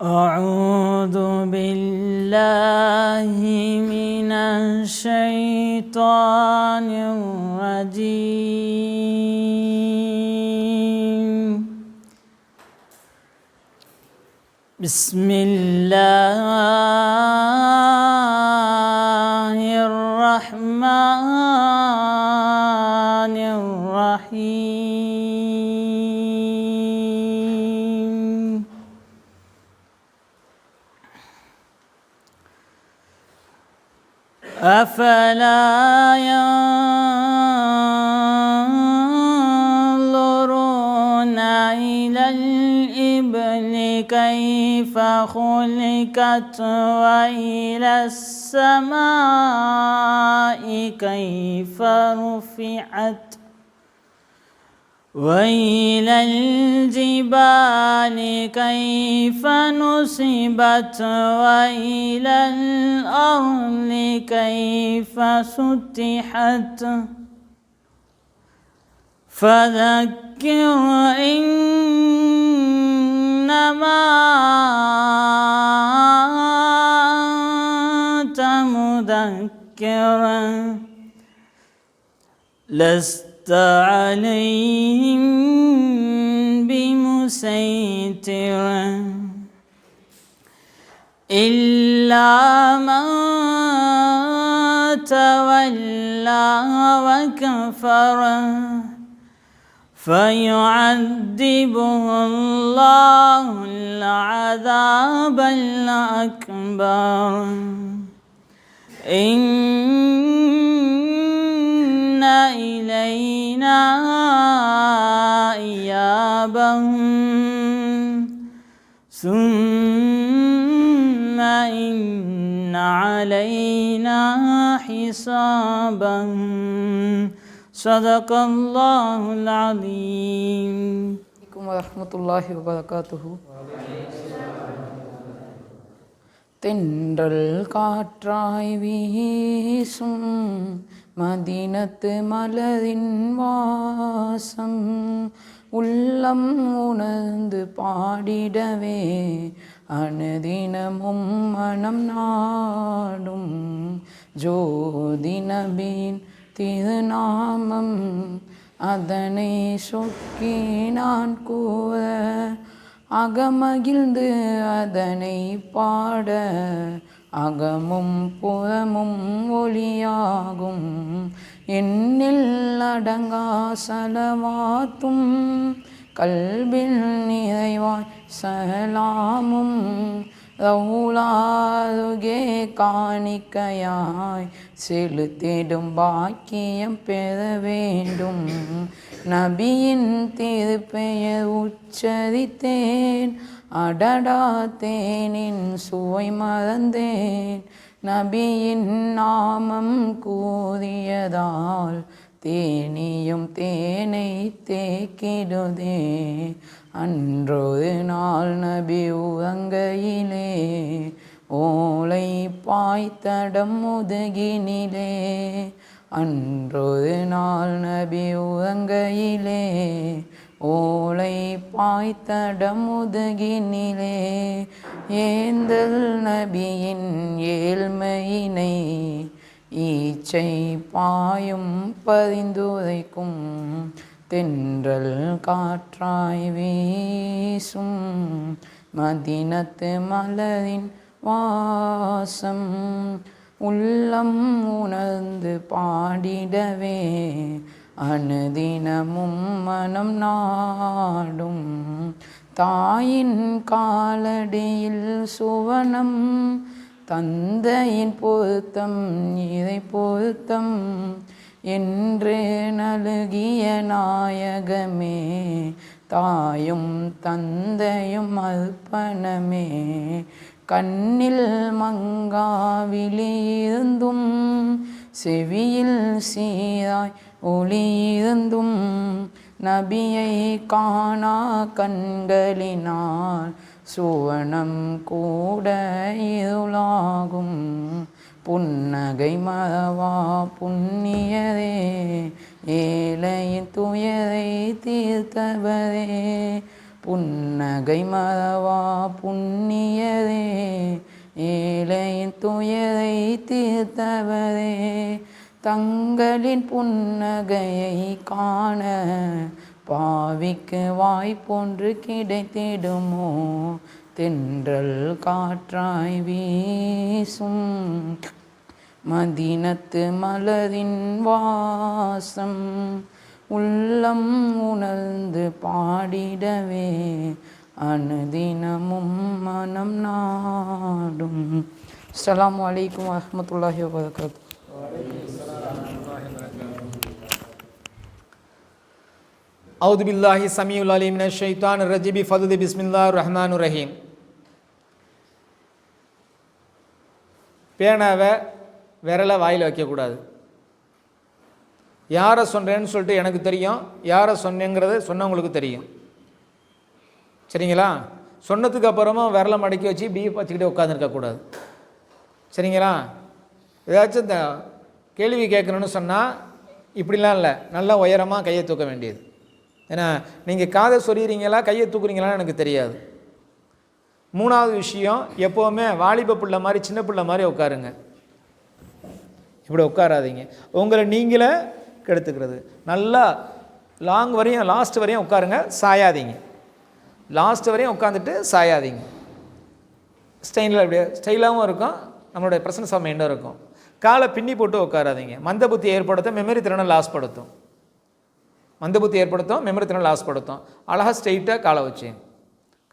أعوذ بالله من الشيطان الرجيم بسم الله الرحمن الرحيم أفلا ينظرون إلى الإبل كيف خلقت وإلى السماء كيف رفعت وإلى الجبال كيف نصبت وإلى الأرض كيف سطحت فذكر إنما أنت مذكر لست عليهم بمسيطر إلا من تولى وكفر فيعذبه الله العذاب الأكبر إن إلينا إيابهم ثم إن علينا حسابهم صدق الله العظيم ورحمة الله وبركاته. தென்றல் காற்றாய் வீசும் மதீனத்து மலரின் வாசம் உள்ளம் உணர்ந்து பாடிடவே அனுதினமும் மனம் நாடும் ஜோதி நபியின் திருநாமம் அதனை சொக்கி நான் கூற அகமகிழ்ந்து அதனை பாட அகமும் புறமும் ஒளியாகும் எண்ணில் அடங்கா சலவாத்தும் கல்பில் நிறைவாய் சலாமும் ரவுலாருகே காணிக்கையாய் செலுத்திடும் பாக்கியம் பெற வேண்டும். நபியின் திருப்பெயர் உச்சரித்தேன், அடடா தேனின் சுவை மறந்தேன். நபியின் நாமம் கூறியதால் தேனியும் தேனை தேக்கிடுதே. அன்றொரு நாள் நபி உறங்கையிலே ஓலை பாய்த்தடம் முதுகினிலே. அன்றொரு நாள் நபி உறங்கையிலே ஓலை பாய்த்தடம் முதுகினிலே. ஏந்தல் நபியின் ஏழ்மையினை ஈச்சை பாயும் பரிந்துரைக்கும் தென்றல் காற்றாய் வீசும் மதீனத்து மலரின் வாசம் உள்ளம் உணர்ந்து பாடிடவே அனுதினமும் மனம் நாடும். தாயின் காலடியில் சுவனம், தந்தையின் பொருத்தம் இறை பொருத்தம் என்று நல்கிய நாயகமே. தாயும் தந்தையும் அர்ப்பணமே. கண்ணில் மங்காவிலிருந்தும் செவியில் சீராய் ஒளியிருந்தும் நபியை காணா கண்களினால் சுவனம் கூட இருளாகும். புன்னகை மறவா புண்ணியரே, ஏழையின் துயரை தீர்த்தவரே. புன்னகை மறவா புண்ணியரே, ஏழையின் துயரை தீர்த்தவரே, தங்களின் புன்னகையை காண பாவிக்கு வாய்ப்பொன்று கிடைத்திடுமோ, தென்றல் காற்றாய் வீசும் மதீனத்து மலரின் வாசம், உள்ளம் உணர்ந்து பாடிடவே அனுதினமும் மனம் நாடும். அஸ்ஸலாமு அலைக்கும் வரஹ்மத்துல்லாஹி வபரகாத்துஹு. அவுது பில்லாஹி சமீஉல் அலீம் மினஷ் ஷைத்தானிர் ரஜீம் பிஃபத்லி பிஸ்மில்லாஹிர் ரஹ்மானிர் ரஹீம். பேனாவை விரலை வாயில் வைக்கக்கூடாது. யாரை சொன்னேன்னு சொல்லிட்டு எனக்கு தெரியும், யாரை சொன்னேங்கிறது சொன்னவங்களுக்கு தெரியும். சரிங்களா? சொன்னதுக்கு அப்புறமா விரலை மடக்கி வச்சு பீஃப் வச்சுக்கிட்டே உட்காந்துருக்கக்கூடாது. சரிங்களா? ஏதாச்சும் இந்த கேள்வி கேட்கணுன்னு சொன்னால் இப்படிலாம் இல்லை, நல்லா உயரமாக கையை தூக்க வேண்டியது. ஏன்னா நீங்கள் காதை சொல்லிடுறீங்களா கையை தூக்குறீங்களான்னு எனக்கு தெரியாது. மூணாவது விஷயம், எப்போவுமே வாலிப பிள்ளை மாதிரி சின்ன பிள்ளை மாதிரி உட்காருங்க. இப்படி உட்காராதீங்க, உங்களை நீங்களே கெடுத்துக்கிறது. நல்லா லாங் வரையும் லாஸ்ட் வரையும் உட்காருங்க, சாயாதீங்க. லாஸ்ட் வரையும் உட்காந்துட்டு சாயாதீங்க. ஸ்டைலில் அப்படியே ஸ்டைலாகவும் இருக்கும், நம்மளுடைய ப்ரெசன்ஸ் ஆஃப் மைண்டும் இருக்கும். காலை பின்னி போட்டு உட்காராதீங்க, மந்த புத்தி ஏற்படுத்தும், மெமரி திறனை லாஸ் படுத்தும். மந்த புத்தி ஏற்படுத்தும், மெமரி திறனை லாஸ் படுத்தும். அழகாக ஸ்ட்ரெயிட்டாக காலை வச்சுங்க.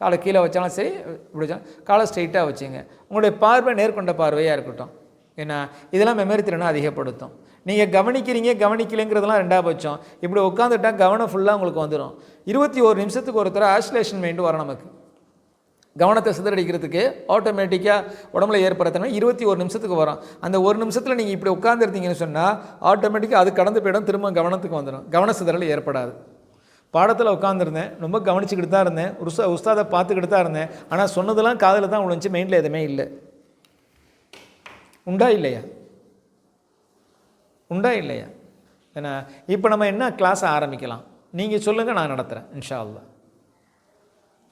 காலை கீழே வச்சாலும் சரி, இப்படி வச்சாலும் காலை ஸ்ட்ரெயிட்டாக வச்சுங்க. உங்களுடைய பார்வை நேர்கொண்ட பார்வையாக இருக்கட்டும். ஏன்னா இதெல்லாம் மெமரி திறனை அதிகப்படுத்தும். நீங்கள் கவனிக்கிறீங்க கவனிக்கலைங்கிறதுலாம் ரெண்டாவது பட்சம். இப்படி உட்காந்துட்டால் கவனம் ஃபுல்லாக உங்களுக்கு வந்துடும். 21 நிமிஷத்துக்கு ஒருத்தர் ஆசிலேஷன் மைண்டு வரும். நமக்கு கவனத்தை சிதறடிக்கிறதுக்கு ஆட்டோமேட்டிக்காக உடம்புல ஏற்படுத்தினா 21 நிமிஷத்துக்கு வரும். அந்த ஒரு நிமிஷத்தில் நீங்கள் இப்படி உட்காந்துருந்தீங்கன்னு சொன்னால் ஆட்டோமேட்டிக்காக அது கடந்து போயிடும், திரும்ப கவனத்துக்கு வந்துடும். கவன சிதறல் ஏற்படாது. பாடத்தில் உட்காந்துருந்தேன், ரொம்ப கவனிச்சுக்கிட்டு தான் இருந்தேன், உஸ்தாதை பார்த்துக்கிட்டு தான் இருந்தேன், ஆனால் சொன்னதெல்லாம் காதில் தான் விழுந்துச்சு, மைண்டில் எதுவுமே இல்லை. உண்டா இல்லையா? உண்டா இல்லையா? ஏன்னா இப்போ நம்ம என்ன கிளாஸை ஆரம்பிக்கலாம்? நீங்கள் சொல்லுங்கள், நான் நடத்துகிறேன் இன்ஷா அல்லாஹ்.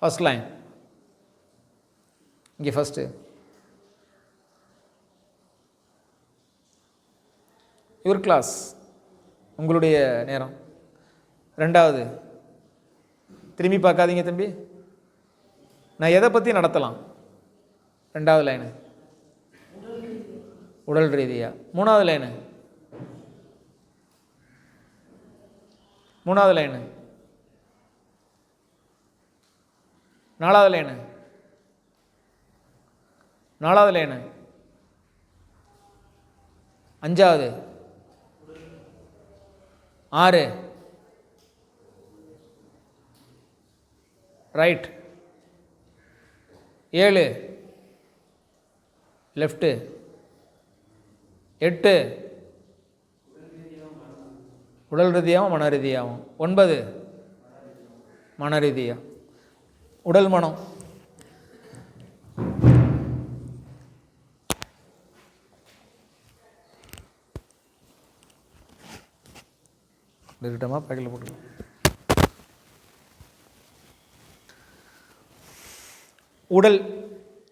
ஃபர்ஸ்ட் லைன் இங்கே ஃபஸ்ட்டு. யுவர் கிளாஸ், உங்களுடைய நேரம். ரெண்டாவது, திரும்பி பார்க்காதீங்க தம்பி, நான் எதை பற்றி நடத்தலாம்? ரெண்டாவது லைனு உடல் ரீதியாக. மூணாவது லைனு நாலாவது லைனு 5வது 6 ரைட், 7 லெஃப்ட்டு, 8 உடல் ரீதியாகவும் மன ரீதியாகவும், 9 மன ரீதியாக. உடல் மனம். இருக்கட்டமா பேக்கில் போட்டு. உடல்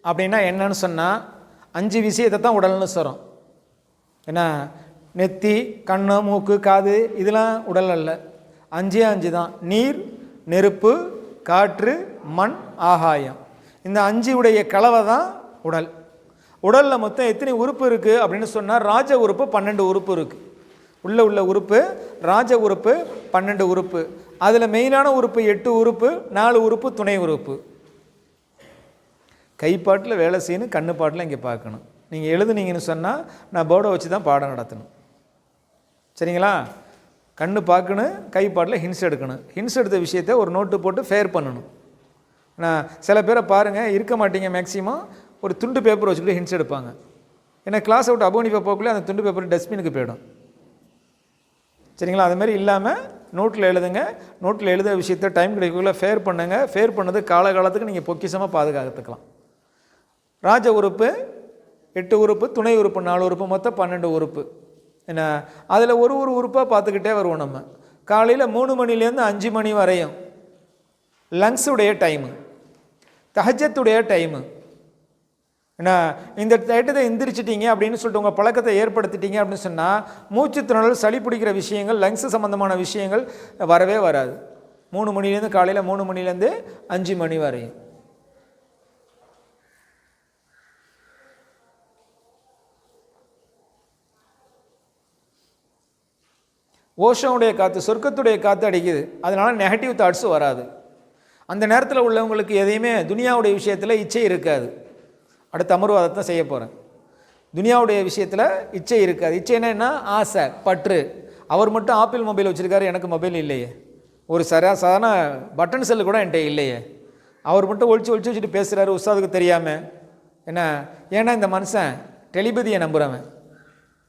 அப்படின்னா என்னன்னு சொன்னால் 5 விஷயத்தை தான் உடல்னு சொல்கிறோம். ஏன்னா நெத்தி, கண்ணு, மூக்கு, காது இதெல்லாம் உடல் அல்ல. 5 தான். நீர், நெருப்பு, காற்று, மண், ஆகாயம். இந்த 5 உடைய கலவை தான் உடல். உடலில் மொத்தம் எத்தனை உறுப்பு இருக்குது அப்படின்னு சொன்னால் ராஜ உறுப்பு 12 உறுப்பு இருக்குது. உள்ள உறுப்பு ராஜ உறுப்பு 12 உறுப்பு. அதில் மெயினான உறுப்பு 8 உறுப்பு, 4 உறுப்பு துணை உறுப்பு. கைப்பாட்டில் வேலை செய்யணும், கண்ணுப்பாட்டில் இங்கே பார்க்கணும். நீங்கள் எழுதுனீங்கன்னு சொன்னால் நான் போர்டை வச்சு தான் பாடம் நடத்தணும். சரிங்களா? கண்ணு பார்க்கணும், கைப்பாட்டில் ஹின்ஸ் எடுக்கணும். ஹின்ஸ் எடுத்த விஷயத்தை ஒரு நோட்டு போட்டு ஃபேர் பண்ணணும். நான் சில பேரை பாருங்கள், இருக்க மாட்டீங்க, மேக்ஸிமம் ஒரு துண்டு பேப்பர் வச்சுக்கிட்டு ஹின்ஸ் எடுப்பாங்க. ஏன்னா கிளாஸை விட்டு அபோனிஃபை போக்குள்ளே அந்த துண்டு பேப்பர் டஸ்ட்பினுக்கு போயிடும். சரிங்களா? அதுமாரி இல்லாமல் நோட்டில் எழுதுங்க. நோட்டில் எழுத விஷயத்தை டைம் கிடைக்கக்குள்ள ஃபேர் பண்ணுங்கள். ஃபேர் பண்ணது காலகாலத்துக்கு நீங்கள் பொக்கிஷமாக பாதுகாத்துக்கலாம். ராஜ உறுப்பு 8 உறுப்பு, துணை உறுப்பு 4 உறுப்பு, மொத்தம் 12 உறுப்பு. என்ன அதில் ஒரு உறுப்பாக பார்த்துக்கிட்டே வருவோம். நம்ம காலையில் 3 மணிலேருந்து 5 மணி வரையும் லங்ஸுடைய டைமு, தஹஜத்துடைய டைமு. ஏன்னா இந்த டயட்டத்தை எந்திரிச்சிட்டிங்க அப்படின்னு சொல்லிட்டு உங்கள் பழக்கத்தை ஏற்படுத்திட்டீங்க அப்படின்னு சொன்னால் மூச்சு திணறல், சளி பிடிக்கிற விஷயங்கள், லங்ஸு சம்மந்தமான விஷயங்கள் வரவே வராது. 3 மணிலேருந்து காலையில் 3 மணிலேருந்து 5 மணி வரையும். ஓஷனுடைய காற்று, சொர்க்கத்துடைய காற்று அடிக்குது. அதனால் நெகட்டிவ் தாட்ஸு வராது. அந்த நேரத்தில் உள்ளவங்களுக்கு எதையுமே துனியாவுடைய விஷயத்தில் இச்சை இருக்காது. அடுத்த அமர்வு அதை தான் செய்ய போகிறேன். துனியாவுடைய விஷயத்தில் இச்சை இருக்காது. இச்சைன்னா என்ன? ஆசை, பற்று. அவர் மட்டும் ஆப்பிள் மொபைல் வச்சுருக்காரு, எனக்கு மொபைல் இல்லையே. ஒரு சாதாரண பட்டன் செல்லு கூட என்கிட்ட இல்லையே. அவர் மட்டும் ஒழிச்சு வச்சுட்டு பேசுகிறாரு உஸ்தாதுக்கு தெரியாமல். என்ன? ஏன்னா இந்த மனுஷன் டெலிபதியை நம்புகிறவன்.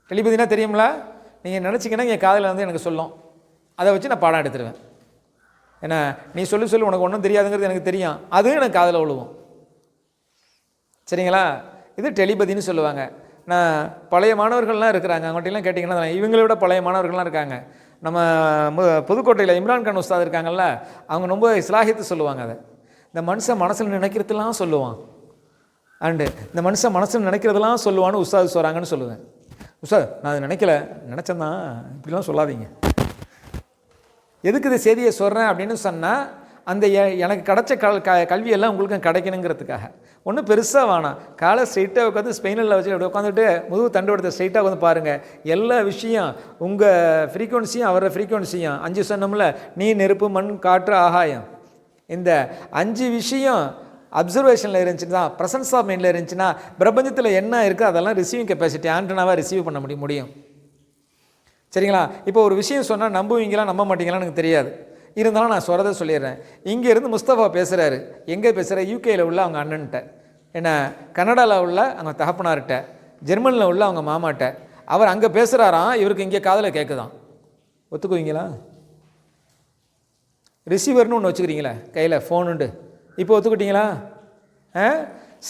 டெலிபதினா தெரியுங்களா? நீங்கள் நினச்சிங்கன்னா என் காதில் வந்து எனக்கு சொல்லும், அதை வச்சு நான் பாடம் எடுத்துருவேன். ஏன்னா நீ சொல்லு உனக்கு ஒன்றும் தெரியாதுங்கிறது எனக்கு தெரியும், அதுவும் எனக்கு காதில் விழுவும். சரிங்களா? இது டெலிபதின்னு சொல்லுவாங்க. நான் பழைய மாணவர்கள்லாம் இருக்கிறாங்க, அவங்கள்ட்டலாம் கேட்டிங்கன்னா இவங்களை விட பழைய மாணவர்கள்லாம் இருக்காங்க. நம்ம புதுக்கோட்டையில் இம்ரான்கான் உஸ்தாத் இருக்காங்கல்ல, அவங்க ரொம்ப இஸ்லாஹியத்து சொல்லுவாங்க. அதை இந்த மனுஷன் மனசில் நினைக்கிறதுலாம் சொல்லுவான், அண்டு இந்த மனுஷன் மனசில் நினைக்கிறதெல்லாம் சொல்லுவான்னு உஸ்தாது சொல்கிறாங்கன்னு சொல்லுவேன். உஸ்தாத் நான் அதை நினச்சேன் இப்படிலாம் சொல்லாதீங்க. எதுக்கு இந்த செய்தியை சொல்கிறேன் அப்படின்னு சொன்னால், அந்த எனக்கு கிடச்ச கல்வியெல்லாம் உங்களுக்கும் கிடைக்கணுங்கிறதுக்காக. ஒன்றும் பெருசாக வேணாம், காலை ஸ்ட்ரைட்டாக உட்காந்து ஸ்பெயினில் வச்சு அப்படி உட்காந்துட்டு முதுகு தண்டோடத்தை ஸ்ட்ரைட்டாக உட்காந்து பாருங்கள். எல்லா விஷயம் உங்கள் ஃப்ரீக்குவன்சியும் அவரோட ஃப்ரீக்குவன்சியும் 5 சொன்னோம்ல, நீர், நெருப்பு, மண், காற்று, ஆகாயம், இந்த 5 விஷயம் அப்சர்வேஷனில் இருந்துச்சுன்னா, ப்ரெசன்ஸ் ஆஃப் மைண்டில் இருந்துச்சுன்னா, பிரபஞ்சத்தில் என்ன இருக்குது அதெல்லாம் ரிசீவிங் கெப்பாசிட்டி ஆண்டனாவாக ரிசீவ் பண்ண முடியும். சரிங்களா? இப்போ ஒரு விஷயம் சொன்னால் நம்புவீங்களா நம்ப மாட்டீங்களான்னு எனக்கு தெரியாது, இருந்தாலும் நான் சொல்கிறத சொல்லிடுறேன். இங்கேருந்து முஸ்தபா பேசுகிறாரு. எங்கே பேசுகிறார்? யூகேயில் உள்ள அவங்க அண்ணன்ட்ட, என்ன கனடாவில் உள்ள அவங்க தகப்பனார்கிட்ட, ஜெர்மனியில் உள்ள அவங்க மாமாட்ட. அவர் அங்கே பேசுகிறாராம், இவருக்கு இங்கே காதில் கேட்குதான். ஒத்துக்குவீங்களா? ரிசீவர்னு ஒன்று வச்சுக்கிறீங்களா கையில், ஃபோனுண்டு. இப்போ ஒத்துக்கிட்டீங்களா?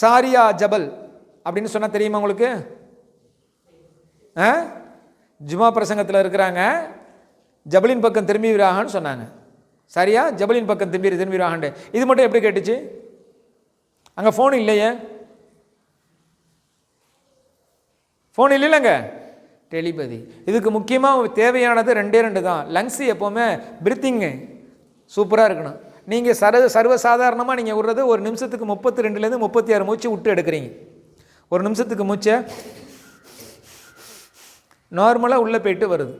சாரியா ஜபல் அப்படின்னு சொன்னால் தெரியுமா உங்களுக்கு? ஜுமா பிரசங்கத்தில் இருக்கிறாங்க, ஜபலின் பக்கம் திரும்பி விராகன்னு சொன்னாங்க. சரியா? ஜபலின் பக்கம் திரும்பி விராகண்டு. இது மட்டும் எப்படி கேட்டுச்சு? அங்கே ஃபோன் இல்லையே. ஃபோன் இல்லைங்க, டெலிபதி. இதுக்கு முக்கியமாக தேவையானது 2 தான். லங்ஸு எப்போவுமே பிரீத்திங்கு சூப்பராக இருக்கணும். நீங்கள் சர்வசாதாரணமாக நீங்கள் விடுறது ஒரு நிமிஷத்துக்கு 32லேருந்து 36 மூச்சு விட்டு எடுக்கிறீங்க. ஒரு நிமிஷத்துக்கு மூச்சை நார்மலாக உள்ளே போயிட்டு வருது.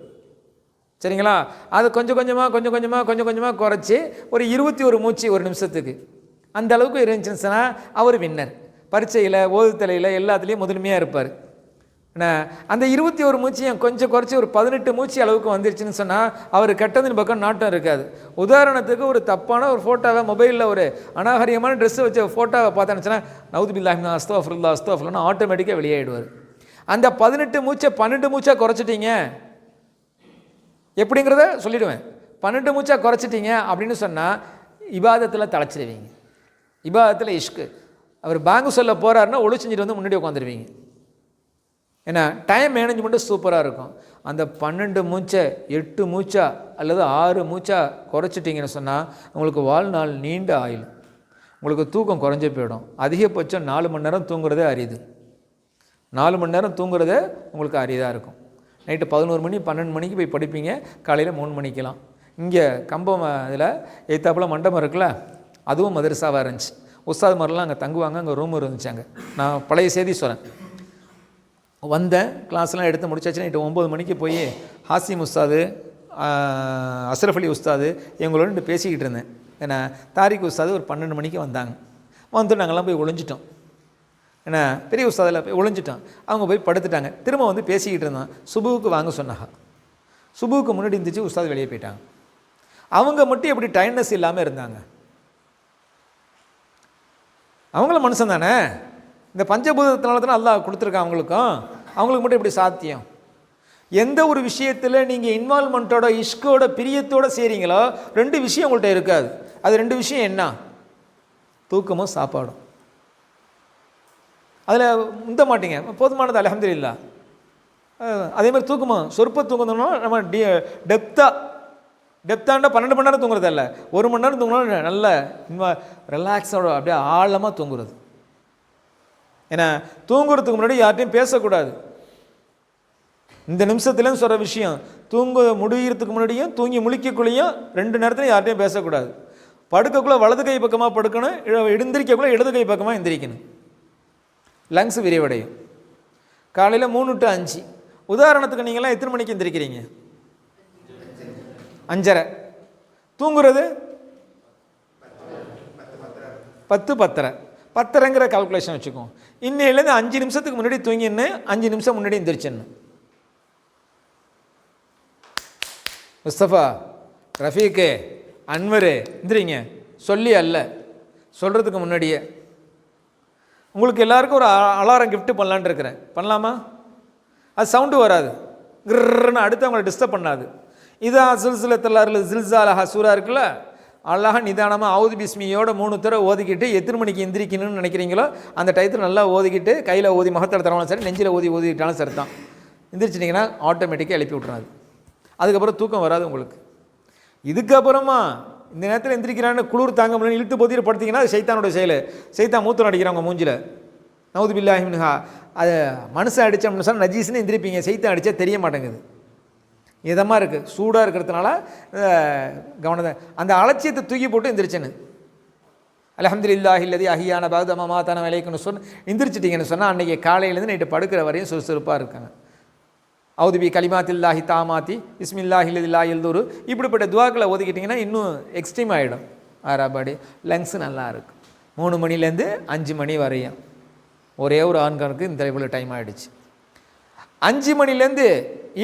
சரிங்களா? அது கொஞ்சம் கொஞ்சமாக குறைச்சி ஒரு 21 மூச்சு ஒரு நிமிஷத்துக்கு, அந்த அளவுக்கு இருந்துச்சுன்னா அவர் வின்னர். பரீட்சையில், ஓதுத்தலையில் எல்லாத்துலேயும் முதன்மையாக இருப்பார். அந்த 21 மூச்சையும் கொஞ்சம் குறைச்சி ஒரு 18 மூச்சு அளவுக்கு வந்துருச்சுன்னு சொன்னால் அவர் கெட்டதின் பக்கம் நாட்டம் இருக்காது. உதாரணத்துக்கு ஒரு தப்பான ஒரு ஃபோட்டோவை, மொபைலில் ஒரு அநாகரிகமான ட்ரெஸ்ஸை வச்ச ஃபோட்டோவை பார்த்தானுச்சுன்னா நவுதுபில்லாஹி அஸ்தக்ஃபிருல்லாஹ் ஆட்டோமேட்டிக்காக வெளியாகிடுவார். அந்த 18 மூச்சை 12 மூச்சாக குறைச்சிட்டீங்க எப்படிங்கிறத சொல்லிவிடுவேன். 12 மூச்சாக குறைச்சிட்டீங்க அப்படின்னு சொன்னால் இபாதத்தில் தலைச்சிடுவீங்க. இபாதத்தில் இஷ்கு. அவர் பேங்கு சொல்ல போகிறாருன்னா ஒளி செஞ்சுட்டு வந்து முன்னாடி உட்காந்துருவீங்க. ஏன்னா டைம் மேனேஜ்மெண்ட்டு சூப்பராக இருக்கும். அந்த 12 மூச்சை 8 மூச்சா அல்லது 6 மூச்சா குறைச்சிட்டிங்கன்னு சொன்னால் உங்களுக்கு வாழ்நாள் நீண்ட ஆயுள். உங்களுக்கு தூக்கம் குறைஞ்ச போயிடும். அதிகபட்சம் 4 மணி நேரம் தூங்குறதே அரிது. 4 மணி நேரம் தூங்குறதே உங்களுக்கு அரிதாக இருக்கும். நைட்டு 11 மணி 12 மணிக்கு போய் படிப்பீங்க, காலையில் 3 மணிக்கெலாம். இங்கே கம்பம் இதில் எய்த்தாப்பில் மண்டபம் இருக்குல்ல, அதுவும் மதரசாவாக இருந்துச்சு. உஸ்தாது மாதிரிலாம் அங்கே தங்குவாங்க, அங்கே ரூம் இருந்துச்சு. அங்கே நான் பழைய செய்தி சொல்கிறேன். வந்தேன், கிளாஸ்லாம் எடுத்து முடிச்சாச்சு. நைட்டு 9 மணிக்கு போய் ஹாசிம் உஸ்தாது, அஸ்ரஃப் அலி உஸ்தாது இவங்களோட பேசிக்கிட்டு இருந்தேன். ஏன்னா தாரிக் உஸ்தாது ஒரு 12 மணிக்கு வந்தாங்க. வந்து நாங்கள்லாம் போய் ஒழிஞ்சிட்டோம். ஏன்னா பெரிய உஸ்தாதில் போய் ஒழிஞ்சிட்டோம். அவங்க போய் படுத்துட்டாங்க. திரும்ப வந்து பேசிக்கிட்டு இருந்தான். சுபுவுக்கு வாங்க சொன்னாங்க. சுபுவுக்கு முன்னாடி இருந்துச்சு, உஸ்தாது வெளியே போயிட்டாங்க. அவங்க மட்டும் எப்படி டைம்னஸ் இல்லாமல் இருந்தாங்க? அவங்களும் மனுஷன் தானே. இந்த பஞ்சபூதத்தினால தானே அல்லாஹ் கொடுத்துருக்கான் அவங்களுக்கும். அவங்களுக்கு மட்டும் எப்படி சாத்தியம்? எந்த ஒரு விஷயத்தில் நீங்கள் இன்வால்மெண்ட்டோட, இஷ்கோட, பிரியத்தோடு செய்கிறீங்களோ 2 விஷயம் உங்கள்கிட்ட இருக்காது. அது 2 விஷயம் என்ன? தூக்கமும் சாப்பாடும். அதில் முந்த மாட்டீங்க, போதுமானது அல்ஹம்துலில்லாஹ். அதே மாதிரி தூக்கமும் சொற்ப தூங்கணும்னா நம்ம டெப்த்தாண்டா 12 மணி நேரம் தூங்குறது இல்லை, 1 மணி நேரம் தூங்கினா நல்ல ரிலாக்ஸோட அப்படியே ஆழமாக தூங்குறது. ஏன்னா தூங்குறதுக்கு முன்னாடி யார்ட்டையும் பேசக்கூடாது. இந்த நிமிஷத்துலேருந்து சொல்கிற விஷயம், தூங்க முடிகிறதுக்கு முன்னாடியும் தூங்கி முழிக்கக்குள்ளேயும் 2 நேரத்துலையும் யார்ட்டையும் பேசக்கூடாது. படுக்கக்குள்ளே வலது கை பக்கமாக படுக்கணும், எழுந்திரிக்கக்குள்ளே இடது கை பக்கமாக எந்திரிக்கணும். லங்ஸ் விரிவடையும். காலையில் 3 to 5. உதாரணத்துக்கு நீங்களாம் எத்தனை மணிக்கு எந்திரிக்கிறீங்க? 5:30. தூங்குறது 10:10. 10:30ங்கிற கால்குலேஷன் வச்சுக்கோம். இன்னையிலேருந்து 5 நிமிஷத்துக்கு முன்னாடி தூங்கின்னு 5 நிமிஷம் முன்னாடி எந்திரிச்சிடணும். முஸ்தபா, ரஃபீக்கு, அன்வரு எந்திரிங்க சொல்லி அல்ல, சொல்கிறதுக்கு முன்னாடியே. உங்களுக்கு எல்லாருக்கும் ஒரு அலாரம் கிஃப்ட் பண்ணலான்னு இருக்கிறேன். பண்ணலாமா? அது சவுண்டு வராது, கிர்ன்னு அடுத்தவங்களை டிஸ்டர்ப் பண்ணாது. இதான் சில்சிலத்தில் ஜில்சாலஹா சூரா இருக்குல்ல, அழகாக நிதானமாக ஆவுது பிஸ்மியோட 3 தடவை ஓதிக்கிட்டு எத்தனை மணிக்கு எந்திரிக்கணும்னு நினைக்கிறீங்களோ அந்த டயத்தில் நல்லா ஓதிக்கிட்டு கையில் ஓதி முகத்தில் தரவாலும் சரி, நெஞ்சில் ஓதிக்கிட்டாலும் சரி தான். எந்திரிச்சிட்டிங்கன்னா ஆட்டோமேட்டிக்காக எழுப்பி விட்டுறாது. அதுக்கப்புறம் தூக்கம் வராது உங்களுக்கு. இதுக்கப்புறமா இந்த நேரத்தில் எந்திரிக்கிறான்னு குளிர் தாங்க முடியல இழுத்து போத்திட்டு படுத்திங்கன்னா அது சைத்தானோட செயல். சைத்தான் மூத்தம் அடிக்கிறவங்க மூஞ்சில், நவுது பில்லாஹி மின்ஹா. அது மனுஷன் அடித்தோம்னு சொன்னால் நஜீஸ்ன்னு எந்திரிப்பீங்க, சைத்தான் அடித்தா தெரிய மாட்டேங்குது. இதமாக இருக்குது, சூடாக இருக்கிறதுனால கவனத்தை அந்த அலட்சியத்தை தூக்கி போட்டு எந்திரிச்சேன்னு அல்ஹம்துலில்லாஹி அல்லதி அஹ்யான பஅத மா மாதானா அலைக்குன்னு சொன்ன எந்திரிச்சிட்டிங்கன்னு சொன்னால் அன்றைக்கி காலையிலேருந்து நைட்டு படுக்கிற வரையும் சுறுசுறுப்பாக இருக்காங்க. அவுதுபி கலிமாத்தில்லாஹி தாமாத்தி பிஸ்மில்லாஹி அல்லதி லா யல்துரு இப்படிப்பட்ட துவாக்களை ஒதுக்கிட்டிங்கன்னா இன்னும் எக்ஸ்ட்ரீம் ஆகிடும். ஆறாபாடி லங்ஸு நல்லா இருக்கும். 3 மணிலேருந்து 5 மணி வரையும் ஒரே ஒரு ஆண்களுக்கு இந்த இவ்வளோ டைம் ஆகிடுச்சு. 5 மணிலேருந்து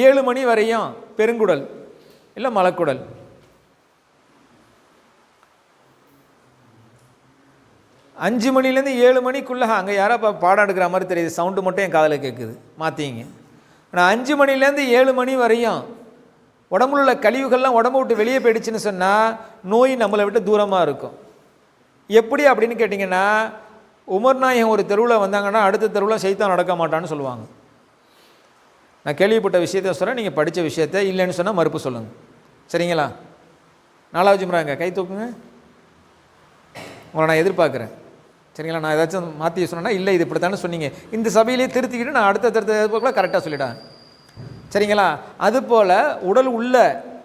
7 மணி வரையும் பெருங்குடல் இல்லை மலக்குடல். 5 மணிலேருந்து 7 மணிக்குள்ளே அங்கே யாரோ இப்போ பாடம் எடுக்கிற மாதிரி தெரியுது, சவுண்டு மட்டும் என் காதில் கேட்குது, மாற்றிங்க. ஆனால் 5 மணிலேருந்து 7 மணி வரையும் உடம்புல உள்ள கழிவுகள்லாம் உடம்பு விட்டு வெளியே போயிடுச்சுன்னு சொன்னால் நோய் நம்மளை விட்டு தூரமாக இருக்கும். எப்படி அப்படின்னு கேட்டிங்கன்னா, உமர் நாயகம் ஒரு தெருவில் வந்தாங்கன்னா அடுத்த தெருவில் சைத்தான் நடக்க மாட்டான்னு சொல்லுவாங்க. நான் கேள்விப்பட்ட விஷயத்த சொல்கிறேன், நீங்கள் படித்த விஷயத்த இல்லைன்னு சொன்னால் மறுப்பு சொல்லுங்கள், சரிங்களா? 4வது ஜும்ராங்க, கை தூக்குங்க. உங்களை நான் எதிர்பார்க்குறேன், சரிங்களா? நான் ஏதாச்சும் மாற்றி சொன்னேன்னா இல்லை இது இப்படித்தானே சொன்னீங்க, இந்த சபையிலே திருத்திக்கிட்டு நான் அடுத்த எதிர்பார்க்கல கரெக்டாக சொல்லிட்டேன், சரிங்களா? அதுபோல் உடல் உள்ள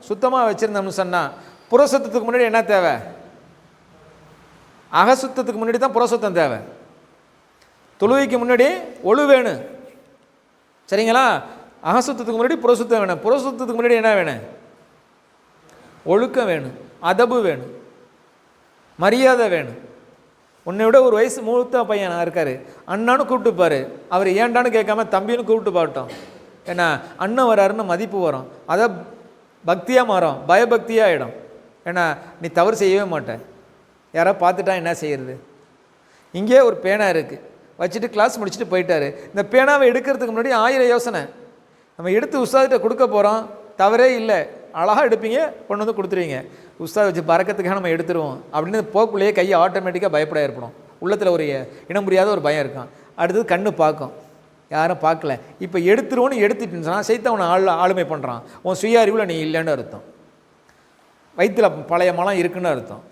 சுத்தமாக வச்சுருந்தோம்னு சொன்னால் புறசுத்தத்துக்கு முன்னாடி என்ன தேவை? அகசுத்தத்துக்கு முன்னாடி தான் புறசுத்தம் தேவை. தொழுகைக்கு முன்னாடி ஒழு வேணும், சரிங்களா? அகசுத்தத்துக்கு முன்னாடி புறசுத்தம் வேணும். புறசுத்தத்துக்கு முன்னாடி என்ன வேணும்? ஒழுக்கம் வேணும், அதபு வேணும், மரியாதை வேணும். உன்னை விட ஒரு வயசு மூத்த பையன் இருக்கார், அண்ணான்னு கூப்பிட்டுப்பார். அவர் ஏண்டான்னு கேட்காம தம்பின்னு கூப்பிட்டு பாட்டோம். ஏன்னா அண்ணன் வராருன்னு மதிப்பு வரும், அதை பக்தியாக மாறும், பயபக்தியாக ஆகிடும். ஏன்னா நீ தவறு செய்யவே மாட்டேன், யாராவது பார்த்துட்டா என்ன செய்கிறது? இங்கே ஒரு பேனா இருக்குது, வச்சுட்டு கிளாஸ் முடிச்சுட்டு போயிட்டார். இந்த பேனாவை எடுக்கிறதுக்கு முன்னாடி 1000 யோசனை. நம்ம எடுத்து உஸ்தாதிட்ட கொடுக்க போகிறோம், தவறே இல்லை, அழகாக எடுப்பீங்க, கொண்டு வந்து கொடுத்துருவீங்க. உஸ்தாத் வச்சு பறக்கிறதுக்காக நம்ம எடுத்துருவோம் அப்படின்னு போக்குள்ளேயே கையை ஆட்டோமேட்டிக்காக பயப்பட ஏற்படும். உள்ளத்தில் ஒரு இனம் புரியாத ஒரு பயம் இருக்கும். அடுத்தது கண்ணு பார்க்கும், யாரும் பார்க்கல, இப்போ எடுத்துருவோன்னு எடுத்துட்டுன்னு சொன்னால் சைத்தான் அவனை ஆளுமை பண்ணுறான். உன் சுய அறிவில் நீ இல்லைன்னு அர்த்தம், வயிற்றில் பழைய மலம் இருக்குன்னு அர்த்தம்.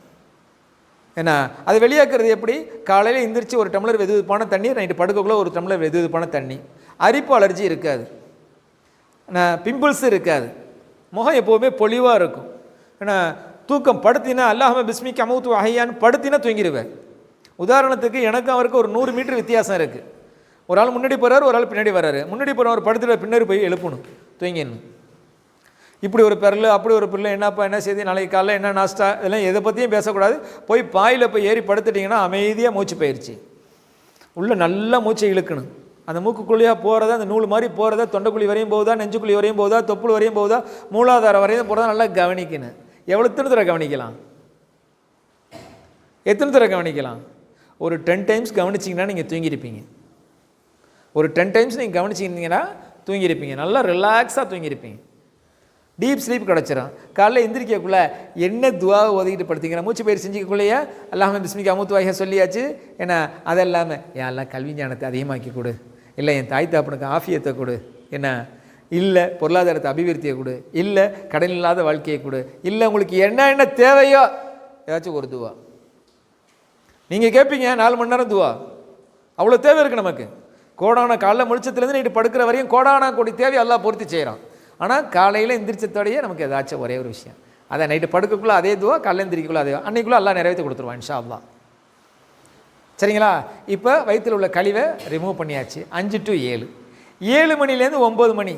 ஏன்னா அது வெளியாக்குறது எப்படி? காலையில் எந்திரிச்சு ஒரு டம்ளர் வெது வெதுப்பான தண்ணி, நைட்டு படுக்கக்குள்ளே ஒரு டம்ளர் வெது வெதுப்பான தண்ணி. அரிப்பு அலர்ஜி இருக்காது, பிம்பிள்ஸ் இருக்காது, முகம் எப்போவுமே பொலிவாக இருக்கும். ஏன்னா தூக்கம் படுத்தினா அல்லாஹ்ம பிஸ்மிக்க அமௌத்து அஹையான்னு படுத்தினா தூங்கிடுவேன். உதாரணத்துக்கு எனக்கு அவருக்கு ஒரு 100 மீட்டர் வித்தியாசம் இருக்குது. ஒரு ஆள் முன்னாடி போகிறாரு, ஒரு ஆள் பின்னாடி வர்றாரு. முன்னாடி போகிறவர் படுத்துட்டு பின்னாடி போய் எழுப்பணும், தூங்கிடணும். இப்படி ஒரு பெரல் அப்படி ஒரு பிள்ளை, என்னப்பா என்ன செய்தி, நாளைக்கு காலையில் என்ன நாஸ்டா, இதெல்லாம் எதை பற்றியும் பேசக்கூடாது. போய் பாயில் போய் ஏறி படுத்துட்டிங்கன்னா அமைதியாக மூச்சு பயிற்சி, உள்ளே நல்லா மூச்சை இழுக்கணும். அந்த மூக்குக்குழியாக போகிறதா, அந்த நூல் மாதிரி போகிறதா, தொண்டைக்குழி வரையும் போகுதா, நெஞ்சுக்குழி வரையும் போகுதா, தொப்புள் வரையும் போகுதா, மூலாதாரம் வரையும் போகிறதா, நல்லா கவனிக்கணும். எத்தனை தடவை கவனிக்கலாம்? எத்தனை தடவை கவனிக்கலாம்? ஒரு 10 டைம்ஸ் கவனிச்சிங்கன்னா நீங்கள் தூங்கியிருப்பீங்க. ஒரு 10 டைம்ஸ் நீங்கள் கவனிச்சிங்கன்னா தூங்கியிருப்பீங்க, நல்லா ரிலாக்ஸாக தூங்கியிருப்பீங்க, டீப் ஸ்லீப் கிடச்சிடும். காலைல எந்திரிக்கக்குள்ளே என்ன துவாவை ஓதிக்கிட்டு படுத்திங்கன்னா மூச்சு பயிர் செஞ்சுக்கக்குள்ளேயே அல்லாஹ்ம பிஸ்மிக்க அமௌத்து வாய்க சொல்லியாச்சு. ஏன்னா அது இல்லாமல் எல்லாம் கல்வி ஞானத்தை அதிகமாக்கி கொடு, இல்லை என் தாய் தாப்பனுக்கு ஆஃபியத்தை கொடு, என்ன இல்லை பொருளாதாரத்தை அபிவிருத்தியை கொடு, இல்லை கடன் இல்லாத வாழ்க்கையை கொடு, இல்லை உங்களுக்கு என்ன தேவையோ ஏதாச்சும் ஒரு துவா. நீங்கள் கேட்பீங்க 4 மணி நேரம் துவா, அவ்வளோ தேவை இருக்குது நமக்கு. கோடான காலைல முழிச்சத்துலேருந்து நைட்டு படுக்கிற வரையும் கோடான கோடி தேவை எல்லாம் பூர்த்தி செய்கிறான். ஆனால் காலையில் எந்திரிச்சத்தோடையே நமக்கு ஏதாச்சும் ஒரே ஒரு விஷயம், அதை நைட்டு படுக்கக்குள்ளே அதே துவா, காலையில் எந்திரிக்குள்ளே அதே, அன்றைக்குள்ளே எல்லாம் நிறைவேற்றி கொடுத்துருவான் இன்ஷா அல்லாஹ். சரிங்களா? இப்போ வயிற்றில் உள்ள கழிவை ரிமூவ் பண்ணியாச்சு. 5 to 7, 7 மணிலேருந்து 9 மணி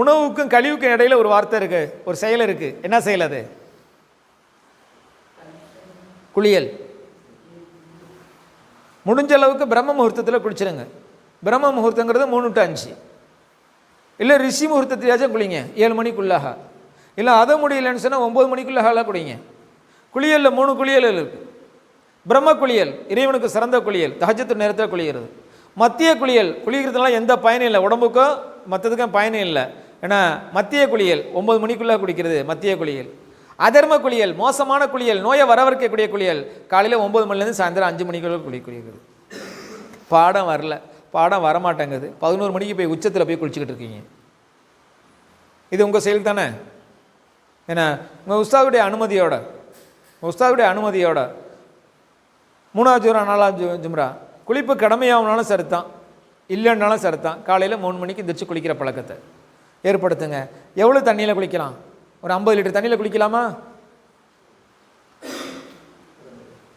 உணவுக்கும் கழிவுக்கும் இடையில ஒரு வார்த்தை இருக்குது, ஒரு செயல் இருக்குது. என்ன செயல் அது? குளியல். முடிஞ்ச அளவுக்கு பிரம்ம முகூர்த்தத்தில் குளிச்சிருங்க. பிரம்ம முகூர்த்தங்கிறது 3 to 5, இல்லை ரிஷி முகூர்த்தத்திலாச்சும் குளிங்க 7 மணிக்குள்ளாக, இல்லை அதை முடியலன்னு சொன்னால் 9 மணிக்குள்ளாக குளிங்க. குளியலில் 3 குளியல் இருக்குது. பிரம்ம குளியல் இறைவனுக்கு சிறந்த குளியல், தஹஜ்ஜுத் நேரத்தில் குளிக்கிறது. மத்திய குளியல், குளிக்கிறதுனால எந்த பயனும் இல்லை, உடம்புக்கோ மற்றதுக்கும் பயனும் இல்லை. ஏன்னா மத்திய குளியல் 9 மணிக்குள்ளே குளிக்கிறது மத்திய குளியல். அதர்ம குளியல், மோசமான குளியல், நோயை வரவழைக்கக்கூடிய குளியல் காலையில் 9 மணிலேருந்து சாயந்தரம் 5 மணிக்குள்ள குளிக்கிறது. பாடம் வரல, பாடம் வரமாட்டேங்குது, 11 மணிக்கு போய் உச்சத்தில் போய் குளிச்சுக்கிட்டு இருக்கீங்க. இது உங்கள் செயல் தானே? ஏன்னா உங்கள் உஸ்தாதுடைய அனுமதியோட 3வது ஜும்ரா 4வது ஜும்ரா குளிப்பு கடமையாகனாலும் சரித்தான், இல்லைன்னாலும் சரித்தான், காலையில் 3 மணிக்கு எந்திரிச்சு குளிக்கிற பழக்கத்தை ஏற்படுத்துங்க. எவ்வளோ தண்ணியில் குளிக்கலாம்? ஒரு 50 லிட்டர் தண்ணியில் குளிக்கலாமா?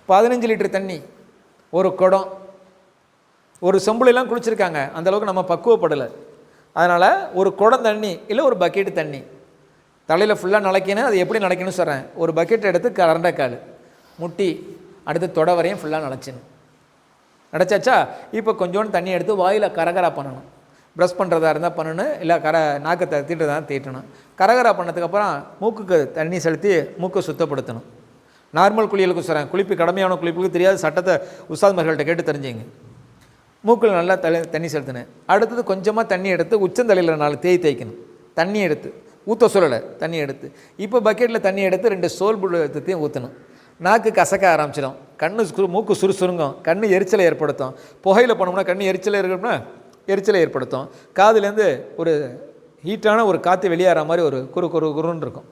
15 லிட்டர் தண்ணி ஒரு குடம், ஒரு செம்புலாம் குளிச்சிருக்காங்க. அந்தளவுக்கு நம்ம பக்குவப்படலை. அதனால் ஒரு குடம் தண்ணி இல்லை ஒரு பக்கெட்டு தண்ணி தலையில் ஃபுல்லாக நனைக்கணும். அது எப்படி நனைக்கணும்னு சொல்கிறேன். ஒரு பக்கெட் எடுத்து கரண்டைக்கால் முட்டி அடுத்து தொடை வரையும் ஃபுல்லாக நனைச்சிடணும். நடைச்சாச்சா? இப்போ கொஞ்சோண்டு தண்ணி எடுத்து வாயில் கரகரா பண்ணணும். ப்ரஷ் பண்ணுறதா இருந்தால் பண்ணணும், இல்லை நாக்கத்தை தீட்டுறதா தீட்டணும். கரகரா பண்ணதுக்கப்புறம் மூக்குக்கு தண்ணி செலுத்தி மூக்கை சுத்தப்படுத்தணும். நார்மல் குளியலுக்கு சொல்கிறேன், குளிப்பு கடமையான குளிப்புக்கு தெரியாத சட்டத்தை உஸ்தாத்மார்கள்ட்ட கேட்டு தெரிஞ்சுங்க. மூக்கில் நல்லா தண்ணி செலுத்தினேன். அடுத்தது கொஞ்சமாக தண்ணி எடுத்து உச்சந்தலையில் 4 தேய்க்கணும். தண்ணி எடுத்து ஊற்ற சொல்லலை, தண்ணி எடுத்து இப்போ பக்கெட்டில் தண்ணி எடுத்து 2 சோல் புழுத்தையும் ஊற்றணும். நாக்கு கசக்க ஆரம்பிச்சிடும், மூக்கு சுறுசுருங்கும், கண் எரிச்சலை ஏற்படுத்தும். புகையில் போனோம்னா கண் எரிச்சலை ஏற்படுத்தும். காதுலேருந்து ஒரு ஹீட்டான ஒரு காற்று வெளியேற மாதிரி ஒரு குறுன்னு இருக்கும்.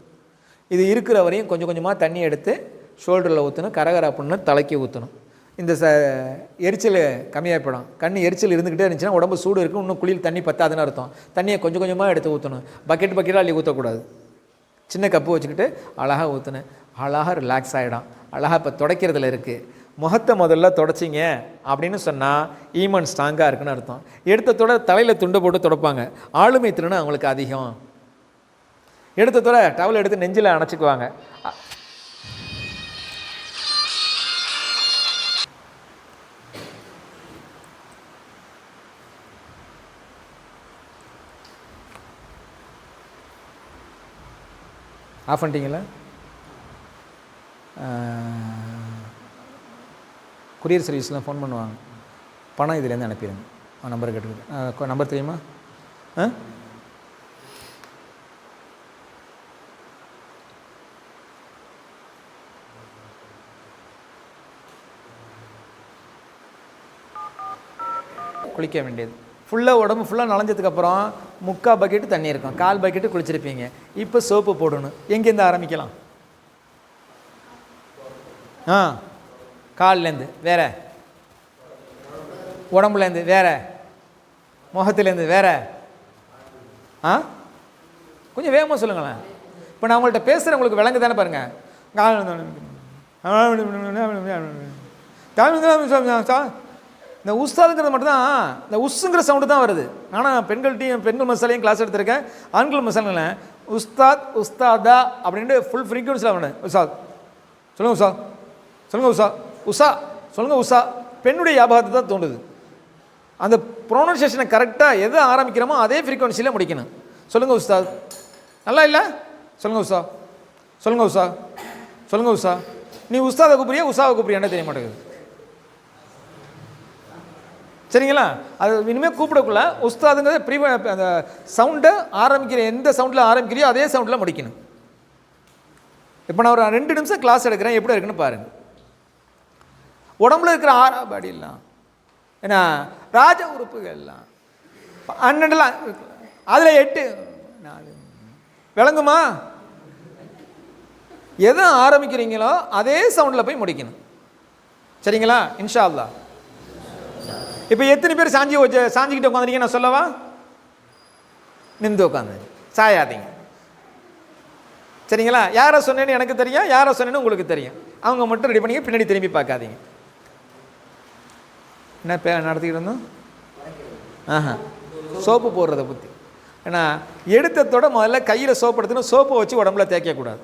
இது இருக்கிற வரையும் கொஞ்சம் கொஞ்சமாக தண்ணி எடுத்து ஷோல்டரில் ஊற்றணும், கரகரா பண்ணணும், தலைக்கு ஊற்றணும். இந்த எரிச்சல் கம்மியாகிப்படும். கண் எரிச்சல் இருந்துக்கிட்டே இருந்துச்சுன்னா உடம்பு சூடு இருக்கும், இன்னும் குளியல் தண்ணி பத்தாதுன்னு அர்த்தம். தண்ணியை கொஞ்சம் கொஞ்சமாக எடுத்து ஊற்றணும். பக்கெட்டாக அள்ளி ஊற்றக்கூடாது. சின்ன கப்பு வச்சுக்கிட்டு அழகாக ஊற்றுனேன், அழகாக ரிலாக்ஸ் ஆகிடும். அழகாக இப்போ துடைக்கிறதுல இருக்குது. முகத்தை முதல்ல துடைச்சிங்க அப்படின்னு சொன்னால் ஈமான் ஸ்ட்ராங்காக இருக்குன்னு அர்த்தம். எடுத்ததோட தலையில் துண்டை போட்டு துடைப்பாங்க, ஆளுமை திறன் அவங்களுக்கு அதிகம். எடுத்ததோட டவல் எடுத்து நெஞ்சில் அணைச்சிக்குவாங்க. ஆஃப் பண்ணிட்டீங்களா? கொரியர் சர்வீஸ்லாம் ஃபோன் பண்ணுவாங்க, பணம் இதுலேருந்து அனுப்பிடுங்க. நம்பர் கேட்டுக்கிட்டு நம்பர் தெரியுமா? குளிக்க வேண்டியது ஃபுல்லாக உடம்பு ஃபுல்லாக நனைஞ்சதுக்கப்புறம் 3/4 பக்கெட்டு தண்ணி இருக்கும், 1/4 பக்கெட்டு குளிச்சிருப்பீங்க. இப்போ சோப்பு போடணும். எங்கேருந்து ஆரம்பிக்கலாம்? கால்லேருந்து வேற, உடம்புலேருந்து வேற, முகத்துலேருந்து வேற. கொஞ்சம் வேகமாக சொல்லுங்களேன். இப்போ நான் உங்கள்கிட்ட பேசுகிறேன், உங்களுக்கு விளங்கு தானே பாருங்கள். இந்த உஸ்தாதுங்கிறது மட்டும்தான், இந்த உஸ்ஸுங்கிற சவுண்டு தான் வருது. ஆனால் பெண்கள் மசாலையும் கிளாஸ் எடுத்திருக்கேன், ஆண்கள் மசாலை உஸ்தாத் உஸ்தாதா அப்படின்ட்டு ஃபுல் ஃப்ரீக்வன்சியில் வேணும். உஸ்தாத் சொல்லுங்கள், உஷா சொல்லுங்கள், உஷா உஷா சொல்லுங்கள், உஷா பெண்ணுடைய ஞாபகத்தை தான் தோணுது. அந்த ப்ரொனன்சியேஷனை கரெக்டாக எதை ஆரம்பிக்கிறோமோ அதே ஃப்ரீக்வன்சியில் முடிக்கணும். சொல்லுங்கள் உஸ்தாத், நல்லா இல்லை? சொல்லுங்கள் உஷா, சொல்லுங்கள் உஷா, சொல்லுங்கள் உஷா. நீ உஸ்தாதை கூப்பிட்றியா உஷாவை கூப்பிட்றியான்னு தெரிய மாட்டேங்குது. சரிங்களா? அது இனிமேல் கூப்பிடக்குள்ள உஸ்தாதுங்கிறது அந்த சவுண்டை ஆரம்பிக்கிற எந்த சவுண்டில் ஆரம்பிக்கிறியோ அதே சவுண்டில் முடிக்கணும். இப்போ நான் ஒரு 2 நிமிஷம் கிளாஸ் எடுக்கிறேன், எப்படி இருக்குன்னு பாருங்கள். உடம்புல இருக்கிற பாடியெல்லாம் ஏன்னா ராஜ உறுப்புகள்லாம் 12 அதில் 8 விளங்குமா? எதை ஆரம்பிக்கிறீங்களோ அதே சவுண்டில் போய் முடிக்கணும். சரிங்களா? இன்ஷா அல்லாஹ். இப்போ எத்தனை பேர் சாஞ்சிக்கிட்டு உட்காந்துருக்கீங்க நான் சொல்லவா? நிமிந்து உட்காந்து சாயாதீங்க. சரிங்களா? யாரை சொன்னேன்னு எனக்கு தெரியும், யாரை சொன்னேன்னு உங்களுக்கு தெரியும். அவங்க மட்டும் ரெடி பண்ணிங்க, பின்னாடி திரும்பி பார்க்காதீங்க. என்ன நடத்திக்கிட்டு இருந்தோம்? சோப்பு போடுறதை பற்றி. ஏன்னா எடுத்ததோட முதல்ல கையில் சோப்பு எடுத்துன்னு சோப்பை வச்சு உடம்புல தேய்க்கக்கூடாது.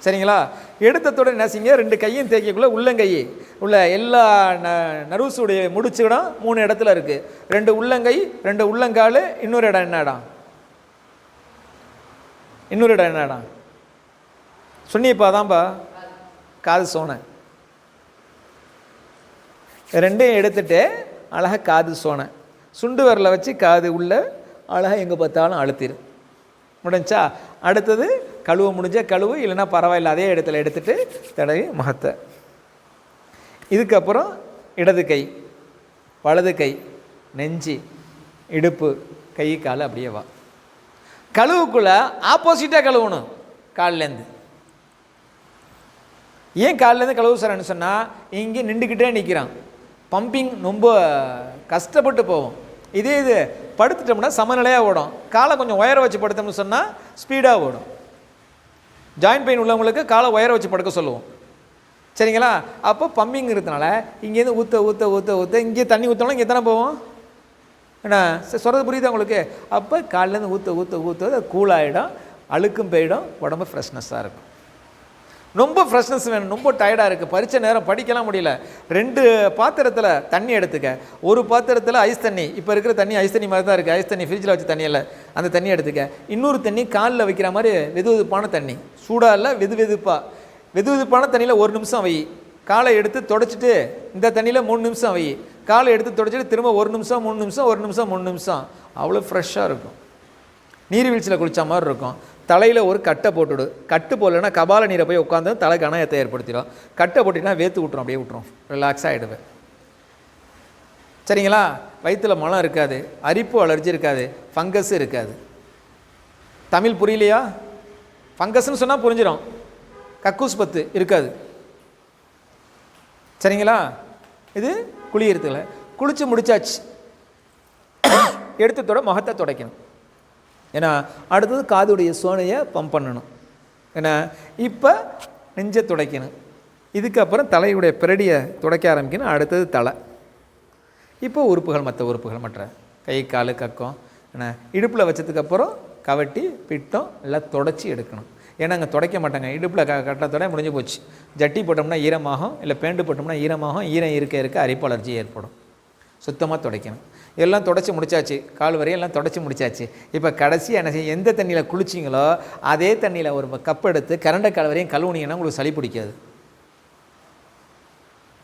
சரிங்களா? எடுத்ததோட என்ன செய்யுங்க, 2 கையும் தேய்க்கக்குள்ள உள்ளங்கை உள்ள எல்லா நர்வ்ஸுடைய முடிச்சுக்கிடும் 3 இடத்துல இருக்குது. 2 உள்ளங்கை, 2 உள்ளங்கால், இன்னொரு இடம் என்ன இடம்? இன்னொரு இடம் என்ன இடம் சொன்னியப்பா? தான்ப்பா காது சோனை. 2ஐயும் எடுத்துட்டு அழகாக காது சோனை சுண்டு வரல வச்சு காது உள்ள அழகாக எங்கே பார்த்தாலும் அழுத்திரு. முடிஞ்சா? அடுத்தது கழுவ முடிஞ்ச கழுவு, இல்லைன்னா பரவாயில்ல அதே இடத்துல எடுத்துகிட்டு தடவி முகத்தை. இதுக்கப்புறம் இடது கை, வலது கை, நெஞ்சு, இடுப்பு, கை, கால் அப்படியே வா. கழுவுக்குள்ளே ஆப்போசிட்டாக கழுவணும். கால்லேருந்து ஏன் கால்லேருந்து கழுவு சார்ன்னு சொன்னால், இங்கே நின்றுக்கிட்டே நிற்கிறான், பம்பிங் ரொம்ப கஷ்டப்பட்டு போவோம். இது படுத்துட்டோம்னா சமநிலையாக ஓடும். காலை கொஞ்சம் உயர வச்சு படுத்தோம்னு சொன்னால் ஸ்பீடாக ஓடும். ஜாயின்ட் பெயின் உள்ளவங்களுக்கு காலை உயர வச்சு படுக்க சொல்லுவோம். சரிங்களா? அப்போ பம்பிங் இருக்கிறதுனால இங்கேருந்து ஊற்ற ஊற்ற ஊற்ற ஊற்ற இங்கே தண்ணி ஊற்றணும், இங்கே தானே போவோம். ஏன்னா சொல்கிறது புரியுது உங்களுக்கு? அப்போ காலிலேருந்து ஊற்ற ஊற்ற ஊற்ற அது கூலாகிடும், அழுக்கும் போயிடும், உடம்பு ஃப்ரெஷ்னஸ்ஸாக இருக்கும். ரொம்ப ஃப்ரெஷ்னஸ் வேணும். ரொம்ப டயர்டாக இருக்குது, பரீட்சை நேரம் படிக்கலாம் முடியல. 2 பாத்திரத்தில் தண்ணி எடுத்துக்க. ஒரு பாத்திரத்தில் ஐஸ் தண்ணி, இப்போ இருக்கிற தண்ணி ஐஸ் தண்ணி மாதிரி தான் இருக்குது. ஐஸ் தண்ணி ஃப்ரிட்ஜில் வச்ச தண்ணி இல்லை, அந்த தண்ணி எடுத்துக்க. இன்னொரு தண்ணி காலில் வைக்கிற மாதிரி வெது வெதுப்பான தண்ணி, சூடாக இல்லை, வெது வெதுப்பாக. வெது வெதுப்பான தண்ணியில் 1 நிமிஷம் வை. காலை எடுத்து தொடச்சிட்டு இந்த தண்ணியில் 3 நிமிஷம் வை. காலை எடுத்து தொடச்சிட்டு திரும்ப 1 நிமிஷம் 3 நிமிஷம் 1 நிமிஷம் 3 நிமிஷம். அவ்வளோ ஃப்ரெஷ்ஷாக இருக்கும். நீர்வீழ்ச்சியில் குளித்த மாதிரி இருக்கும். தலையில் ஒரு கட்டை போட்டுவிடு. கட்டு போடலைன்னா கபால நீரை போய் உட்காந்து தலை கணயத்தை ஏற்படுத்திடும். கட்டை போட்டிங்கன்னா வேத்து விட்டுரும், அப்படியே விட்டுரும், ரிலாக்ஸ் ஆகிடுவேன். சரிங்களா? வயிற்றில் மலம் இருக்காது, அரிப்பு அலர்ஜி இருக்காது, ஃபங்கஸ் இருக்காது. தமிழ் புரியலையா? ஃபங்கஸ்ன்னு சொன்னால் புரிஞ்சிடும். கக்கூஸ் பத்து இருக்காது. சரிங்களா? இது குளிக்கிறதுல குளித்து முடிச்சாச்சு. எடுத்ததோட முகத்தை துடைக்கணும். ஏன்னா அடுத்தது காதுடைய சோனையை பம்ப் பண்ணணும். ஏன்னா இப்போ நெஞ்சை துடைக்கணும். இதுக்கப்புறம் தலையுடைய பிரடியை துடைக்க ஆரம்பிக்கணும். அடுத்தது தலை. இப்போ உறுப்புகள், மற்ற உறுப்புகள், மற்ற கை, கால், கக்கம். ஏன்னா இடுப்பில் வச்சதுக்கப்புறம் கவட்டி, பிட்டம் எல்லாம் தொடச்சி எடுக்கணும். ஏன்னா அங்கே துடைக்க மாட்டாங்க. இடுப்பில் கட்டத்தோட முடிஞ்சு போச்சு. ஜட்டி போட்டோம்னா ஈரமாகும், இல்லை பேண்டு போட்டோம்னா ஈரமாகும். ஈரம் இருக்க அரிப்பு அலர்ஜி ஏற்படும். சுத்தமாக துடைக்கணும். எல்லாம் தொடச்சி முடிச்சாச்சு, கால் வரையும் எல்லாம் தொடச்சி முடிச்சாச்சு. இப்போ கடைசியாக என்ன செய்ய, எந்த தண்ணியில் குளிச்சிங்களோ அதே தண்ணியில் ஒரு கப் எடுத்து கரண்டை கால் வரையும் கழுவுனீங்கன்னா உங்களுக்கு சளி பிடிக்காது.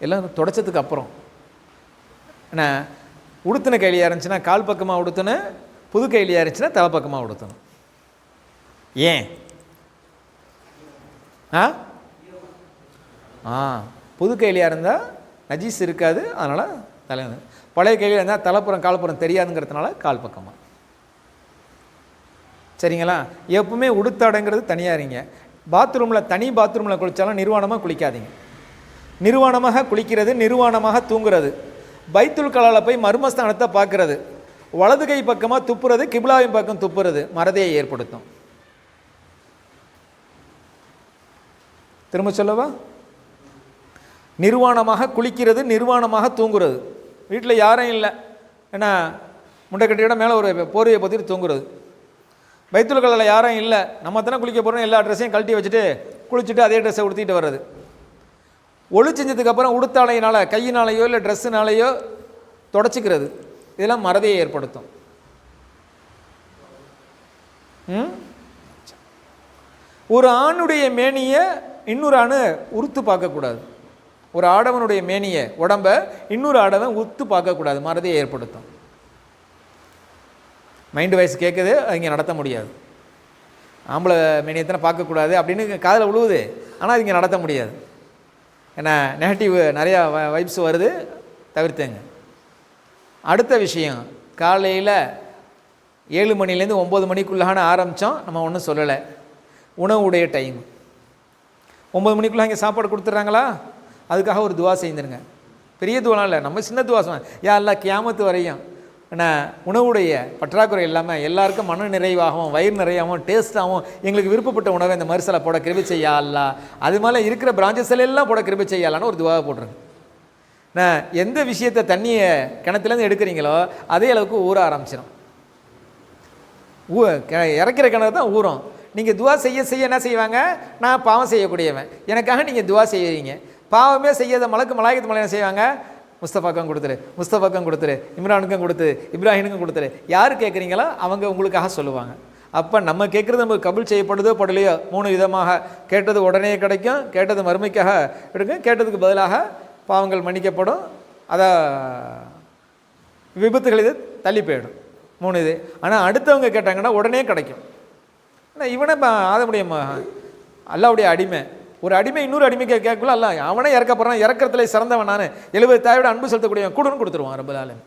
எல்லாம் தொடச்சதுக்கு அப்புறம் என்ன, உடுத்தின கைலியாக இருந்துச்சுன்னா கால் பக்கமாக உடுத்தணும், புது கைலியாக இருந்துச்சுன்னா தலை பக்கமாக உடுத்தணும். ஏன்? புது கைலியாக இருந்தால் நஜீஸ் இருக்காது, அதனால் தலை. பழைய கையில் இருந்தால் தலைப்புறம் கால்புறம் தெரியாதுங்கிறதுனால கால் பக்கமாக. சரிங்களா? எப்பவுமே உடுத்தாடைங்கிறது தனியாக இருங்க. பாத்ரூமில் தனி பாத்ரூமில் குளித்தாலும் நிர்வாணமாக குளிக்காதீங்க. நிர்வாணமாக குளிக்கிறது, நிர்வாணமாக தூங்குறது, பைத்துல் கலாவில் போய் மர்மஸ்தானத்தை பார்க்குறது, வலது கை பக்கமாக துப்புறது, கிப்லாவின் பக்கம் துப்புறது மறதியை ஏற்படுத்தும். திரும்ப சொல்லவா? நிர்வாணமாக குளிக்கிறது, நிர்வாணமாக தூங்குறது. வீட்டில் யாரும் இல்லை, ஏன்னா முண்டைக்கட்டியோட மேலே ஒரு போர்வையை பற்றிட்டு தூங்குறது. பைத்துல் கலாவில் யாரும் இல்லை, நம்ம தானே குளிக்க போகிறோம், எல்லா ட்ரெஸ்ஸையும் கழட்டி வச்சுட்டு குளிச்சுட்டு அதே ட்ரெஸ்ஸை உடுத்திட்டு வர்றது. ஒளி செஞ்சதுக்கப்புறம் உடுத்தாலையினால் கையினாலேயோ இல்லை ட்ரெஸ்ஸுனாலேயோ தொடச்சிக்கிறது. இதெல்லாம் மறதியை ஏற்படுத்தும். ஒரு ஆணுடைய மேனியை இன்னொரு ஆணு உறுத்து பார்க்கக்கூடாது. ஒரு ஆடவனுடைய மேனியை, உடம்பை இன்னொரு ஆடவன் உத்து பார்க்கக்கூடாது, மறதியை ஏற்படுத்தும். மைண்டு வயசு கேட்குது, அது இங்கே நடத்த முடியாது. ஆம்பளை மேனியத்தனை பார்க்கக்கூடாது அப்படின்னு காதில் விழுவுது, ஆனால் அது இங்கே நடத்த முடியாது. ஏன்னா நெகட்டிவ் நிறையா வைப்ஸ் வருது, தவிர்த்துங்க. அடுத்த விஷயம், காலையில் 7 மணிலேருந்து 9 மணிக்குள்ளான ஆரம்பித்தோம், நம்ம ஒன்றும் சொல்லலை. உணவுடைய டைம் 9 மணிக்குள்ளே இங்கே சாப்பாடு கொடுத்துட்றாங்களா, அதுக்காக ஒரு துவா செய்துருங்க. பெரிய துவாலாம் இல்லை, நம்ம சின்ன துவா சொன்னோம். யா அல்லா கியாமத்து வரையும் உணவுடைய பற்றாக்குறை இல்லாமல் எல்லாருக்கும் மன நிறைவாகவும் வயிறு நிறையாகவும் டேஸ்ட்டாகவும் எங்களுக்கு விருப்பப்பட்ட உணவை இந்த மறுசலை போட கிருபை செய்யா அல்லா, அது மேலே இருக்கிற பிரான்ச்சஸ் எல்லாம் போட கிருபை செய்யலான்னு ஒரு துவாவை போட்டுருங்க. நான் எந்த விஷயத்தை தண்ணியை கிணத்துலேருந்து எடுக்கிறீங்களோ அதே அளவுக்கு ஊற ஆரம்பிச்சிடும். இறக்கிற கிணறு தான் ஊறும். நீங்கள் துவா செய்ய செய்ய என்ன செய்வாங்க, நான் பாவம் செய்யக்கூடியவன், எனக்காக நீங்கள் துவா செய்வீங்க. பாவமே செய்யாத மலாயத்து மலை என்ன செய்வாங்க, முஸ்தபாக்கம் கொடுத்துரு, முஸ்தபாக்கம் கொடுத்துரு, இம்ரானுக்கும் கொடுத்து, இப்ராஹிமுக்கும் கொடுத்துரு, யார் கேட்குறீங்களோ அவங்க உங்களுக்காக சொல்லுவாங்க. அப்போ நம்ம கேட்குறது நமக்கு கபுல் செய்யப்படுதோ படலையோ 3 விதமாக. கேட்டது உடனே கிடைக்கும், கேட்டது மறுமைக்காக எடுக்கும், கேட்டதுக்கு பதிலாக பாவங்கள் மன்னிக்கப்படும், அதான் விபத்துகள் இது தள்ளி போயிடும். 3 இது. ஆனால் அடுத்தவங்க கேட்டாங்கன்னா உடனே கிடைக்கும். ஆனால் இவனை ஆத முடியுமா, அல்லாவுடைய அடிமை. ஒரு அடிமை இன்னொரு அடிமைக்கு கேட்கல, அல்ல அவனே இறக்கப்படுறான், இறக்கிறதுல சிறந்தவன் நான், 70 தாயோட அன்பு செலுத்தக்கூடியவன் கூடன்னு கொடுத்துருவான் ரப்பல் ஆலமீன்.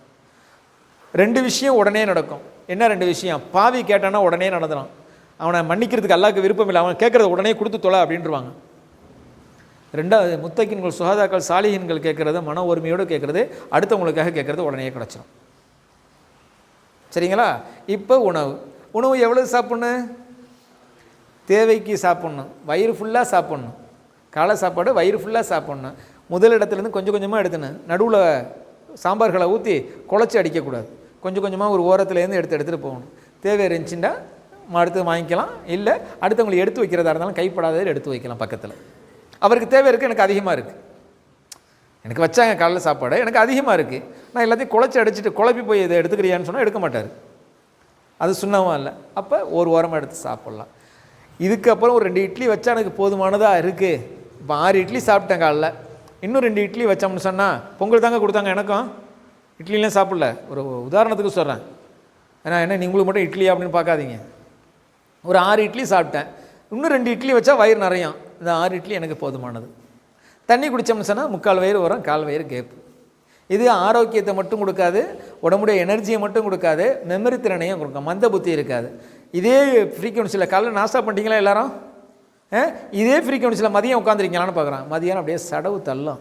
2 விஷயம் உடனே நடக்கும். என்ன 2 விஷயம்? பாவி கேட்டானா உடனே நடந்துடும், அவனை மன்னிக்கிறதுக்கு அல்லாஹ்க்கு விருப்பம் இல்லை, அவன் கேட்குறத உடனே கொடுத்து தொலை அப்படின்ட்டுருவாங்க. 2வது, முத்தகின்கள் சுஹதாக்கள் சாலிஹின்கள் கேட்குறது மன ஒருமையோடு கேட்குறது, அடுத்தவங்களுக்காக கேட்குறது உடனே கிடச்சிடும். சரிங்களா? இப்போ உணவு எவ்வளோ சாப்பிட்ணும்? தேவைக்கு சாப்பிட்ணும், வயிறு ஃபுல்லாக சாப்பிட்ணும். காலை சாப்பாடு வயிறு ஃபுல்லாக சாப்பிட்ணும். முதல் இடத்துலேருந்து கொஞ்சம் கொஞ்சமாக எடுத்துணும். நடுவில் சாம்பார்களை ஊற்றி குழச்சி அடிக்கக்கூடாது. கொஞ்சம் கொஞ்சமாக ஒரு ஓரத்துலேருந்து எடுத்துகிட்டு போகணும். தேவை இருந்துச்சுன்னா அடுத்து வாங்கிக்கலாம், இல்லை அடுத்தவங்களுக்கு எடுத்து வைக்கிறதா இருந்தாலும் கைப்படாதது எடுத்து வைக்கலாம் பக்கத்தில். அவருக்கு தேவை இருக்குது, எனக்கு அதிகமாக இருக்குது, எனக்கு வச்சாங்க காலைல சாப்பாடு, எனக்கு அதிகமாக இருக்குது, நான் எல்லாத்தையும் குழச்சி அடிச்சுட்டு குழப்பி போய் இதை எடுத்துக்கிறியான்னு சொன்னால் எடுக்க மாட்டார். அது சுண்ணவும் இல்லை. அப்போ ஒரு ஓரமாக எடுத்து சாப்பிட்லாம். இதுக்கப்புறம் ஒரு 2 இட்லி வச்சா எனக்கு போதுமானதாக இருக்குது. இப்போ 6 இட்லி சாப்பிட்டேன் காலைல, இன்னும் 2 இட்லி வச்சோம்னு சொன்னால் பொங்கல் தாங்க கொடுத்தாங்க எனக்கும், இட்லிலாம் சாப்பிடல. ஒரு உதாரணத்துக்கு சொல்கிறேன், ஏன்னா என்ன நீங்களுக்கு மட்டும் இட்லி அப்படின்னு பார்க்காதீங்க. ஒரு 6 இட்லி சாப்பிட்டேன், இன்னும் 2 இட்லி வச்சா வயிறு நிறையும். இந்த 6 இட்லி எனக்கு போதுமானது. தண்ணி குடித்தோம்னு சொன்னால் 3/4 வயிறு வரும், 1/4 வயிறு கேப்பு. இது ஆரோக்கியத்தை மட்டும் கொடுக்காது, உடம்புடைய எனர்ஜியை மட்டும் கொடுக்காது, மெமரி திறனையும் கொடுக்கும், மந்த புத்தி இருக்காது. இதே ஃப்ரீக்வன்சியில் காலைல நாஸ்டா பண்ணிட்டீங்களா எல்லாரும்? இதே ஃப்ரீக்வன்சியில் மதியம் உட்காந்துருக்கீங்களான்னு பார்க்குறான். மதியானம் அப்படியே சடவு தள்ளும்.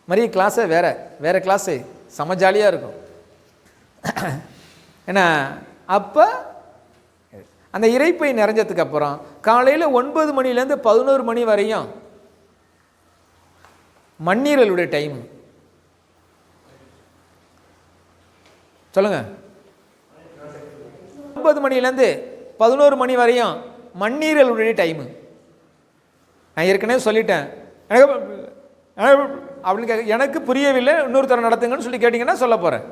மதிய கிளாஸே வேறு கிளாஸு செம ஜாலியாக இருக்கும். ஏன்னா அப்போ அந்த இறைப்பை நிறைஞ்சதுக்கு அப்புறம் காலையில் 9 மணிலேருந்து 11 மணி வரையும் மண்ணீரலுடைய டைம் சொல்லுங்கள். 9 மணிலேருந்து 11 மணி வரையும் மண்ணீரலுடைய டைமு. நான் ஏற்கனவே சொல்லிட்டேன், அப்படின்னு எனக்கு புரியவில்லை, இன்னொருத்தர நடத்துங்கன்னு சொல்லி கேட்டிங்கன்னா சொல்ல போகிறேன்.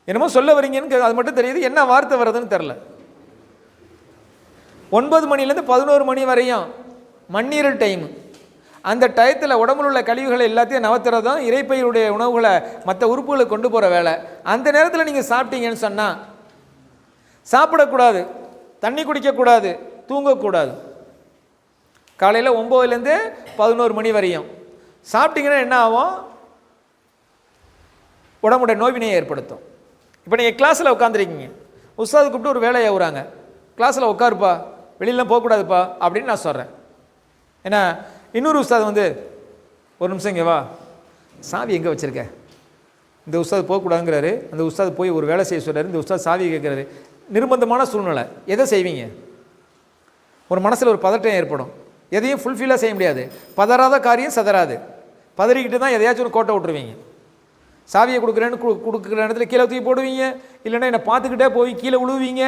என்னமோ சொல்ல வரீங்கன்னு அது மட்டும் தெரியுது, என்ன வார்த்தை வர்றதுன்னு தெரில. 9 மணிலேருந்து 11 மணி வரையும் மண்ணீரல் டைமு. அந்த டயத்தில் உடம்புல உள்ள கழிவுகளை எல்லாத்தையும் நவத்துறதும் இறைப்பையுடைய உணவுகளை மற்ற உறுப்புகளை கொண்டு போகிற வேலை. அந்த நேரத்தில் நீங்கள் சாப்பிட்டீங்கன்னு சொன்னால் சாப்பிடக்கூடாது, தண்ணி குடிக்கக்கூடாது, தூங்கக்கூடாது. காலையில் 9லேருந்து 11 மணி வரையும் சாப்பிட்டீங்கன்னா என்ன ஆகும், உடம்புடைய நோய்வினையை ஏற்படுத்தும். இப்போ நீங்கள் கிளாஸில் உட்காந்துருக்கீங்க, உஸ்தாது கூப்பிட்டு ஒரு வேலையை ஆகுறாங்க, கிளாஸில் உட்காருப்பா, வெளியிலாம் போகக்கூடாதுப்பா அப்படின்னு நான் சொல்கிறேன். ஏன்னா இன்னொரு உஸ்தாது வந்து ஒரு நிமிஷம் இங்கே வா, சாவி எங்கே வச்சுருக்க, இந்த உஸ்தாது போகக்கூடாதுங்கிறாரு. அந்த உஸ்தாது போய் ஒரு வேலை செய்ய சொல்கிறாரு, இந்த உஸ்தாது சாவி கேட்குறாரு. நிர்பந்தமான சூழ்நிலை, எதை செய்வீங்க? ஒரு மனசில் ஒரு பதட்டம் ஏற்படும், எதையும் ஃபுல்ஃபில்லாக செய்ய முடியாது. பதறாத காரியம் சதறாது, பதறிக்கிட்டு தான் எதையாச்சும் ஒரு கோட்டை விட்டுருவீங்க. சாவியை கொடுக்குற இடத்துல கீழே தூக்கி போடுவீங்க, இல்லைன்னா என்னை பார்த்துக்கிட்டே போய் கீழே விழுவீங்க,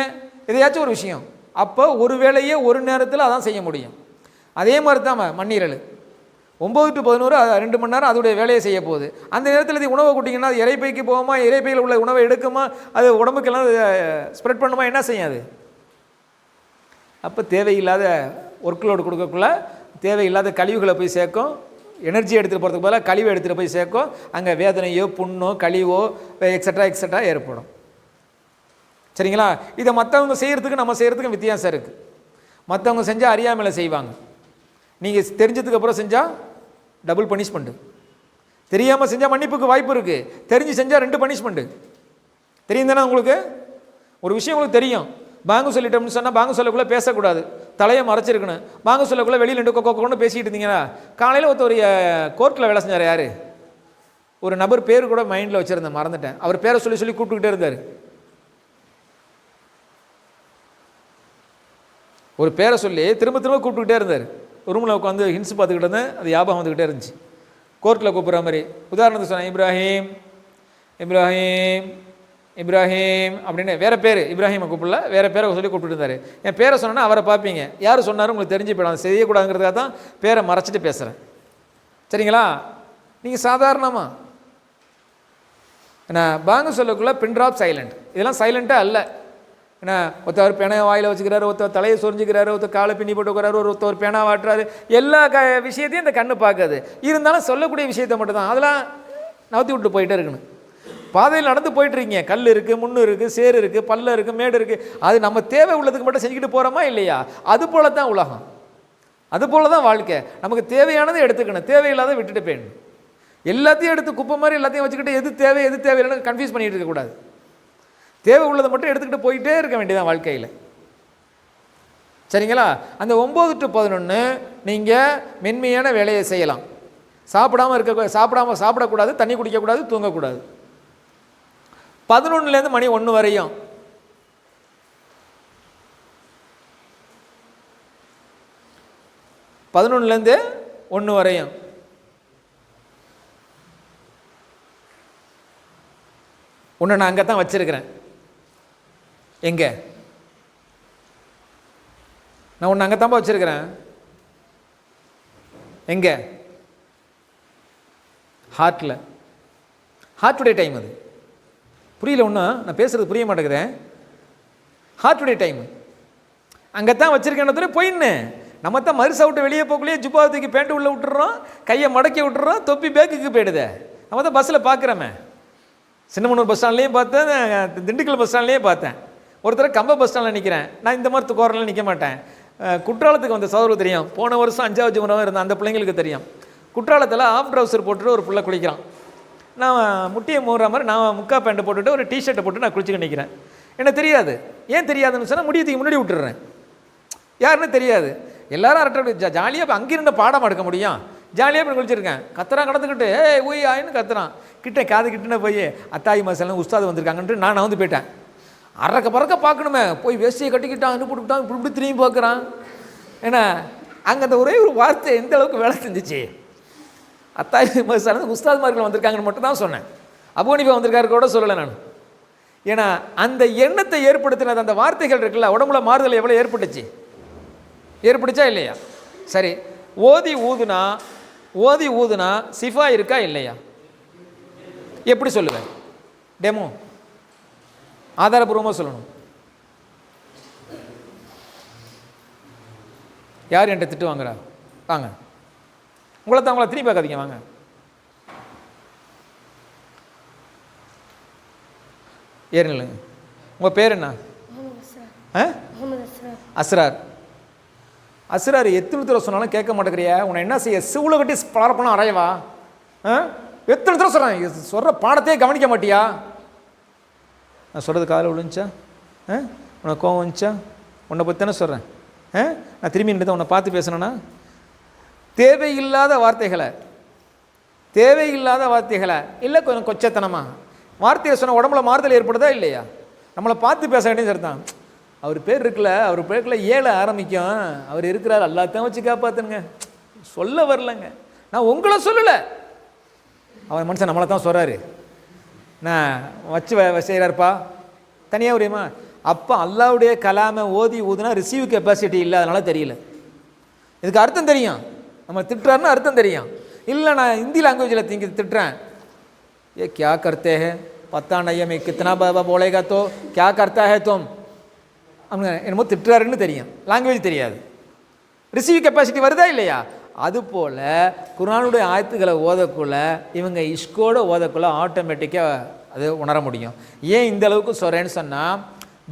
எதையாச்சும் ஒரு விஷயம். அப்போ ஒரு வேலையே ஒரு நேரத்தில் அதான் செய்ய முடியும். அதே மாதிரி தான் மண்ணீரல் 9 to 11 2 மணி நேரம் அதோடைய வேலையை செய்ய போகுது. அந்த நேரத்தில் இது உணவை கொடுத்தீங்கன்னா அது இறைப்பைக்கு போகுமா, இறைப்பையில் உள்ள உணவை எடுக்குமா, அது உடம்புக்கெல்லாம் ஸ்ப்ரெட் பண்ணுமா, என்ன செய்யாது? அப்போ தேவையில்லாத ஒர்க்லோடு கொடுக்கக்குள்ள தேவையில்லாத கழிவுகளை போய் சேர்க்கும். எனர்ஜி எடுத்துகிட்டு போகிறதுக்கு பதிலாக கழிவை எடுத்துகிட்டு போய் சேர்க்கும். அங்கே வேதனையோ புண்ணோ கழிவோ எக்ஸட்ரா ஏற்படும். சரிங்களா? இதை மற்றவங்க செய்கிறதுக்கு நம்ம செய்கிறதுக்கும் வித்தியாசம் இருக்குது. மற்றவங்க செஞ்சால் அறியாமையில் செய்வாங்க, நீங்கள் தெரிஞ்சதுக்கு அப்புறம் செஞ்சால் டபுள் பனிஷ்மெண்ட்டு. தெரியாமல் செஞ்சால் மன்னிப்புக்கு வாய்ப்பு இருக்குது, தெரிஞ்சு செஞ்சால் 2 பனிஷ்மெண்ட்டு. தெரியும் தானே உங்களுக்கு? ஒரு விஷயம் உங்களுக்கு தெரியும், பாங்கு சொல்லிட்டோம்னு சொன்னால் பாங்கு சொல்லக்குள்ளே பேசக்கூடாது, தலையை மறைச்சிருக்கணும். பாங்கு சொல்லக்குள்ளே வெளியில் 2 கொண்டு பேசிக்கிட்டு இருந்தீங்கன்னா, காலையில் ஒருத்தர் கோர்ட்டில் வேலை செஞ்சார். யார்? ஒரு நபர் பேர் கூட மைண்டில் வச்சுருந்தேன், மறந்துட்டேன். அவர் பேரை சொல்லி சொல்லி கூப்பிட்டுக்கிட்டே இருந்தார். ஒரு பேரை சொல்லி திரும்ப திரும்ப கூப்பிட்டுக்கிட்டே இருந்தார். ரூமில் உட்காந்து ஹின்ஸ் பார்த்துக்கிட்டு இருந்தேன், அது ஞாபகம் வந்துக்கிட்டே இருந்துச்சு. கோர்ட்டில் கூப்பிட்ற மாதிரி உதாரணத்துக்கு சொன்னேன், இப்ராஹிம் இப்ராஹிம் இப்ராஹிம் அப்படின்னு வேறு பேர், இப்ராஹிமை கூப்பிடல, வேறு பேரை சொல்லி கூப்பிட்டு இருந்தார். என் பேரை சொன்னேன்னா அவரை பார்ப்பீங்க, யார் சொன்னாரும் உங்களுக்கு தெரிஞ்சு போயிடும். செய்யக்கூடாதுங்கிறதுக்காக தான் பேரை மறைச்சிட்டு பேசுகிறேன். சரிங்களா? நீங்கள் சாதாரணமாக ஏன்னா பாங்கு சொல்லக்குள்ளே பின் ட்ராப் சைலண்ட், இதெல்லாம் சைலண்ட்டாக அல்ல. ஏன்னா ஒருத்தவர் பேனையை வாயில் வச்சுக்கிறாரு, ஒருத்தர் தலையை சொரிஞ்சுக்கிறாரு, ஒருத்தர் காலை பின்னி போட்டு உட்கிறாரு, ஒருத்தர் பேனா வாட்டுறாரு. எல்லா விஷயத்தையும் இந்த கண்ணு பார்க்காது. இருந்தாலும் சொல்லக்கூடிய விஷயத்தை மட்டும் தான் அதெல்லாம் நவுத்தி விட்டு போயிட்டே இருக்கணும். பாதையில் நடந்து போயிட்டுருக்கீங்க, கல் இருக்குது, முன்னு இருக்குது, சேரு இருக்குது, பல்ல இருக்குது, மேடு இருக்குது. அது நம்ம தேவை உள்ளதுக்கு மட்டும் செஞ்சுக்கிட்டு போகிறோமா இல்லையா? அது போல தான் உலகம், அது போல தான் வாழ்க்கை. நமக்கு தேவையானதை எடுத்துக்கணும், தேவையில்லாத விட்டுட்டு போயிடணும். எல்லாத்தையும் எடுத்து குப்பை மாதிரி எல்லாத்தையும் வச்சுக்கிட்டு எது தேவை எது தேவையில்லைன்னு கன்ஃபியூஸ் பண்ணிகிட்டு இருக்கக்கூடாது. தேவை உள்ளதை மட்டும் எடுத்துக்கிட்டு போயிட்டே இருக்க வேண்டியதான் வாழ்க்கையில். சரிங்களா? அந்த 9 to 11 நீங்கள் மென்மையான வேலையை செய்யலாம். சாப்பிடக்கூடாது, தண்ணி குடிக்கக்கூடாது, தூங்கக்கூடாது. 11லேருந்து மணி 1 வரையும் உன்னை நான் அங்கே தான் வச்சிருக்கிறேன். எங்கே? நான் உன்னை அங்கே தான்ப்பா வச்சிருக்கிறேன். எங்கே? ஹார்ட்டுடைய டைம் அது. புரியல ஒன்றும், நான் பேசுகிறது புரிய மாட்டேங்குதேன். ஹார்ட்டுடைய டைம் அங்கே தான் வச்சுருக்கேன். போயின்னு நம்ம தான் மறுசை விட்டு வெளியே போகலையே, ஜுப்பாவத்துக்கு பேண்ட்டு உள்ளே விட்டுறோம், கையை மடக்கி விட்டுறோம், தொப்பி பேக்குக்கு போயிடுதே. நம்ம தான் பஸ்ஸில் பார்க்குறோமே, சின்னமனூர் பஸ் ஸ்டாண்ட்லேயும் பார்த்தேன், திண்டுக்கல் பஸ் ஸ்டாண்ட்லேயும் பார்த்தேன். ஒருத்தர் கம்ப பஸ் ஸ்டாண்டில் நிற்கிறேன். நான் இந்த மாதிரி கோரில் நிற்க மாட்டேன். குற்றாலத்துக்கு வந்த சௌரவு தெரியும், போன வருஷம் 5வது முறை இருந்தேன், அந்த பிள்ளைங்களுக்கு தெரியும். குற்றாலத்தில் ஆஃப் ட்ரவுசர் போட்டுட்டு ஒரு பிள்ளை குளிக்கிறான். நான் முட்டியை மூடுற மாதிரி நான் முக்கா பேண்ட்டை போட்டுட்டு ஒரு டிஷர்ட்டை போட்டு நான் குளிச்சுக்க நிற்கிறேன். எனக்கு தெரியாது. ஏன் தெரியாதுன்னு சொன்னால் முடியத்துக்கு முன்னாடி விட்டுடுறேன், யாருன்னு தெரியாது. எல்லாரும் அரட்டை ஜாலியாக அங்கிருந்த பாடம் எடுக்க முடியும். ஜாலியாக போய் குளிச்சிருக்கேன். கத்துறான், கடந்துக்கிட்டு ஊய் ஆயின்னு கத்துறான். காது கிட்டே போய் அத்தாயி மாசெல்லாம் உஸ்தாது வந்திருக்காங்கன்ட்டு நான் வந்து போயிட்டேன். அறக்க பறக்க பார்க்கணுமே, போய் வேஷ்டியை கட்டிக்கிட்டான், அனுப்பிவிட்டான், இப்படி திரும்பி பார்க்குறான். ஏன்னா அங்கே அந்த ஒரே ஒரு வார்த்தை எந்த அளவுக்கு வேலை செஞ்சிச்சு. அத்தாயி மாசம் உஸ்தாத்மார்கள் வந்திருக்காங்கன்னு மட்டும் தான் சொன்னேன். அபோனிபா வந்திருக்காரு கூட சொல்லலை நான். ஏன்னா அந்த எண்ணத்தை ஏற்படுத்தினது அந்த வார்த்தைகள் இருக்குல்ல, உடம்புல மாறுதல் எவ்வளோ ஏற்பட்டுச்சா இல்லையா? சரி, ஓதி ஊதுனா சிஃபா இருக்கா இல்லையா? எப்படி சொல்லுவேன்? டெமோ ஆதாரபூர்வமாக சொல்லணும். யார் என்கிட்ட திட்டு வாங்குறா? வாங்க, உங்களை திரும்பி பார்க்காதீங்க, வாங்க. ஏறுங்க. உங்கள் பேர் என்ன? அஸ்ரார். எத்தனை தடவை சொன்னாலும் கேட்க மாட்டேங்கிறியா? உன்னை என்ன செய்ய? சிவுளை கட்டி பலரப்பணம் அறையவா? எத்தனை தடவை சொல்கிறேன், சொல்கிற பாடத்தையே கவனிக்க மாட்டியா? நான் சொல்கிறது காலையில் விழுந்துச்சா? உனக்கு கோவம் வந்துச்சா? உன்னை பற்றி தானே சொல்கிறேன். நான் திரும்பி நின்று உன்னை பார்த்து பேசணுன்னா தேவையில்லாத வார்த்தைகளை இல்லை, கொஞ்சம் கொச்சத்தனமா வார்த்தையை சொன்ன உடம்புல மாறுதல் ஏற்படுதா இல்லையா? நம்மளை பார்த்து பேச வேண்டிய சரி தான். அவர் பேர் இருக்குல்ல, அவர் பேருக்குள்ள 7 ஆரம்பிக்கும். அவர் இருக்கிறார், எல்லாத்தையும் வச்சு காப்பாற்றுங்க. சொல்ல வரலங்க, நான் உங்களை சொல்லலை. அவர் மனுஷன் நம்மளை தான் சொல்கிறாரு. நான் வச்சு செய்கிறாருப்பா தனியாக உரியமா? அப்போ அல்லாவுடைய கலாமை ஓதி ஊதுனா ரிசீவ் கெப்பாசிட்டி இல்லை, அதனால தெரியல. இதுக்கு அர்த்தம் தெரியும், நம்ம திட்டுறாருன்னு அர்த்தம் தெரியும். இல்லை நான் ஹிந்தி லாங்குவேஜில் திட்டுறேன், ஏ கியா கர்த்தே ஹே பத்தா நைய மே கித்தனா பாபா போலேகா தோ கியா கர்த்தா ஹே தும் அவங்க என்னமோ திட்டுறாருன்னு தெரியும், லாங்குவேஜ் தெரியாது. ரிசீவ் கெப்பாசிட்டி வருதா இல்லையா? அதுபோல் குர்ஆனுடைய ஆயத்துக்களை ஓதக்குள்ள இவங்க இஷ்கோடு ஓதக்குள்ள ஆட்டோமேட்டிக்காக அது உணர முடியும். ஏன் இந்த அளவுக்கு சொல்கிறேன்னு சொன்னால்,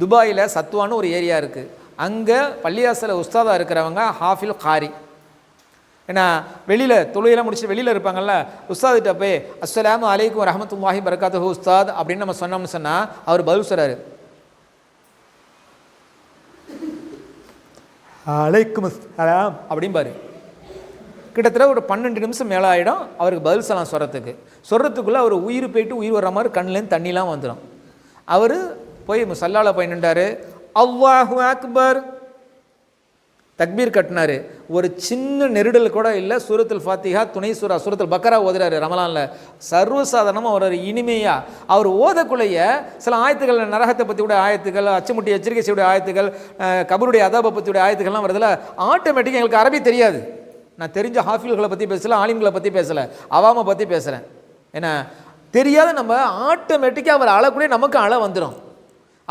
துபாயில் சத்வான்னு ஒரு ஏரியா இருக்குது. அங்கே பள்ளியாசல உஸ்தாதாக இருக்கிறவங்க ஹாஃபில் காரி. ஏன்னா வெளியில் தொழுகையெல்லாம் முடிச்சுட்டு வெளியில் இருப்பாங்கல்ல, உஸ்தாதுகிட்ட போய் அஸ்ஸலாமு அலைக்கும் வரஹ்மத்துல்லாஹி பரக்காத்துஹு உஸ்தாத் அப்படின்னு நம்ம சொன்னோம்னு சொன்னால் அவர் பதில் சொல்கிறாரு அலைக்கும் அஸ்ஸலாம் அப்படிம்பாரு. கிட்டத்தட்ட ஒரு 12 நிமிஷம் மேலே ஆகிடும் அவருக்கு பதில் சலாம் சொல்கிறதுக்குள்ளே அவர் உயிர் போயிட்டு உயிர் வர்ற மாதிரி கண்ணுலேருந்து தண்ணிலாம் வந்துடும். அவர் போய் முசல்லால போய் நின்றார், அல்லாஹு அக்பர் தக்பீர் கட்டினார். ஒரு சின்ன நெருடல் கூட இல்லை. சூரத்துல் ஃபாத்திஹா, துணை சூரா சூரத்துல் பக்கரா ஓதுறாரு ரமலானில். சர்வசாதாரணமாக ஒரு இனிமையாக அவர் ஓதக்குள்ளைய சில ஆயத்துக்கள், நரகத்தை பற்றியுடைய ஆயத்துக்கள், அச்சுமுட்டி எச்சரிக்கை செய்யுடைய ஆயத்துக்கள், கபருடைய அதாபை பற்றியுடைய ஆயத்துக்கள்லாம் வருதில்ல, ஆட்டோமேட்டிக்காக எங்களுக்கு அரபி தெரியாது. நான் தெரிஞ்ச ஹாஃபில்களை பற்றி பேசலை, ஆலிம்களை பற்றி பேசலை, அவாமை பற்றி பேசுகிறேன். ஏன்னா தெரியாத நம்ம ஆட்டோமேட்டிக்காக அவர் அழக்கூடிய நமக்கு அழ வந்துடும்.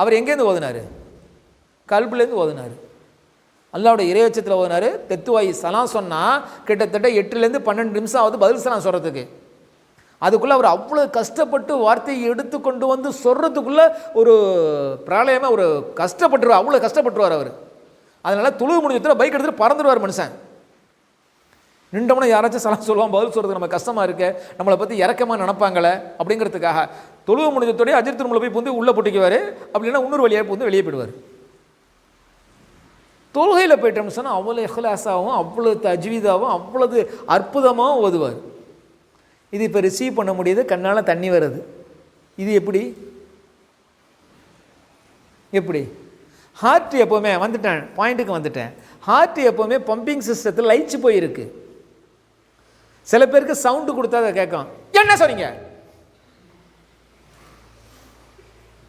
அவர் எங்கேருந்து ஓதுனார்? கல்புலேருந்து ஓதுனார். அல்லாவுடைய இறையச்சத்தில் ஓதுனார். தெத்துவாய் சலாம் சொன்னால் கிட்டத்தட்ட 8லேருந்து 12 நிமிஷம் ஆகுது பதில் சலாம் சொல்கிறதுக்கு. அதுக்குள்ளே அவர் அவ்வளோ கஷ்டப்பட்டு வார்த்தையை எடுத்து கொண்டு வந்து சொல்கிறதுக்குள்ளே ஒரு பிராளயமாக ஒரு கஷ்டப்பட்டுருவார், அவ்வளோ கஷ்டப்பட்டுருவார் அவர். அதனால் தொழுவு முடிஞ்சத்தில் பைக் எடுத்துகிட்டு பறந்துடுவார் மனுஷன். நின்றோம்னா யாராச்சும் சலாம் சொல்லுவான், பதில் சொல்கிறது நம்ம கஷ்டமாக இருக்க, நம்மளை பற்றி இறக்கமாக நினைப்பாங்களே அப்படிங்கிறதுக்காக தொழுவு முடிஞ்சத்தோடய அஜித் திருமலை போய் பூந்து உள்ளே போட்டிக்குவார். அப்படின்னா இன்னொரு வழியாக பூந்து வெளியே போயிடுவார். தொழுகையில் போயிட்டோம்னு சொன்னால் அவ்வளோ இஹ்லாஸாகவும் அவ்வளோ தஜ்வீதாகவும் அவ்வளவு அற்புதமாகவும் ஓதுவார். இது இப்போ ரிசீவ் பண்ண முடியுது, கண்ணால் தண்ணி வருது. இது எப்படி எப்படி ஹார்ட் எப்போவுமே வந்துட்டேன், பாயிண்ட்டுக்கு வந்துட்டேன். ஹார்ட் எப்போவுமே பம்பிங் சிஸ்டத்தில் லயிச்சு போயிருக்கு. சில பேருக்கு சவுண்டு கொடுத்தா அதை கேட்கும். என்ன சொன்னீங்க?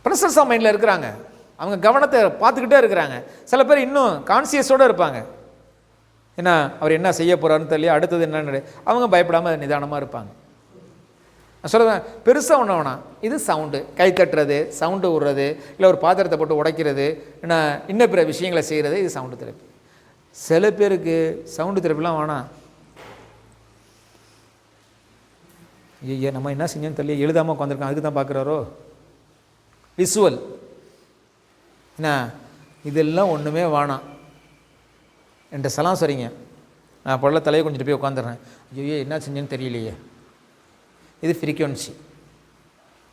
ப்ரெசன்ஸ் ஆஃப் மைண்டில் இருக்கிறாங்க, அவங்க கவனத்தை பார்த்துக்கிட்டே இருக்கிறாங்க. சில பேர் இன்னும் கான்சியஸோடு இருப்பாங்க. ஏன்னா அவர் என்ன செய்ய போகிறாருன்னு தெரியல, அடுத்தது என்னன்னு அவங்க பயப்படாமல் நிதானமாக இருப்பாங்க. நான் சொல்லுவேன், பெருசாக ஒன்று வேணாம், இது சவுண்டு, கை தட்டுறது, சவுண்டு விடுறது, இல்லை ஒரு பாத்திரத்தை போட்டு உடைக்கிறது, என்ன இன்னும் பிற விஷயங்களை செய்கிறது, இது சவுண்டு தெரப்பி. சில பேருக்கு சவுண்டு தெரப்பிலாம் வேணாம். ஐயா நம்ம என்ன செஞ்சோன்னு தெரியல, எழுதாமல் உட்காந்துருக்கோம், அதுக்கு தான் பார்க்குறாரோ. விசுவல் என்ன, இதெல்லாம் ஒன்றுமே வேணாம். என்கிட்ட சலாம் சரிங்க, நான் பொருளை தலையை கொஞ்சிட்டு போய் உட்காந்துடுறேன். ஐயோ என்ன செஞ்சேன்னு தெரியலையே, இது ஃப்ரீக்வன்சி.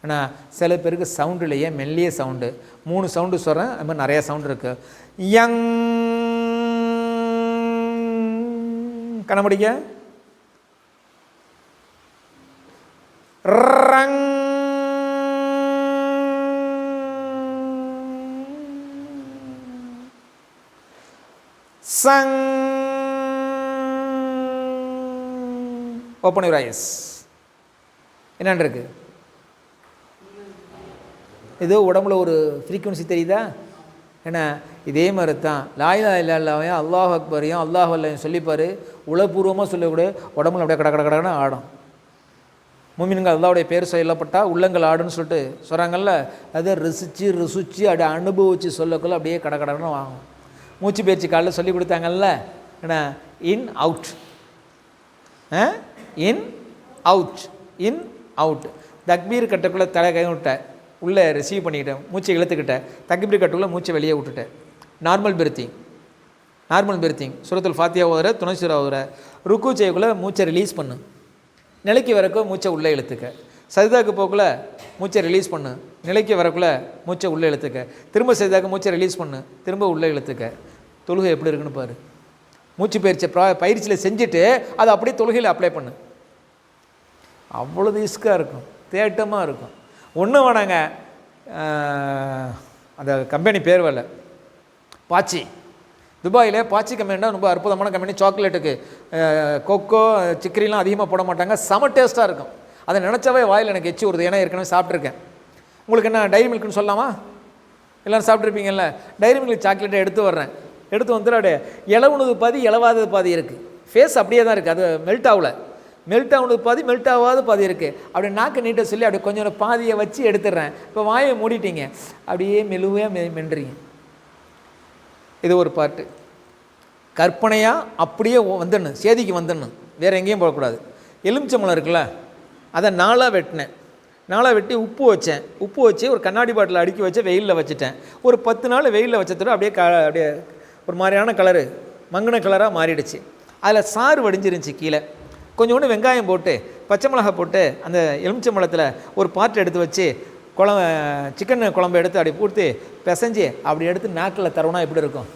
ஆனால் சில பேருக்கு சவுண்டுலையே மெல்லிய சவுண்டு, 3 சவுண்டு சொல்கிறேன், அது மாதிரி நிறையா சவுண்டு இருக்குது. யங் கண்ணமுடிக்க, ரங் சங். Open your eyes. என்னென்னு இருக்கு? ஏதோ உடம்புல ஒரு ஃப்ரீக்குவன்சி தெரியுதா? ஏன்னா இதே மாதிரி தான் லா இலாஹா இல்லல்லாஹ் அல்லாஹ் அக்பரையும் அல்லாஹ் அல்லாஹ் சொல்லிப்பார், உளப்பூர்வமாக சொல்லக்கூட உடம்புல அப்படியே கட கட கடன்னு ஆடும். மூமின்கள் அல்லாஹ்வுடைய பேர் சொல்லப்பட்டால் உள்ளங்கள் ஆடுன்னு சொல்லிட்டு சொல்கிறாங்கல்ல, அதை ருசிச்சு அப்படியே அனுபவித்து சொல்லக்குள்ள அப்படியே கட கடன்னு வாங்கும். மூச்சு பயிற்சி காலையில் சொல்லி கொடுத்தாங்கல்ல, ஏன்னா in out, in out, in out. தக்பீர் கட்டக்குள்ளே தலை கை விட்டேன், உள்ளே ரிசீவ் பண்ணிக்கிட்டேன், மூச்சை இழுத்துக்கிட்டேன். தக்பீர் கட்டுக்குள்ளே மூச்சை வெளியே விட்டுட்டேன். Normal breathing. சூரத்துல் ஃபாத்திஹா ஓதுற, துணை சூரா ஓதுற. ருக்கு செய்யக்குள்ளே மூச்சை ரிலீஸ் பண்ணு, நிலைக்கு வரக்குள்ள மூச்சை உள்ளே இழுத்துக்க. சஜிதாக்கு போக்குள்ள மூச்சை ரிலீஸ் பண்ணு, நிலைக்கு வரக்குள்ள மூச்சை உள்ளே இழுத்துக்க. திரும்ப சஜிதாக்கு மூச்சை ரிலீஸ் பண்ணு, திரும்ப உள்ளே இழுத்துக்க. தொழுகை எப்படி இருக்குன்னு பாரு. மூச்சு பயிற்சியில் செஞ்சுட்டு அதை அப்படியே தொழுகையில் அப்ளை பண்ணு. அவ்வளோது இஸ்காக இருக்கும், தேட்டமாக இருக்கும். ஒன்றும் வேணாங்க, அந்த கம்பெனி பேர் வரல, பாச்சி. துபாயில் பாச்சி கம்பெனினா ரொம்ப அற்புதமான கம்பெனி. சாக்லேட்டுக்கு கொக்கோ சிக்கரிலாம் அதிகமாக போட மாட்டாங்க, செம டேஸ்ட்டாக இருக்கும். அதை நினச்சாவே வாயில் எனக்கு எச்சி வருது, ஏன்னா ஏற்கனவே சாப்பிட்ருக்கேன். உங்களுக்கு என்ன டைரி மில்க்குன்னு சொல்லலாமா? எல்லோரும் சாப்பிட்ருப்பீங்கல்ல. டைரி மில்க் சாக்லேட்டை எடுத்து வந்துடும். அப்படியே இளவுனது பாதி இளவாதது பாதி இருக்குது. ஃபேஸ் அப்படியே தான் இருக்குது, அது மெல்ட் ஆகுனது பாதி மெல்ட் ஆகாத பாதி இருக்குது. அப்படியே நாக்கு நீட்டை சொல்லி அப்படியே கொஞ்சம் பாதியை வச்சு எடுத்துடுறேன். இப்போ வாயை மூடிட்டீங்க, அப்படியே மெலுவையாக மென்றீங்க. இது ஒரு பாட்டு. கற்பனையாக அப்படியே வந்துடணும், சேதிக்கு வந்துடணும், வேறு எங்கேயும் போகக்கூடாது. எலுமிச்சம்பழம் இருக்குல்ல, அதை 4ஆக வெட்டினேன். 4ஆக வெட்டி உப்பு வச்சு ஒரு கண்ணாடி பாட்டில் அடுக்கி வச்சு வெயிலில் வச்சுட்டேன். ஒரு 10 நாள் வெயிலில் வச்சதோட அப்படியே ஒரு மாதிரியான கலரு, மங்கின கலராக மாறிடுச்சு. அதில் சாறு வடிஞ்சிருந்துச்சு கீழே. கொஞ்சோண்டு வெங்காயம் போட்டு பச்சை மிளகா போட்டு அந்த எலுமிச்சம்பழத்தில் ஒரு பாட்டு எடுத்து வச்சு சிக்கன் குழம்பு எடுத்து அப்படி போட்டு பிசைஞ்சு அப்படி எடுத்து நாக்கில் தரவுனா எப்படி இருக்கும்?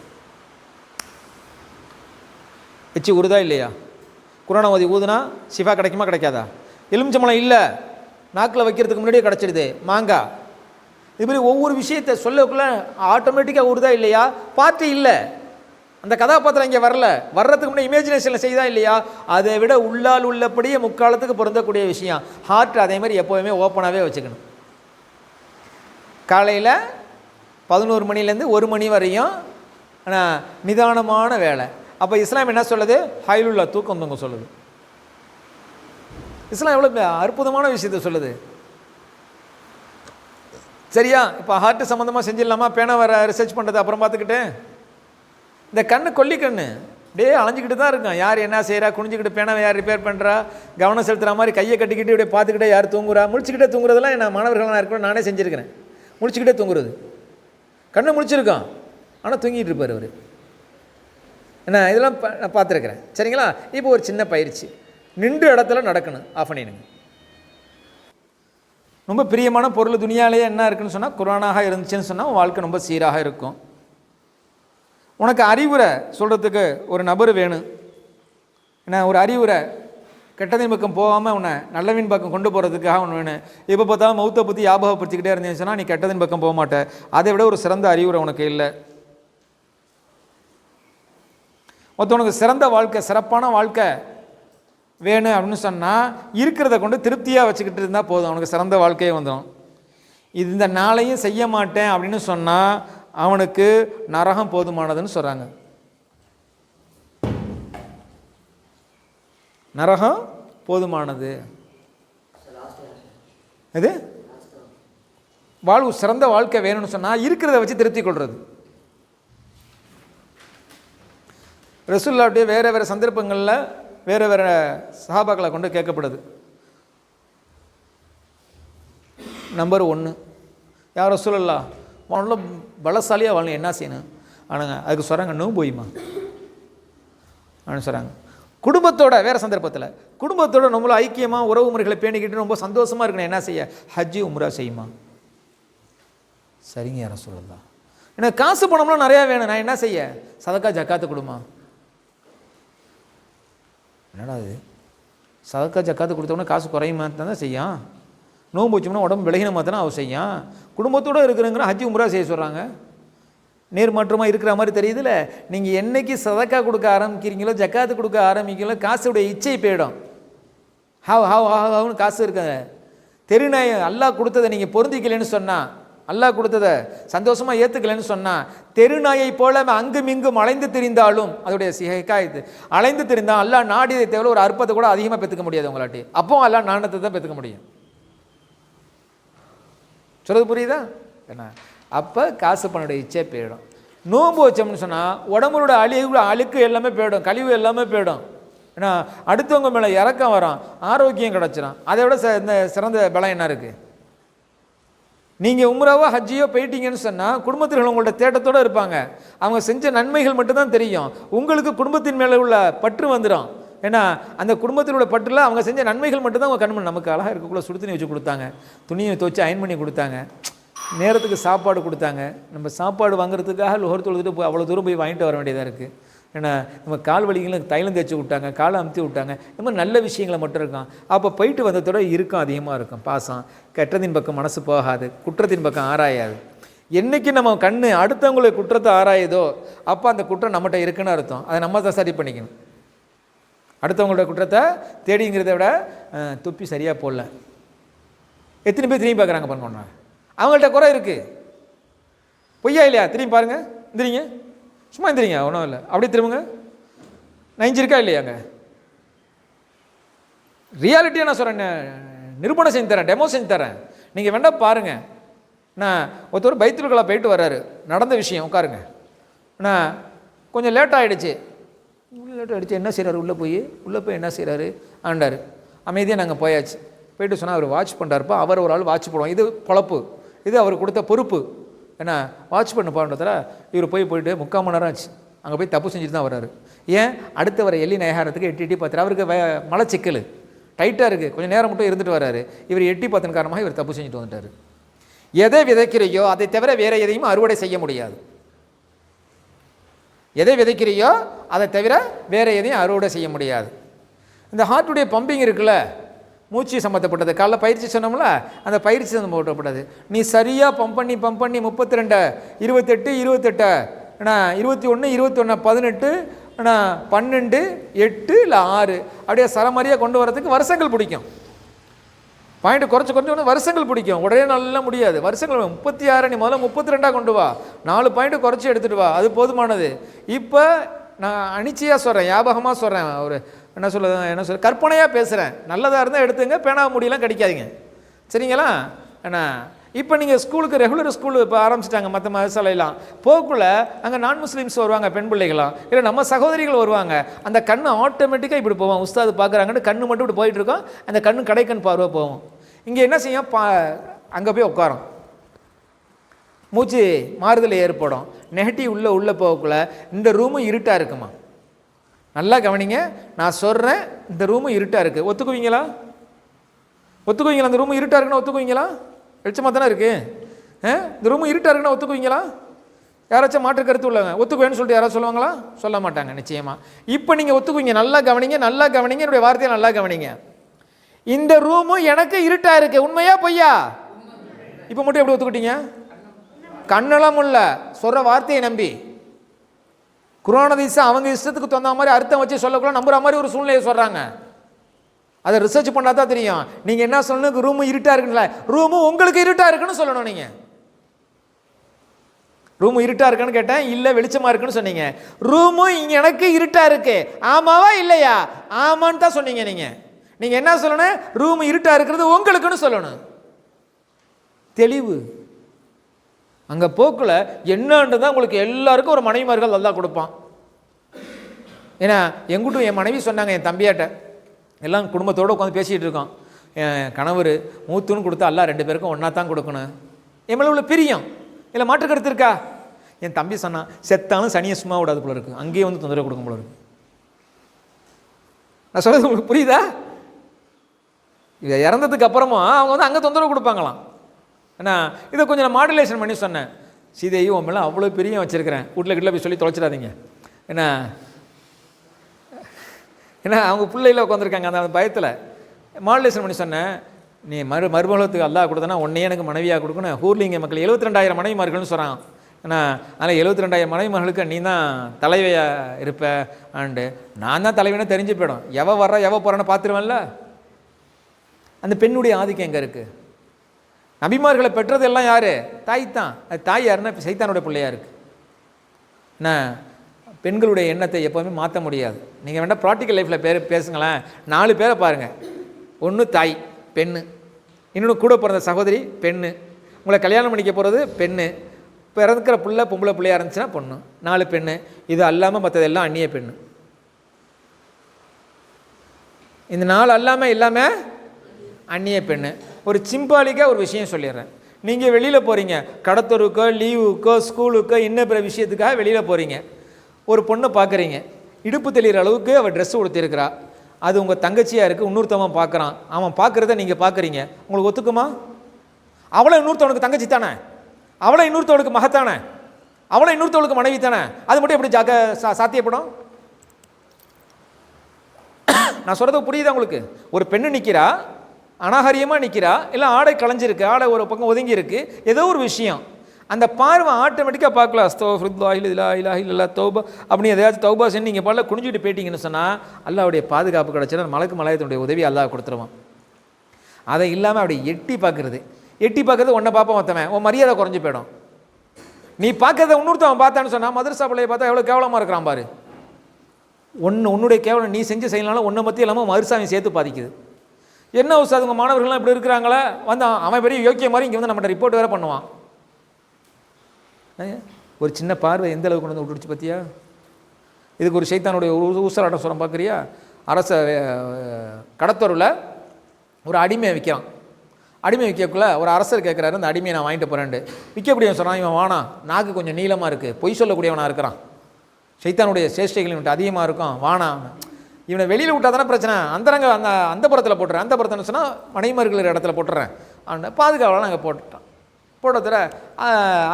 வச்சு ஊறுதா இல்லையா? குரானை ஓதி ஊதுனா ஷிஃபா கிடைக்குமா கிடைக்காதா? எலுமிச்சம்பழம் இல்லை, நாக்கில் வைக்கிறதுக்கு முன்னாடியே கிடச்சிடுது. மாங்காய், இதுமாதிரி ஒவ்வொரு விஷயத்தை சொல்லக்குள்ள ஆட்டோமேட்டிக்காக ஊறுதா இல்லையா? பாட்டு இல்லை, அந்த கதாபாத்திரம் இங்கே வர்றதுக்கு முன்னாடி இமேஜினேஷனில் செய்தா இல்லையா? அதை விட உள்ளால் உள்ளபடியே முக்காலத்துக்கு பொருந்தக்கூடிய விஷயம். ஹார்ட் அதே மாதிரி எப்போவுமே ஓப்பனாகவே வச்சுக்கணும். காலையில் 11 மணிலேருந்து 1 மணி வரையும் ஆனால் நிதானமான வேலை. அப்போ இஸ்லாம் என்ன சொல்லுது? ஹைலுல்லா, தூக்கம் தூங்க சொல்லுது. இஸ்லாம் எவ்வளோ அற்புதமான விஷயத்த சொல்லுது. சரியா? இப்போ ஹார்ட் சம்மந்தமாக செஞ்சிடலாமா? பேனா வர ரிசர்ச் பண்ணுறது அப்புறம் பார்த்துக்கிட்டு. இந்த கண்ணு கொல்லி கண்ணு அப்படியே அலைஞ்சிக்கிட்டு தான் இருக்கும். யார் என்ன செய்கிறா, குனிஞ்சிக்கிட்டு பேனாவை யார் ரிப்பேர் பண்ணுறா, கவனம் செலுத்துகிற மாதிரி கையை கட்டிக்கிட்டு இப்படியே பார்த்துக்கிட்டே யார் தூங்குறா, முடிச்சுக்கிட்டே தூங்குறதெல்லாம் நான் மாணவர்களாக இருக்கணும், நானே செஞ்சுருக்கிறேன். முடிச்சுக்கிட்டே தூங்குறது, கண்ணை முடிச்சிருக்கான் ஆனால் தூங்கிட்டு இருப்பார் அவர். என்ன இதெல்லாம் நான் பார்த்துருக்குறேன். சரிங்களா? இப்போ ஒரு சின்ன பயிற்சி, நின்று இடத்துல நடக்கணும். ஆஃப் பண்ணிடுங்க. ரொம்ப பிரியமான பொருள் துனியாலேயே என்ன இருக்குன்னு சொன்னால் குர்ஆனாக இருந்துச்சுன்னு சொன்னால் வாழ்க்கை ரொம்ப சீராக இருக்கும். உனக்கு அறிவுரை சொல்கிறதுக்கு ஒரு நபர் வேணும். ஏன்னா ஒரு அறிவுரை கெட்டதின் பக்கம் போகாமல் உன்னை நல்லவின் பக்கம் கொண்டு போகிறதுக்காக ஒன்று வேணும். எப்போ பார்த்தாலும் மௌத்தை பற்றி ஞாபகப்படுத்திக்கிட்டே இருந்தேன்னு சொன்னால் நீ கெட்டதின் பக்கம் போக மாட்டேன். அதை விட ஒரு சிறந்த அறிவுரை உனக்கு இல்லை. ஒருத்தவனுக்கு சிறந்த வாழ்க்கை, சிறப்பான வாழ்க்கை வேணும் அப்படின்னு சொன்னால் இருக்கிறத கொண்டு திருப்தியாக வச்சுக்கிட்டு இருந்தால் போதும், அவனுக்கு சிறந்த வாழ்க்கையே வந்துடும். இந்த நாளையும் செய்ய மாட்டேன் அப்படின்னு சொன்னால் அவனுக்கு நரகம் போதுமானதுன்னு சொல்கிறாங்க. நரகம் போதுமானது. இது வாழ்வு சிறந்த வாழ்க்கை வேணும்னு சொன்னால் இருக்கிறத வச்சு திருப்தி கொள்வது. ரசூலுல்லாஹ்வுடைய வேறு வேறு சந்தர்ப்பங்களில் வேறு வேறு சஹாபாக்களை கொண்டு கேட்கப்படுது. நம்பர் 1, யார் ரசூலுல்லாஹ் அவனோட பலசாலியாக வாழணும், என்ன செய்யணும்? ஆனாங்க அதுக்கு சொல்கிறாங்க, நோன்பு போயுமா அப்படின்னு சொல்கிறாங்க. குடும்பத்தோட வேறு சந்தர்ப்பத்தில் குடும்பத்தோட நம்மள ஐக்கியமாக உறவு முறைகளை பேணிக்கிட்டு ரொம்ப சந்தோஷமாக இருக்கணும், என்ன செய்ய? ஹஜ்ஜி உம்ரா செய்யுமா? சரிங்க யார சொல்லலாம். எனக்கு காசு பணம்லாம் நிறையா வேணும், நான் என்ன செய்ய? சதக்கா ஜக்காத்து கொடுமா? என்னடா அது, சதக்கா ஜக்காத்து கொடுத்தோம்னா காசு குறையுமா தான் செய்யும். நோன்பு வச்சோம்னா உடம்பு விலகினமாக தானே அவ செய்யும். குடும்பத்தோடு இருக்கிறங்கிற ஹஜ்ஜி உம்ரா செய்ய சொல்கிறாங்க. நேர்மாற்றமாக இருக்கிற மாதிரி தெரியுதுல்ல. நீங்கள் என்றைக்கு சதக்கா கொடுக்க ஆரம்பிக்கிறீங்களோ, ஜக்காத்து கொடுக்க ஆரம்பிக்கிறீங்களோ, காசுடைய இச்சை போயிடும். ஹவுன்னு காசு இருக்காங்க. தெருநாய் அல்லாஹ் கொடுத்ததை நீங்கள் பொருந்திக்கலைன்னு சொன்னால், அல்லாஹ் கொடுத்ததை சந்தோஷமாக ஏற்றுக்கலைன்னு சொன்னால், தெருநாயை போல அங்கும் இங்கும் அலைந்து திரிந்தாலும் அதோடைய சிகாயத்து அலைந்து திரிந்தால் அல்லாஹ் நாடியதை தேவை ஒரு அற்பத்தை கூட அதிகமாக பெற்றுக்க முடியாது உங்களாட்டி. அப்போ அல்லாஹ் நாணத்தை தான் பெற்றுக்க முடியும். சொல்கிறது புரியுதா? என்ன அப்போ காசு பணோட இச்சை போயிடும். நோன்பு வச்சோம்னு சொன்னால் உடம்புடைய அழுக்கு எல்லாமே போயிடும், கழிவு எல்லாமே போயிடும். ஏன்னா அடுத்தவங்க மேலே இறக்கம் வரும், ஆரோக்கியம் கிடச்சிடும். அதை விட இந்த சிறந்த பலம் என்ன இருக்குது? நீங்கள் உம்ராவோ ஹஜ்ஜியோ போயிட்டீங்கன்னு சொன்னால் குடும்பத்தில் உங்கள்ட்ட தேட்டத்தோடு இருப்பாங்க. அவங்க செஞ்ச நன்மைகள் மட்டும்தான் தெரியும். உங்களுக்கு குடும்பத்தின் மேலே உள்ள பற்று வந்துடும். ஏன்னா அந்த குடும்பத்தில் உள்ள பற்றில் அவங்க செஞ்ச நன்மைகள் மட்டும்தான் அவங்க கண்மணி. நமக்கு அழகாக இருக்கக்குள்ள சுடு தண்ணி வச்சு கொடுத்தாங்க, துணியை துவச்சி அயன் பண்ணி கொடுத்தாங்க, நேரத்துக்கு சாப்பாடு கொடுத்தாங்க. நம்ம சாப்பாடு வாங்குறதுக்காக லோகர் தொழுதுட்டு போய் அவ்வளோ தூரம் போய் வாங்கிட்டு வர வேண்டியதாக இருக்குது. ஏன்னா நம்ம கால் வலிகளுக்கு தைலம் தேய்ச்சி விட்டாங்க, காலை அமுத்தி விட்டாங்க. இந்த மாதிரி நல்ல விஷயங்களை மட்டும் இருக்கும். அப்போ போயிட்டு வந்ததோட இருக்கும் அதிகமாக இருக்கும் பாசம். கெட்டதின் பக்கம் மனசு போகாது, குற்றத்தின் பக்கம் ஆராயாது. என்றைக்கு நம்ம கண்ணு அடுத்தவங்களுடைய குற்றத்தை ஆராயுதோ அப்போ அந்த குற்றம் நம்மகிட்ட இருக்குன்னு அர்த்தம். அதை நம்ம தான் சரி பண்ணிக்கணும். அடுத்தவங்களோட குற்றத்தை தேடிங்கிறத விட துப்பி சரியாக போடல. எத்தனை பேர் திரும்பி பார்க்குறாங்க பண்ணுவோன்னா அவங்கள்ட்ட குறை இருக்குது. பொய்யா இல்லையா? திரும்பி பாருங்கள், எந்திரிங்க, சும்மா எந்திரிங்க, ஒன்றும் இல்லை, அப்படியே திரும்புங்க. நைஞ்சிருக்கா இல்லையாங்க? ரியாலிட்டியாக நான் சொல்கிறேன், நிரூபணம் செஞ்சு தரேன், டெமோ செஞ்சு தரேன். நீங்கள் வேண்டாம் பாருங்கள். நான் ஒருத்தர் பைத்துல் கலா போயிட்டு வர்றாரு, நடந்த விஷயம், உட்காருங்க. நான் கொஞ்சம் லேட் ஆகிடுச்சு. என்ன செய்கிறாரு? உள்ளே போய் என்ன செய்கிறாரு ஆண்டார். அமைதியாக நாங்கள் போயாச்சு. போயிட்டு சொன்னால் அவர் வாட்ச் பண்ணுறாருப்பா. அவர் ஒரு ஆள் வாட்ச் பண்ணுவோம், இது பொழப்பு, இது அவர் கொடுத்த பொறுப்பு. ஏன்னா வாட்ச் பண்ண பாண்டத்தில் இவர் போயிட்டு 3/4 மணி நேரம் ஆச்சு. அங்கே போய் தப்பு செஞ்சுட்டு தான் வர்றாரு. ஏன்? அடுத்து வர எள்ளி நயகாரத்துக்கு எட்டி பார்த்துரு. அவருக்கு மலச்சிக்கல் டைட்டாக இருக்குது, கொஞ்சம் நேரம் மட்டும் இருந்துட்டு வர்றாரு. இவர் எட்டி பார்த்தன் காரணமாக இவர் தப்பு செஞ்சுட்டு வந்துட்டார். எதை விதைக்கிறையோ அதை தவிர வேறு எதையும் அறுவடை செய்ய முடியாது. எதை விதைக்கிறையோ அதை தவிர வேறு எதையும் அறுவடை செய்ய முடியாது. இந்த ஹார்ட்டுடைய பம்பிங் இருக்குல்ல, மூச்சு சம்மந்தப்பட்டது. காலைல பயிற்சி சொன்னோம்ல, அந்த பயிற்சி சம்மந்தப்பட்டது. நீ சரியாக பம்ப் பண்ணி 32 28 21 21 18 12 8 இல்லை 6 அப்படியே சரமாரியாக கொண்டு வரதுக்கு வருஷங்கள் பிடிக்கும். பாயிண்ட் குறைச்சி வருஷங்கள் பிடிக்கும். உடனே நல்லா முடியாது. வருஷங்கள் 36 நீ முதல்ல 32 கொண்டு வா, 4 பாயிண்ட் குறைச்சி எடுத்துகிட்டு வா, அது போதுமானது. இப்போ நான் அனிச்சையாக சொல்கிறேன், ஞாபகமாக சொல்கிறேன், ஒரு என்ன சொல்ல கற்பனையாக பேசுகிறேன். நல்லதாக இருந்தால் எடுத்துங்க, பேனா முடியெல்லாம் கிடைக்காதீங்க, சரிங்களா? ஏன்னா இப்போ நீங்கள் ஸ்கூலுக்கு ரெகுலர் ஸ்கூலு இப்போ ஆரம்பிச்சிட்டாங்க மற்ற மதசாலையெல்லாம். போக்குள்ள அங்கே நான் முஸ்லீம்ஸ் வருவாங்க, பெண் பிள்ளைகளாம், இல்லை நம்ம சகோதரிகள் வருவாங்க. அந்த கண் ஆட்டோமேட்டிக்காக இப்படி போவோம். உஸ்தாது பார்க்குறாங்கன்னு கண்ணு மட்டும் இப்படி போயிட்டுருக்கோம். அந்த கண்ணு கடைக்கண் பார்வை போவோம். இங்கே என்ன செய்யும்? அங்கே போய் உட்காரோம், மூச்சு மாறுதல் ஏற்படும், நெகட்டிவ் உள்ளே போகக்குள்ள இந்த ரூமும் இருட்டாக இருக்குமா? நல்லா கவனிங்க, நான் சொல்கிறேன், இந்த ரூமும் இருட்டாக இருக்குது. ஒத்துக்குவீங்களா? அந்த ரூமு இருட்டாக இருக்குன்னா ஒத்துக்குவீங்களா? வெளிச்சமாக தானே இருக்குது. இந்த ரூமு இருட்டாக இருக்குன்னா ஒத்துக்குவீங்களா? யாராச்சும் மாற்று கருத்து உள்ளவங்க ஒத்துக்குவேன்னு சொல்லிட்டு யாராவது சொல்லுவாங்களா? சொல்ல மாட்டாங்க நிச்சயமாக. இப்போ நீங்கள் ஒத்துக்குவீங்க. நல்லா கவனிங்க, என்னுடைய வார்த்தையை நல்லா கவனிங்க. இந்த ரூமு எனக்கு இருட்டாக இருக்குது, உண்மையா பொய்யா? இப்போ மட்டும் எப்படி ஒத்துக்கிட்டீங்க? கண்ணெல்லாம் இல்லை, சொல்கிற வார்த்தையை நம்பி. குர்ஆன் அவங்க இஷ்டத்துக்கு தகுந்த மாதிரி அர்த்தம் வச்சு சொல்லக்கூட நம்புற மாதிரி ஒரு சூழ்நிலையை சொல்கிறாங்க. அதை ரிசர்ச் பண்ணால் தான் தெரியும். நீங்கள் என்ன சொல்லணும்? ரூமு இருட்டாக இருக்குல்ல, ரூமு உங்களுக்கு இருட்டாக இருக்குன்னு சொல்லணும். நீங்கள் ரூமு இருட்டாக இருக்குன்னு கேட்டேன், இல்லை வெளிச்சமாக இருக்குன்னு சொன்னீங்க. ரூமு இங்கே எனக்கு இருட்டாக இருக்கு, ஆமாவா இல்லையா? ஆமான்னு தான் சொன்னீங்க. நீங்கள் என்ன சொல்லணும்? ரூமு இருட்டாக இருக்கிறது உங்களுக்குன்னு சொல்லணும். தெளிவு அங்கே போக்குல என்னன்றது தான் உங்களுக்கு எல்லாருக்கும் ஒரு மனைவிமார்கள் நல்லா கொடுப்பான். ஏன்னா எங்கிட்டும் என் மனைவி சொன்னாங்க, என் தம்பியாட்ட எல்லாம் குடும்பத்தோடு உட்காந்து பேசிகிட்டு இருக்கோம். என் கணவர் மூத்துன்னு கொடுத்தா எல்லாம் 2 பேருக்கும் ஒன்றா தான் கொடுக்கணும். என் மேலே உள்ள பிரியம் இல்லை மாற்று கருத்து இருக்கா? என் தம்பி சொன்னான், செத்தாலும் சனியை சும்மா விடாது போல இருக்குது, அங்கேயே வந்து தொந்தரவு கொடுக்கும் போல இருக்கு. நான் சொல்கிறது உங்களுக்கு புரியுதா? இதை இறந்ததுக்கு அப்புறமா அவங்க வந்து அங்கே தொந்தரவு கொடுப்பாங்களாம். ஏன்னா இதை கொஞ்சம் நான் மாடுலேஷன் பண்ணி சொன்னேன். சீதையும் உன் மேலே அவ்வளோ பிரியம் வச்சுருக்கிறேன், வீட்டில் போய் சொல்லி தொலைச்சிடாதீங்க. ஏன்னா அவங்க பிள்ளையில் உட்காந்துருக்காங்க, அந்த பயத்தில் மாடுலேஷன் பண்ணி சொன்னேன். நீ மறுமலத்துக்கு அல்லாஹ் கொடுத்தனா உன்னையே எனக்கு மனைவியாக கொடுக்கணும். ஊர்லிங்க மக்கள் 72,000 மனைவிமார்கள்னு சொல்கிறான். ஏன்னா அதில் 72,000 மனைவிமார்களுக்கு நீ தான் தலைவையாக இருப்ப ஆண்டு. நான் தான் தலைவனே தெரிஞ்சு போயிடும். எவ வர்றா எவ போகிறான்னு பார்த்துருவேன்ல. அந்த பெண்ணுடைய ஆதிக்கம் எங்கே இருக்குது? நபிமார்களை பெற்றது எல்லாம் யார்? தாய் தான். அது தாய் யாருன்னா சைத்தானுடைய பிள்ளையாக இருக்குது. என்ன பெண்களுடைய எண்ணத்தை எப்போவுமே மாற்ற முடியாது. நீங்கள் வேண்டாம் ப்ராக்டிக்கல் லைஃப்பில் பேசுங்களேன். 4 பேரை பாருங்கள். ஒன்று தாய் பெண்ணு, இன்னொன்று கூட பிறந்த சகோதரி பெண்ணு, உங்களை கல்யாணம் பண்ணிக்க போகிறது பெண்ணு, பிறந்துக்கிற பிள்ளை பொம்பளை பிள்ளையாக இருந்துச்சுன்னா பொண்ணு. 4 பெண்ணு. இது அல்லாமல் மற்றதெல்லாம் அந்நிய பெண்ணு. இந்த 4 இல்லாமல் அந்நிய பெண்ணு. ஒரு சிம்பாலிக்காக ஒரு விஷயம் சொல்லிடுறேன். நீங்கள் வெளியில் போகிறீங்க, கடத்தொருக்கோ லீவுக்கோ ஸ்கூலுக்கோ இன்னும் பிற விஷயத்துக்காக வெளியில் போகிறீங்க. ஒரு பொண்ணை பார்க்குறீங்க, இடுப்பு தெளிகிற அளவுக்கு அவள் ட்ரெஸ்ஸு கொடுத்துருக்கிறா. அது உங்கள் தங்கச்சியாக இருக்குது, இன்னொருத்தவன் பார்க்குறான். அவன் பார்க்குறத நீங்கள் பார்க்குறீங்க, உங்களுக்கு ஒத்துக்குமா? அவளை இன்னொருத்தவனுக்கு தங்கச்சி தானே, அவளை இன்னொருத்தவனுக்கு மகத்தானே, அவளை இன்னொருத்தவனுக்கு மனைவி தானே. அது மட்டும் எப்படி சாத்தியப்படும்? நான் சொல்கிறது புரியுதா உங்களுக்கு? ஒரு பெண்ணு நிற்கிறா, அனாகரியமாக நிற்கிறா, இல்லை ஆடை களைஞ்சிருக்கு, ஆடை ஒரு பக்கம் ஒதுங்கி இருக்குது, ஏதோ ஒரு விஷயம். அந்த பார்வை ஆட்டோமேட்டிக்காக பார்க்கலாம். அஸ்தக்ஃபிருல்லாஹ் லா இலாஹ இல்லல்லாஹ் தௌபா அப்படின்னு எதையாச்சும் தௌபா செஞ்சு நீங்கள் பாடல குனிஞ்சிட்டு போயிட்டீங்கன்னு சொன்னால் அல்லாஹ்வுடைய பாதுகாப்பு கிடச்சினா மலாயிகத்துடைய உதவி அல்லாஹ் கொடுத்துருவான். அதை இல்லாமல் அப்படி எட்டி பார்க்குறது ஒன்றை பார்ப்போம் மற்றவன், உன் மரியாதை குறைஞ்சி போயிடும். நீ பார்க்கறத இன்னொருத்தவன் பார்த்தான்னு சொன்னால் மதரசா பிள்ளையை பார்த்தா எவ்வளோ கேவலமாக இருக்கிறான் பாரு. உன்னுடைய கேவலம் நீ செஞ்சு செய்யலாம், ஒன்றை பற்றி இல்லாமல் மதுரசாவையும் சேர்த்து பாதிக்குது. என்ன உஸ்தாது உங்கள் மாணவர்கள்லாம் இப்படி இருக்கிறாங்களே, வந்து அவன் பெரிய யோக்கிய மாதிரி இங்கே வந்து நம்மகிட்ட ரிப்போர்ட் வேறு பண்ணுவான். ஒரு சின்ன பார்வை எந்த அளவுக்கு கொண்டு வந்து விட்டுடுச்சு பார்த்தியா? இதுக்கு ஒரு சைத்தானுடைய ஊசலாட்டம் சொல்ல பார்க்குறியா? அரச கடத்தூரில் ஒரு அடிமையை விற்கிறான். அடிமை விற்கக்குள்ள ஒரு அரசர் கேட்குறாரு, அந்த அடிமையை நான் வாங்கிட்டு போகிறேன்ட்டு. விற்கக்கூடியவன் சொன்னான், இவன் வானா நாக்கு கொஞ்சம் நீளமாக இருக்குது, பொய் சொல்லக்கூடியவனாக இருக்கிறான். சைத்தானுடைய சேஷ்டைகள் இவன்ட்டு அதிகமாக இருக்கும், வானா இவனை வெளியில் விட்டால் தானே பிரச்சனை, அந்தரங்க அந்த புறத்தில் போட்டுறேன், அந்த புறத்துன்னு சொன்னால் மனைமர்கள் இடத்துல போட்டுறேன் அவனை பாதுகாவலாம். நாங்கள் போட்டுட்டோம். போட்டதில்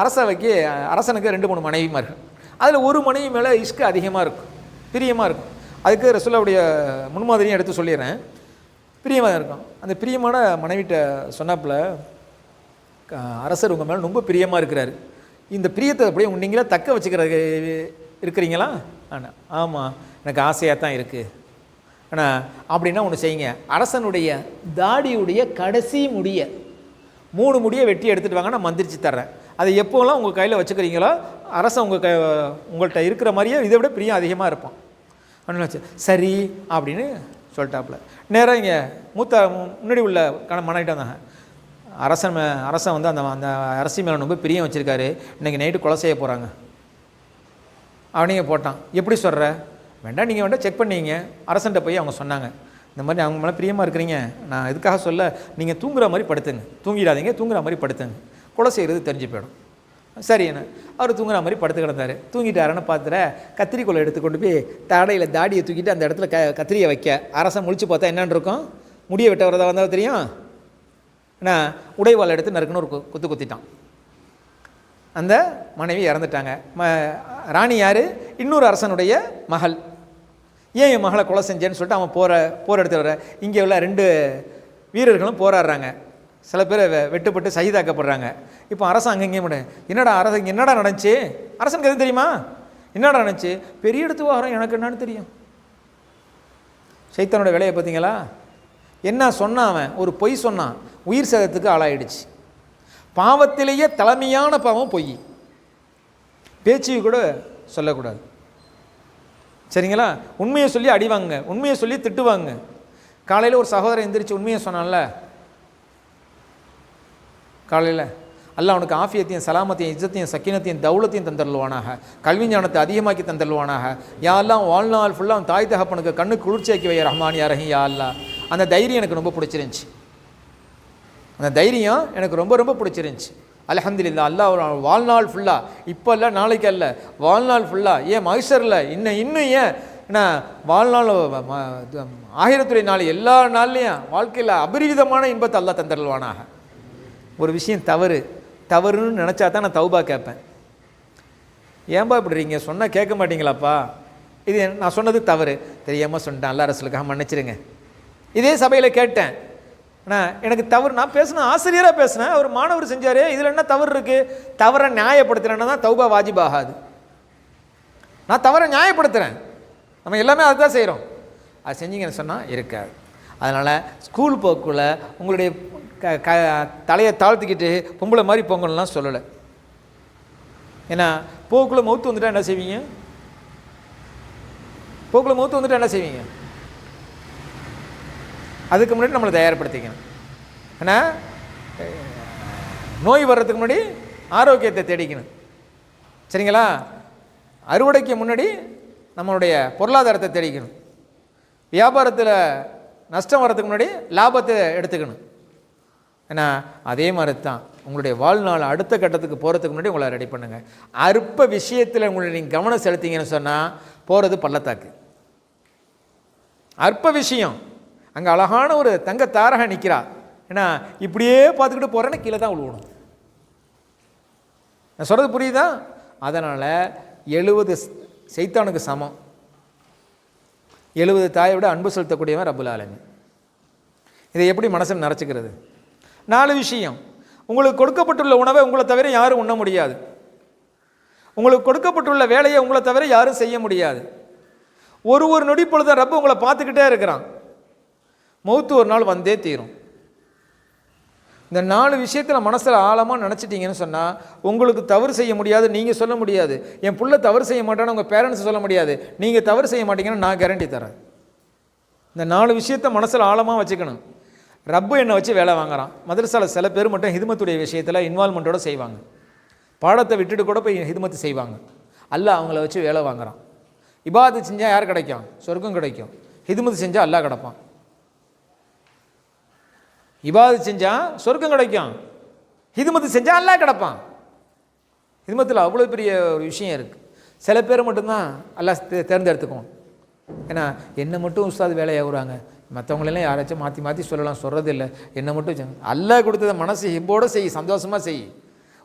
அரசனுக்கு 2-3 மனைவிமார்கள், அதில் ஒரு மனைவி மேலே இஷ்கு அதிகமாக இருக்கும், பிரியமாக இருக்கும். அதுக்கு ரசூலுடைய முன்மாதிரியும் எடுத்து சொல்லிடுறேன். பிரியமாக இருக்கும். அந்த பிரியமான மனைவிட்ட சொன்னாப்புல, அரசர் உங்கள் மேலே ரொம்ப பிரியமாக இருக்கிறாரு, இந்த பிரியத்தை அப்படியே நீங்களே தக்க வச்சுக்கிறது இருக்கிறீங்களா? ஆனால் ஆமாம், எனக்கு ஆசையாக தான் இருக்குது. ஆனால் அப்படின்னா ஒன்று செய்யுங்க, அரசனுடைய தாடியுடைய கடைசி முடியை 3 முடியை வெட்டி எடுத்துகிட்டு வாங்க, நான் மந்திரிச்சு தர்றேன். அதை எப்போலாம் உங்கள் கையில் வச்சுக்கிறீங்களோ அரசன் உங்கள்கிட்ட இருக்கிற மாதிரியே இதை விட பிரியம் அதிகமாக இருப்பான் அப்படின்னு சரி அப்படின்னு சொல்லிட்டாப்புல. நேராக இங்கே முன்னாடி உள்ள மனைவிட்ட வந்தாங்க. அரசன் வந்து அந்த அரசி மேலே ரொம்ப பிரியம் வச்சுருக்காரு, இன்றைக்கி நைட்டு கொலை செய்ய போகிறாங்க. அவனைங்க போட்டான். எப்படி சொல்கிற? வேண்டாம், நீங்கள் வேண்டாம் செக் பண்ணிங்க. அரசன்ட்ட போய் அவங்க சொன்னாங்க, இந்த மாதிரி அவங்க மேலே பிரியமாக இருக்கிறீங்க, நான் இதுக்காக சொல்ல, நீங்கள் தூங்குற மாதிரி படுத்துங்க, தூங்கிடாதீங்க, தூங்குற மாதிரி படுத்துங்க, கொலை செய்கிறது தெரிஞ்சு போயிடும். சரி என்ன, அவர் தூங்குற மாதிரி படுத்து கிடந்தார். தூங்கிட்டாருன்னு பார்த்துற கத்திரிக்கோலை எடுத்து கொண்டு போய் தடையில் தாடியை தூக்கிட்டு அந்த இடத்துல கத்திரியை வைக்க, அரசன் முழிச்சு பார்த்தா என்னென்னு இருக்கும், முடியை வெட்ட வரதா வந்தால் தெரியும். ஏன்னா உடைவாள் எடுத்து நறுக்குன்னு ஒரு குத்திட்டான். அந்த மனைவி இறந்துட்டாங்க. ராணி யார்? இன்னொரு அரசனுடைய மகள். ஏன் என் மகளை கொலை செஞ்சேன்னு சொல்லிட்டு அவன் போர் எடுத்து வர. இங்கே உள்ள 2 வீரர்களும் போராடுறாங்க. சில பேர் வெட்டுப்பட்டு சகிதாக்கப்படுறாங்க. இப்போ அரசன் அங்கங்கேயும் முடியும். என்னடா நடந்துச்சு? அரசனுக்கு எதுவும் தெரியுமா? என்னடா நடந்துச்சு? பெரிய இடத்து வாரம், எனக்கு என்னன்னு தெரியும். சைத்தானோட வேலையை பார்த்தீங்களா? என்ன சொன்னான் அவன்? ஒரு பொய் சொன்னான், உயிர் சேதத்துக்கு ஆளாயிடுச்சு. பாவத்திலேயே தலைமையான பாவம் பொய். பேச்சு கூட சொல்லக்கூடாது, சரிங்களா? உண்மையை சொல்லி அடிவாங்க, உண்மையை சொல்லி திட்டுவாங்க. காலையில் ஒரு சகோதரன் எந்திரிச்சு உண்மையை சொன்னான்ல, காலையில் அல்லாஹ் அவனுக்கு ஆஃபியத்தையும் சலாமத்தையும் இஜ்ஜத்தையும் சக்கீனத்தையும் தௌலத்தையும் தந்தருள்வானாக, கல்வி ஞானத்தை அதிகமாக்கி தந்தருள்வானாக. யாரெல்லாம் வாழ்நாள் ஃபுல்லாக தாய் தகப்பனுக்கு கண்ணு குளிர்ச்சியாக்கி வை ரஹ்மான் யா ரஹீம் யா அல்லாஹ். அந்த தைரியம் எனக்கு ரொம்ப பிடிச்சிருந்துச்சி. அந்த தைரியம் எனக்கு ரொம்ப ரொம்ப பிடிச்சிருந்துச்சி. அல்ஹம்துலில்லாஹ். அல்லாஹ் வாழ்நாள் ஃபுல்லாக, இப்போ இல்லை நாளைக்கு அல்ல, வாழ்நாள் ஃபுல்லாக, ஏன் மகசரில் இன்னும் ஏன் ஏன்னா வாழ்நாள் ஆகிரத்துடைய நாள் எல்லா நாள்லையும் வாழ்க்கையில் அபரிவிதமான இன்பத்தை அல்லாஹ் தந்தருள்வானாக. ஒரு விஷயம் தவறுன்னு நினச்சா தான் நான் தௌபா கேட்பேன். ஏன்பா இப்படிறீங்க, சொன்னால் கேட்க மாட்டீங்களாப்பா, இது நான் சொன்னது தவறு, தெரியாமல் சொன்னேன், அல்லா ரசூலுக்காக மன்னிச்சிருங்க. இதே சபையில் கேட்டேன், ஆனால் எனக்கு தவறு, நான் பேசினேன், ஆசிரியராக பேசினேன், அவர் மாணவர் செஞ்சார், இதில் என்ன தவறு இருக்குது? தவறை நியாயப்படுத்துகிறேன்னா தான் தௌபா வாஜிபாகாது. நான் தவறை நியாயப்படுத்துகிறேன், நம்ம எல்லாமே அதுதான் செய்கிறோம், அது செஞ்சீங்கன்னு சொன்னால் இருக்காது. அதனால் ஸ்கூல் போக்குள்ள உங்களுடைய தலையை தாழ்த்திக்கிட்டு பொம்பளை மாதிரி பொங்கல்லாம் சொல்லலை. ஏன்னா போக்குள்ள மௌத்து வந்துட்டா என்ன செய்வீங்க? போக்குள்ள மௌத்து வந்துட்டா என்ன செய்வீங்க? அதுக்கு முன்னாடி நம்மளை தயார்படுத்திக்கணும். ஏன்னா நோய் வர்றதுக்கு முன்னாடி ஆரோக்கியத்தை தேடிக்கணும், சரிங்களா? அறுவடைக்கு முன்னாடி நம்மளுடைய பொருளாதாரத்தை தேடிக்கணும். வியாபாரத்தில் நஷ்டம் வர்றதுக்கு முன்னாடி லாபத்தை எடுத்துக்கணும். ஏன்னா அதே மாதிரி தான் உங்களுடைய வாழ்நாள் அடுத்த கட்டத்துக்கு போகிறதுக்கு முன்னாடி உங்களை ரெடி பண்ணுங்கள். அற்ப விஷயத்தில் உங்களை நீங்கள் கவனம் செலுத்திங்கன்னு சொன்னால் போகிறது பள்ளத்தாக்கு. அற்ப விஷயம், அங்கே அழகான ஒரு தங்க தாரகை நிற்கிறா, ஏன்னா இப்படியே பார்த்துக்கிட்டு போகிறேன்னா கீழே தான் விழுவணும். நான் சொல்கிறது புரியுதா? அதனால் 70 சைத்தானுக்கு சமம், 70 தாயை விட அன்பு செலுத்தக்கூடியவன் ரப்புல் ஆலமீன். இதை எப்படி மனசில் நினச்சிக்கிறது? 4 விஷயம். உங்களுக்கு கொடுக்கப்பட்டுள்ள உணவை உங்களை தவிர யாரும் உண்ண முடியாது. உங்களுக்கு கொடுக்கப்பட்டுள்ள வேலையை உங்களை தவிர யாரும் செய்ய முடியாது. ஒரு நொடி பொழுது ரப்பு உங்களை பார்த்துக்கிட்டே இருக்கிறான். மௌத்து ஒரு நாள் வந்தே தீரும். இந்த 4 விஷயத்தில் மனசில் ஆழமாக நினச்சிட்டிங்கன்னு சொன்னால் உங்களுக்கு தவறு செய்ய முடியாது, நீங்கள் சொல்ல முடியாது. என் பிள்ளை தவறு செய்ய மாட்டான்னு உங்கள் பேரண்ட்ஸ் சொல்ல முடியாது. நீங்கள் தவறு செய்ய மாட்டீங்கன்னு நான் கேரண்டி தரேன். இந்த 4 விஷயத்தை மனசில் ஆழமாக வச்சுக்கணும். ரப்பு என்னை வச்சு வேலை வாங்குறான். மதரசாவில் சில பேர் மட்டும் ஹிதுமத்துடைய விஷயத்தில் இன்வால்மெண்ட்டோடு செய்வாங்க, பாடத்தை விட்டுட்டு கூட போய் ஹிதுமத்து செய்வாங்க. அல்லாஹ் அவங்கள வச்சு வேலை வாங்குறான். இபாதத் செஞ்சால் யார் கிடைக்கும்? சொர்க்கம் கிடைக்கும். ஹிதுமத்து செஞ்சால் அல்லாஹ் கிடப்பான். இபாதத் செஞ்சால் சொர்க்கம் கிடைக்கும், ஹிதுமத்து செஞ்சால் அல்லாஹ் கிடப்பான். ஹிதுமத்தில் அவ்வளோ பெரிய ஒரு விஷயம் இருக்குது. சில பேர் மட்டும்தான் அல்லாஹ் தேர்ந்தெடுத்துக்குவோம். ஏன்னா என்னை மட்டும் உஸ்தாது வேலையை ஆகுறாங்க, மற்றவங்களெல்லாம் யாராச்சும் மாற்றி மாற்றி சொல்லலாம், சொல்கிறது இல்லை, என்னை மட்டும் அல்லாஹ் கொடுத்தத மனசு ஹிப்போடு செய், சந்தோஷமாக செய்.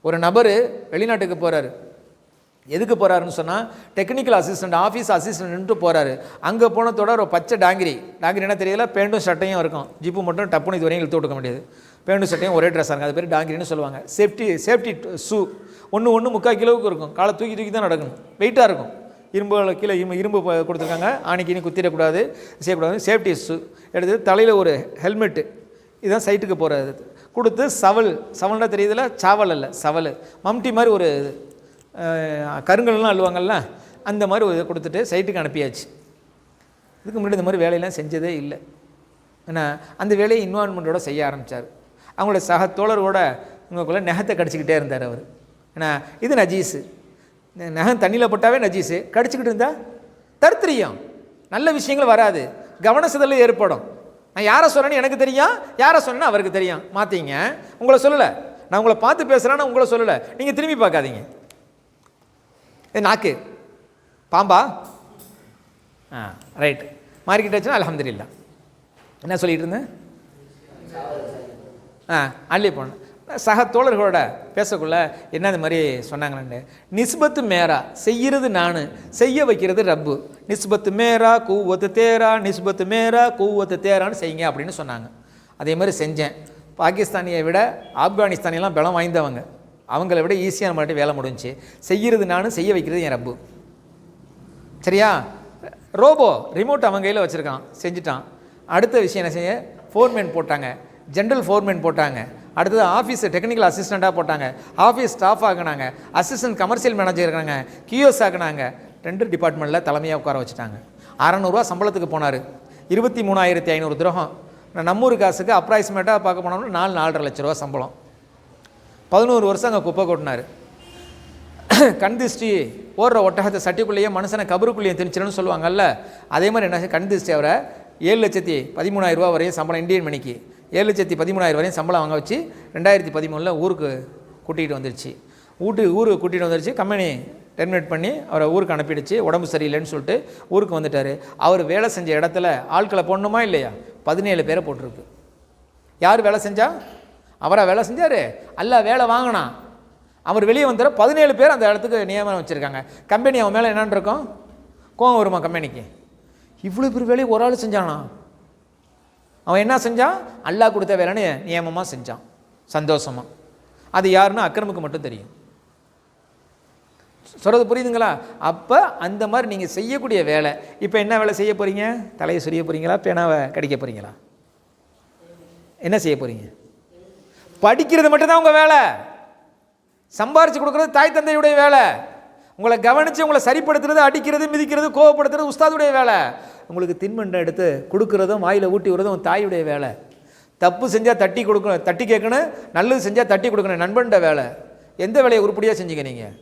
ஒரு நபர் வெளிநாட்டுக்கு போகிறாரு. எதுக்கு போகிறாருன்னு சொன்னால் டெக்னிக்கல் அசிஸ்டண்ட், ஆஃபீஸ் அசிஸ்டண்ட்டு போகிறாரு. அங்கே போனதோட ஒரு பச்சை டாங்கிரி என்ன தெரியல, பேண்டும் சட்டையும் இருக்கும், ஜிப்பு மட்டும் டப்புன்னு இது வரையும் இழுத்து கொடுக்க முடியாது, பேண்டும் சட்டையும் ஒரே ட்ரெஸ்ஸாக இருக்கும், அது பேர் டாங்கிரின்னு சொல்லுவாங்க. சேஃப்டி ஷூ ஒன்று 3/4 கிலோவுக்கு இருக்கும், காலை தூக்கி தூக்கி தான் நடக்கணும், வெயிட்டாக இருக்கும், கீழே இரும்பு கொடுத்துருக்காங்க, ஆணிக்கினி குத்திடக்கூடாது, செய்யக்கூடாது. சேஃப்டி ஷூ எடுத்து தலையில் ஒரு ஹெல்மெட்டு, இதுதான் சைட்டுக்கு போகிறது கொடுத்து, சவல்னா தெரியுதுல, சாவல் அல்ல சவல், மம்டி மாதிரி ஒரு கருங்கல்லாம் அள்ளுவாங்கள்ல, அந்த மாதிரி ஒரு இதை கொடுத்துட்டு சைட்டுக்கு அனுப்பியாச்சு. இதுக்கு முன்னாடி இந்த மாதிரி வேலையெல்லாம் செஞ்சதே இல்லை. ஏன்னா அந்த வேலையை இன்வால்மெண்ட்டோட செய்ய ஆரம்பித்தார். அவங்களோட சக தோழரோட இவங்களுக்குள்ள நெகத்தை கடிச்சிக்கிட்டே இருந்தார் அவர். ஏன்னா இது நஜீஸு, நகம் தண்ணியில் போட்டாவே நஜீஸு, கடிச்சிக்கிட்டு இருந்தால் தருத்திரியம், நல்ல விஷயங்கள் வராது, கவனசிதல் ஏற்படும். நான் யாரை சொன்னேன்னு எனக்கு தெரியும், யாரை சொன்னேன்னு அவருக்கு தெரியும். மாற்றிங்க, உங்களை சொல்லலை, நான் உங்களை பார்த்து பேசுகிறேன்னு உங்களை சொல்லலை, நீங்கள் திரும்பி பார்க்காதீங்க. நாக்கு பாம்பா ரைட்டு மாறிக்கிட்டாச்சுன்னா அல்ஹம்துலில்லாஹ். என்ன சொல்லிகிட்டு இருந்தேன்? அள்ளி போனேன். சக தோழர்களோட பேசக்குள்ள என்ன இந்த மாதிரி சொன்னாங்களே, நிஸ்பத்து மேரா, செய்கிறது நான், செய்ய வைக்கிறது ரப்பு, நிஸ்பத்து மேரா கூவத்து தேரா, நிஸ்பத்து மேரா கூவத்து தேரான்னு செய்யுங்க அப்படின்னு சொன்னாங்க. அதே மாதிரி செஞ்சேன். பாகிஸ்தானியை விட ஆப்கானிஸ்தானியெல்லாம் பலம் வாய்ந்தவங்க, அவங்கள விட ஈஸியாக நம்மள்ட்ட வேலை முடிஞ்சு. செய்கிறது நான், செய்ய வைக்கிறது என் ரப்பு. சரியா? ரோபோ ரிமோட் அவன் கையில் வச்சுருக்கான், செஞ்சுட்டான். அடுத்த விஷயம் என்ன செய்ய, ஃபோர்மேன் போட்டாங்க, ஜென்ரல் ஃபோர்மேன் போட்டாங்க, அடுத்தது ஆஃபீஸ் டெக்னிக்கல் அசிஸ்டண்ட்டாக போட்டாங்க, ஆஃபீஸ் ஸ்டாஃப் ஆகினாங்க, அசிஸ்டன்ட் கமர்ஷியல் மேனேஜர் இருக்கிறாங்க, கியோஸ் ஆகினாங்க. 2 டிபார்ட்மெண்ட்டில் தலைமையாக உட்கார வச்சுட்டாங்க. 600 சம்பளத்துக்கு போனார். 23,500 திரகம். நம்மூர் காசுக்கு அப்ராக்சிமேட்டாக பார்க்க போனோம்னா 4-4.5 லட்ச ரூபா சம்பளம். 11 வருஷம் அங்கே குப்பை கொட்டினார். கண் திருஷ்டி ஓடுற ஒட்டகத்தை சட்டிக்குள்ளேயே மனுஷனை கபருக்குள்ளேயே திணிச்சிடணும்னு சொல்லுவாங்கல்ல, அதே மாதிரி என்ன, கண் திருஷ்டி அவரை 7,13,000 ரூபா வரையும் சம்பளம், இந்தியன் மணிக்கு 7,13,000 வரையும் சம்பளம் வாங்க வச்சு 2013 ஊருக்கு கூட்டிகிட்டு வந்துருச்சு. ஊருக்கு கூட்டிகிட்டு வந்துருச்சு. கம்பெனி டெர்மினேட் பண்ணி அவரை ஊருக்கு அனுப்பிடுச்சு. உடம்பு சரியில்லைன்னு சொல்லிட்டு ஊருக்கு வந்துட்டார். அவர் வேலை செஞ்ச இடத்துல ஆட்களை போடணுமா இல்லையா? 17 பேரை போட்டிருக்கு. யார் வேலை செஞ்சா? அவராக வேலை செஞ்சார், அல்ல வேலை வாங்கினா. அவர் வெளியே வந்துற 17 பேர் அந்த இடத்துக்கு நியமனம் வச்சுருக்காங்க. கம்பெனி அவன் மேலே என்னான்னு இருக்கும், கோவம் வருமா கம்பெனிக்கு? இவ்வளோ பெரிய வேலையை ஒரு ஆள் செஞ்சானா? அவன் என்ன செஞ்சான்? அல்லாஹ் கொடுத்த வேலைன்னு நியமமாக செஞ்சான், சந்தோஷமாக. அது யாருன்னா அக்ரமுக்கு மட்டும் தெரியும். சொல்கிறது புரியுதுங்களா? அப்போ அந்த மாதிரி நீங்கள் செய்யக்கூடிய வேலை, இப்போ என்ன வேலை செய்ய போகிறீங்க? தலையை சொரிய போகிறீங்களா, பேனாவை கடிக்க போகிறீங்களா, என்ன செய்ய போகிறீங்க? படிக்கிறது மட்டும்தான் உங்கள் வேலை. சம்பாரித்து கொடுக்குறது தாய் தந்தையுடைய வேலை. உங்களை கவனித்து உங்களை சரிப்படுத்துறது, அடிக்கிறது, மிதிக்கிறது, கோவப்படுத்துறது உஸ்தாதுடைய வேலை. உங்களுக்கு தின்பண்டை எடுத்து கொடுக்குறதும் வாயில் ஊட்டி விடுறதும் தாயுடைய வேலை. தப்பு செஞ்சால் தட்டி கொடுக்கணும், தட்டி கேட்கணும். நல்லது செஞ்சால் தட்டி கொடுக்கணும், நண்பன்ட வேலை. எந்த வேலையை உருப்படியாக செஞ்சீங்க நீங்கள்?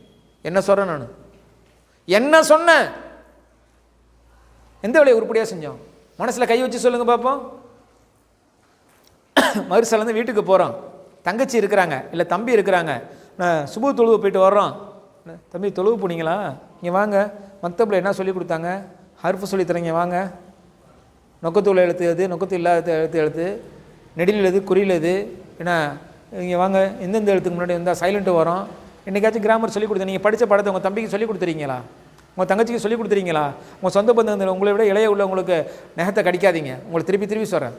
என்ன சொல்கிறேன் நான்? என்ன சொன்னேன்? எந்த வேலையை உருப்படியாக செஞ்சோம்? மனசில் கை வச்சு சொல்லுங்கள் பார்ப்போம். மறுசலேருந்து வீட்டுக்கு போகிறோம், தங்கச்சி இருக்கிறாங்க, இல்லை தம்பி இருக்கிறாங்க, நான் சுபு தொழுவு போயிட்டு வர்றோம். தம்பி தொழுவு போனீங்களா? இங்கே வாங்க, மக்தபில் என்ன சொல்லி கொடுத்தாங்க? ஹர்ஃபு சொல்லி தரீங்க, வாங்க. நொக்கத்தூள் எழுத்து எது, நொக்கத்து இல்லாத எழுத்து நெடில் எது, குறியில் எது, ஏன்னா இங்கே வாங்க. எந்தெந்த எழுத்துக்கு முன்னாடி இருந்தால் சைலண்ட்டு வரும். என்றைக்காச்சும் கிராமர் சொல்லிக் கொடுத்து நீங்கள் படித்த படத்தை உங்கள் தம்பிக்கு சொல்லிக் கொடுத்துறீங்களா? உங்கள் தங்கச்சிக்கு சொல்லிக் கொடுத்துறீங்களா? உங்கள் சொந்த பந்தங்கள் உங்களை விட இளைய உள்ளவங்களுக்கு நெகத்தை கடிக்காதீங்க. உங்களை திருப்பி சொல்கிறேன்,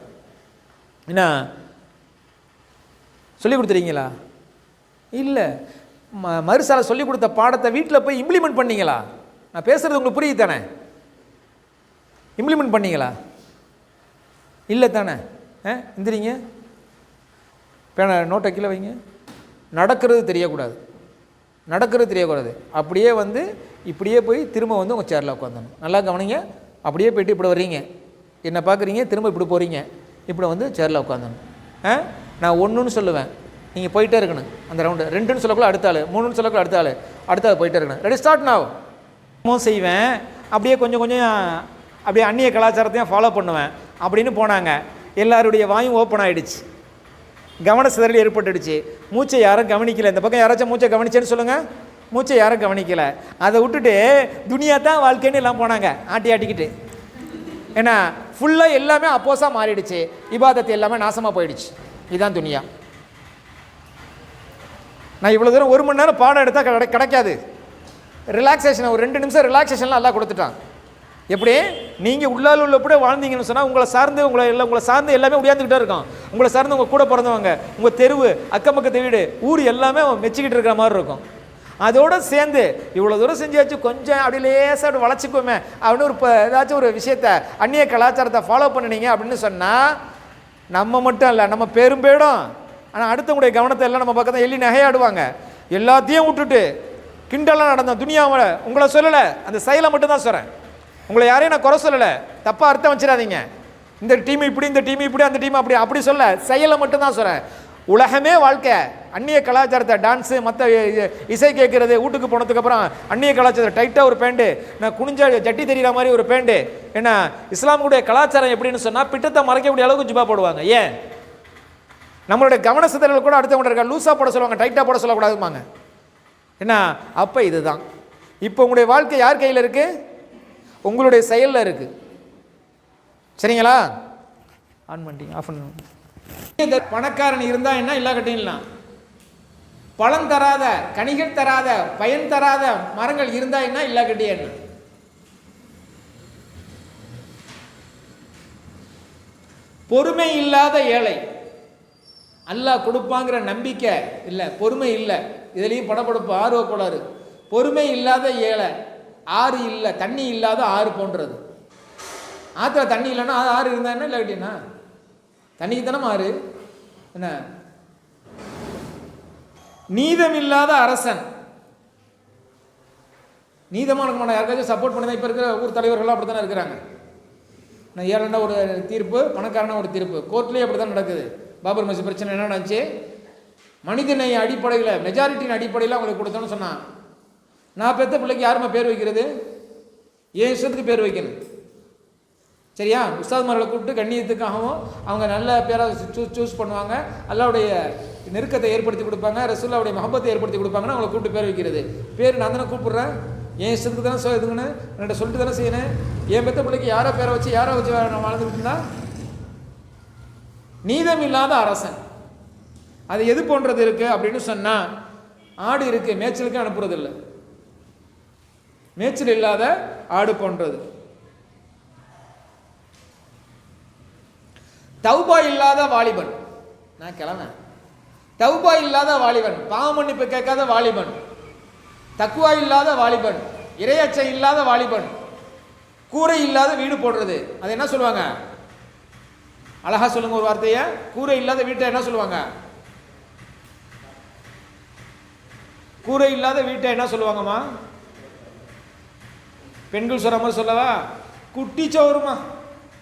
என்ன சொல்லிக் கொடுத்துறீங்களா? இல்லை. மறுசாலை சொல்லிக் கொடுத்த பாடத்தை வீட்டில் போய் இம்ப்ளிமெண்ட் பண்ணீங்களா? நான் பேசுகிறது உங்களுக்கு புரியுது தானே? இம்ப்ளிமெண்ட் பண்ணீங்களா? இல்லை தானே? எந்திரிங்க, பேன நோட்டை கீழே வைங்க. நடக்கிறது தெரியக்கூடாது, அப்படியே வந்து இப்படியே போய் திரும்ப வந்து உங்கள் சேரில் உட்காந்துடணும். நல்லா கவனிங்க. அப்படியே போய்ட்டு இப்படி வர்றீங்க, என்ன பார்க்குறீங்க, திரும்ப இப்படி போகிறீங்க, இப்படி வந்து சேரில் உட்காந்துடணும். நான் 1ன்னு சொல்லுவேன், நீங்கள் போயிட்டே இருக்கணும். அந்த ரவுண்டு 2ன்னு சொல்லக்குள்ள அடுத்த ஆள், 3ன்னு சொல்லக்குள்ள அடுத்த ஆள் போயிட்டே இருக்கணும். ரெடி, ஸ்டார்ட் நான் செய்வேன். அப்படியே கொஞ்சம் அப்படியே அந்நிய கலாச்சாரத்தையும் ஃபாலோ பண்ணுவேன் அப்படின்னு போனாங்க. எல்லாருடைய வாயும் ஓப்பன் ஆகிடுச்சு, கவன சிதறல் ஏற்பட்டுடுச்சு. மூச்சை யாரும் கவனிக்கல. இந்த பக்கம் யாராச்சும் மூச்சை கவனிச்சேன்னு சொல்லுங்கள். மூச்சை யாரும் கவனிக்கலை. அதை விட்டுட்டு துனியா தான் வாழ்க்கைன்னு எல்லாம் போனாங்க ஆட்டிக்கிட்டு. ஏன்னா ஃபுல்லாக எல்லாமே அப்போஸாக மாறிடுச்சு, இபாதத்து எல்லாமே நாசமாக போயிடுச்சு. இதுதான் துனியா. நான் இவ்வளோ தூரம் 1 மணி நேரம் பாடம் எடுத்தால் கிடைக்காது. ரிலாக்ஸேஷன் ஒரு 2 நிமிஷம் ரிலாக்ஸேஷன்லாம் எல்லாம் கொடுத்துட்டான். எப்படி நீங்கள் உள்ளால் உள்ளப்படியே வாழ்ந்தீங்கன்னு சொன்னால் உங்களை சார்ந்து எல்லாமே உடையாந்துக்கிட்டே இருக்கான். உங்களை சார்ந்து உங்கள் கூட பிறந்தவங்க, உங்கள் தெருவு, அக்கம் பக்கத்து வீடு, ஊர் எல்லாமே மெச்சிக்கிட்டு இருக்கிற மாதிரி இருக்கும். அதோடு சேர்ந்து இவ்வளோ தூரம் செஞ்சாச்சு, கொஞ்சம் அப்படி லேசாக அப்படி வளச்சிக்குவோமே அப்படின்னு ஏதாச்சும் ஒரு விஷயத்தை, அந்நிய கலாச்சாரத்தை ஃபாலோ பண்ணினீங்க அப்படின்னு சொன்னால் நம்ம மட்டும் இல்லை, நம்ம பேரும் போயிடும். ஆனால் அடுத்தவங்களுடைய கவனத்தை எல்லாம் நம்ம பக்கத்தில் எள்ளி நகையாடுவாங்க. எல்லாத்தையும் விட்டுட்டு கிண்டலாம் நடந்தோம் துனியாவில். உங்களை சொல்லலை, அந்த செயலை மட்டும்தான் சொல்கிறேன். உங்களை யாரையும் நான் குறை சொல்லலை, தப்பாக அர்த்தம் வச்சிடாதீங்க. இந்த டீம் இப்படி, இந்த டீம் இப்படி, அந்த டீம் அப்படி சொல்ல, செயலை மட்டும்தான் சொல்கிறேன். உலகமே வாழ்க்கை அந்நிய கலாச்சாரத்தை, டான்ஸு, மற்ற இசை கேட்குறது, வீட்டுக்கு போனதுக்கப்புறம் அந்நிய கலாச்சாரத்தை, டைட்டாக ஒரு பேண்டு, நான் குனிஞ்ச ஜட்டி தெரிகிற மாதிரி ஒரு பேண்டு. ஏன்னா இஸ்லாமுடைய கலாச்சாரம் எப்படின்னு சொன்னால் பிட்டத்தை மறைக்கக்கூடிய அளவுக்கு ஜுபா போடுவாங்க. ஏன்? நம்மளுடைய கவன சிதறல் கூட அடுத்தவங்க இருக்கா, லூஸாக போட சொல்லுவாங்க, டைட்டாக போட சொல்லக்கூடாதுமாங்க. என்ன அப்போ இதுதான். இப்போ உங்களுடைய வாழ்க்கை யார் கையில் இருக்குது? உங்களுடைய செயலில் இருக்குது. சரிங்களா? ஆன் பண்ணிட்டீங்க, ஆஃப் பண்ண. பணக்காரன் இருந்தால் என்ன, இல்லா கட்டிடலாம். பழம் தராத, கனிகள் தராத, பயன் தராத மரங்கள் இருந்தால் என்ன, இல்லா கட்டி என்ன. பொறுமை இல்லாத ஏழை, அல்லாஹ் கொடுப்பாங்கிற நம்பிக்கை இல்லை, பொறுமை இல்லை. இதுலேயும் படப்படுப்பு, ஆர்வ கோளாறு. பொறுமை இல்லாத ஏழை, ஆறு இல்லை, தண்ணி இல்லாத ஆறு போன்றது. ஆற்றுல தண்ணி இல்லைன்னா ஆறு இருந்தா என்ன, இல்லை கேட்டீங்கன்னா தண்ணிக்கு தானே ஆறு என்ன. நீதம் இல்லாத அரசன், நீதமான யாருக்காச்சும் சப்போர்ட் பண்ணி தான் இப்போ இருக்கிற ஊர் தலைவர்கள்லாம் அப்படி தானே இருக்கிறாங்க. நான் ஏழண்டா ஒரு தீர்ப்பு, பணக்காரனா ஒரு தீர்ப்பு, கோர்ட்லேயே அப்படி தான் நடக்குது. பாபர் மசூதி பிரச்சனை என்ன நடந்துச்சு? மனிதனை அடிப்படையில், மெஜாரிட்டியின் அடிப்படையில் அவங்களுக்கு கொடுத்தோன்னு சொன்னான். நான் பெற்ற பிள்ளைக்கு யாருமா பேர் வைக்கிறது? ஏன் இஷ்டத்துக்கு பேர் வைக்கணும். சரியா? உஸ்தாத்மார்களை கூப்பிட்டு கண்ணியத்துக்காகவும் அவங்க நல்ல பேராக சூஸ் பண்ணுவாங்க, அல்லாவுடைய நெருக்கத்தை ஏற்படுத்தி கொடுப்பாங்க, ரசூலுல்லாவுடைய மஹப்பத்தை ஏற்படுத்தி கொடுப்பாங்கன்னா அவங்களை கூப்பிட்டு பேர் வைக்கிறது. பேர் நான் தானே கூப்பிட்றேன், என் இஷ்டத்துக்கு தானே இதுங்கன்னு என்கிட்ட சொல்லிட்டு தானே செய்யணும். என் பெற்ற பிள்ளைக்கு யாரோ பேரை வச்சு வாழ்ந்துக்கிட்டு இருந்தா நீதம் இல்லாத அரசன். அது எது போன்றது இருக்குது அப்படின்னு சொன்னால், ஆடு இருக்குது, மேய்ச்சலுக்கு அனுப்புறது இல்லை. மேய்ச்சல் இல்லாத ஆடு போன்றது. தௌபா இல்லாத வாலிபன், நான் கிளம்பேன். தௌபா இல்லாத வாலிபன், பாவமன்னிப்பு கேட்காத வாலிபன், தக்குவா இல்லாத வாலிபன், இறையச்சம் இல்லாத வாலிபன், கூரை இல்லாத வீடு போடுறது. அது என்ன சொல்லுவாங்க? அழகா சொல்லுங்க ஒரு வார்த்தைய. கூரை இல்லாத வீட்டை என்ன சொல்லுவாங்க? கூரை இல்லாத வீட்டை என்ன சொல்லுவாங்கம்மா? பெண்கள் சொல்ற மாதிரி சொல்லவா? குட்டி சோறுமா.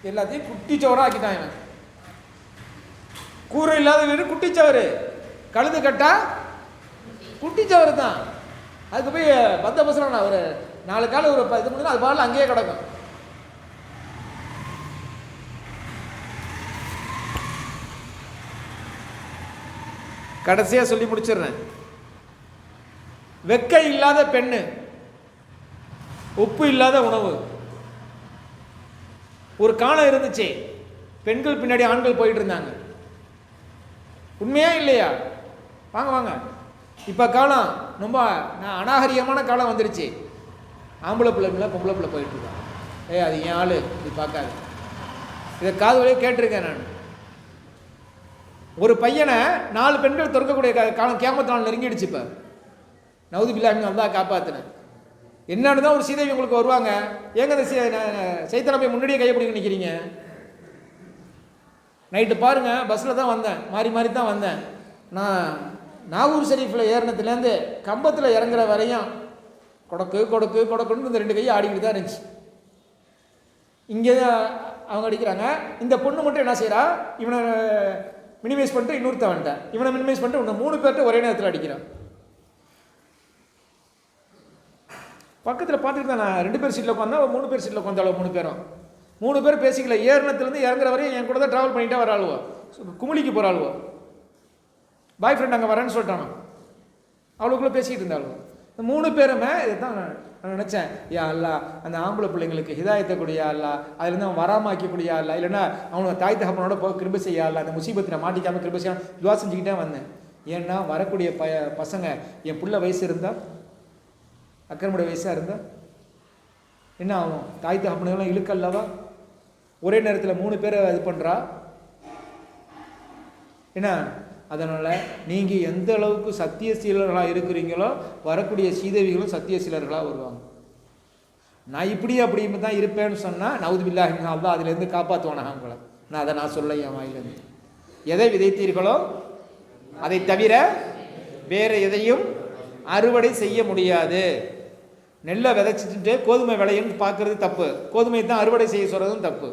எல்லாத்தையும் குட்டி சோறா ஆக்கிட்டாங்க. கூரை இல்லாத வீடு குட்டிச்சவரு, கழுது கட்டா குட்டிச்சவரு தான். அதுக்கு போய் பந்தபசம் ஒரு 4 கால ஒரு 10 மணி அது பாடல அங்கேயே கிடக்கும். கடைசியாக சொல்லி முடிச்சிடுறேன். வெக்கை இல்லாத பெண்ணு, உப்பு இல்லாத உணவு. ஒரு காலம் இருந்துச்சு, பெண்கள் பின்னாடி ஆண்கள் போயிட்டு இருந்தாங்க. உண்மையா இல்லையா? வாங்க வாங்க. இப்போ காலம் ரொம்ப அநாகரிகமான காலம் வந்துடுச்சு. ஆம்பளை பிள்ளைங்கள பொம்பளை பிள்ளை போயிட்டு இருக்காங்க. அது என் ஆளு, இது பார்க்காது. இதை காது வழியே கேட்டிருக்கேன் நான். ஒரு பையனை 4 பெண்கள் திறக்கக்கூடிய காலம் கியாமத்து நாள் நெருங்கிடுச்சு. இப்போ நவுது பில்லாமி வந்தா காப்பாற்றினேன். என்னன்னு தான் ஒரு சீதைவி உங்களுக்கு வருவாங்க. ஏங்க இந்த சைத்தனை போய் முன்னாடியே கையை பிடிக்க நிற்கிறீங்க? நைட்டு பாருங்கள், பஸ்ஸில் தான் வந்தேன், மாறி மாறி தான் வந்தேன். நான் நாகூர் ஷெரீஃபில் ஏறினத்துலேருந்து கம்பத்தில் இறங்குற வரையும் கொடக்கு கொடக்கு கொடக்குன்னு இந்த 2 கையை ஆடிக்கிட்டு தான் இருந்துச்சு. இங்கே தான் அவங்க அடிக்கிறாங்க. இந்த பொண்ணு மட்டும் என்ன செய்கிறா, இவனை மினிமைஸ் பண்ணிட்டு இன்னொருத்த வந்துட்டேன், இவனை மினிமைஸ் பண்ணிட்டு இன்னும் 3 பேர்கிட்ட ஒரே நேரத்தில் அடிக்கிறான். பக்கத்தில் பார்த்துட்டு தான் நான் 2 பேர் சீட்டில் உட்காந்தா 3 பேர் சீட்டில் உட்காந்தாலும் 3 பேர் பேசிக்கல. ஏறினத்துலேருந்து இறங்குற வரையும் என் கூட தான் ட்ராவல் பண்ணிகிட்டே வர ஆளுவோ, குமிழிக்கு போகிற ஆளுவோ. பாய் ஃப்ரெண்ட் அங்கே வரேன்னு சொல்லிட்டானோ, அவளுக்குள்ளே பேசிக்கிட்டு இருந்தாளுவோ. இந்த 3 பேருமே இதுதான் நான் நினச்சேன். யா அல்லா, அந்த ஆம்பளை பிள்ளைங்களுக்கு ஹிதாயத்தை கூடியா அல்லா, அதுலேருந்து அவன் வராமாக்கி கூடியா அல்லா, இல்லைன்னா அவனுக்கு தாய் தகப்பனோட போய் கிருபை செய்யா அல்லா, அந்த முசீபத்தை நான் மாட்டிக்காமல் கிருபை செய்ய துவா செஞ்சுக்கிட்டே வந்தேன். ஏன்னா வரக்கூடிய பசங்க என் புள்ள வயசு இருந்தால், அக்கறமுடைய வயசாக இருந்தால் என்ன ஆகும்? தாய் தகப்பனெல்லாம் இழுக்கல்லவா? ஒரே நேரத்தில் 3 பேரை இது பண்ணுறா என்ன? அதனால் நீங்கள் எந்த அளவுக்கு சத்தியசீலர்களாக இருக்கிறீங்களோ வரக்கூடிய சீதேவிகளும் சத்தியசீலர்களாக வருவாங்க. நான் இப்படி அப்படி தான் இருப்பேன்னு சொன்னால் நவுது பில்லாஹி மின் அல்லாஹ் அதிலேருந்து காப்பாற்றுவானாக உங்களை. நான் சொல்ல என் வாயிலேருந்து. எதை விதைத்தீர்களோ அதை தவிர வேறு எதையும் அறுவடை செய்ய முடியாது. நெல்லை விதைச்சிட்டு கோதுமை விளையும்னு பார்க்குறது தப்பு, கோதுமையை தான் அறுவடை செய்ய சொல்கிறதும் தப்பு.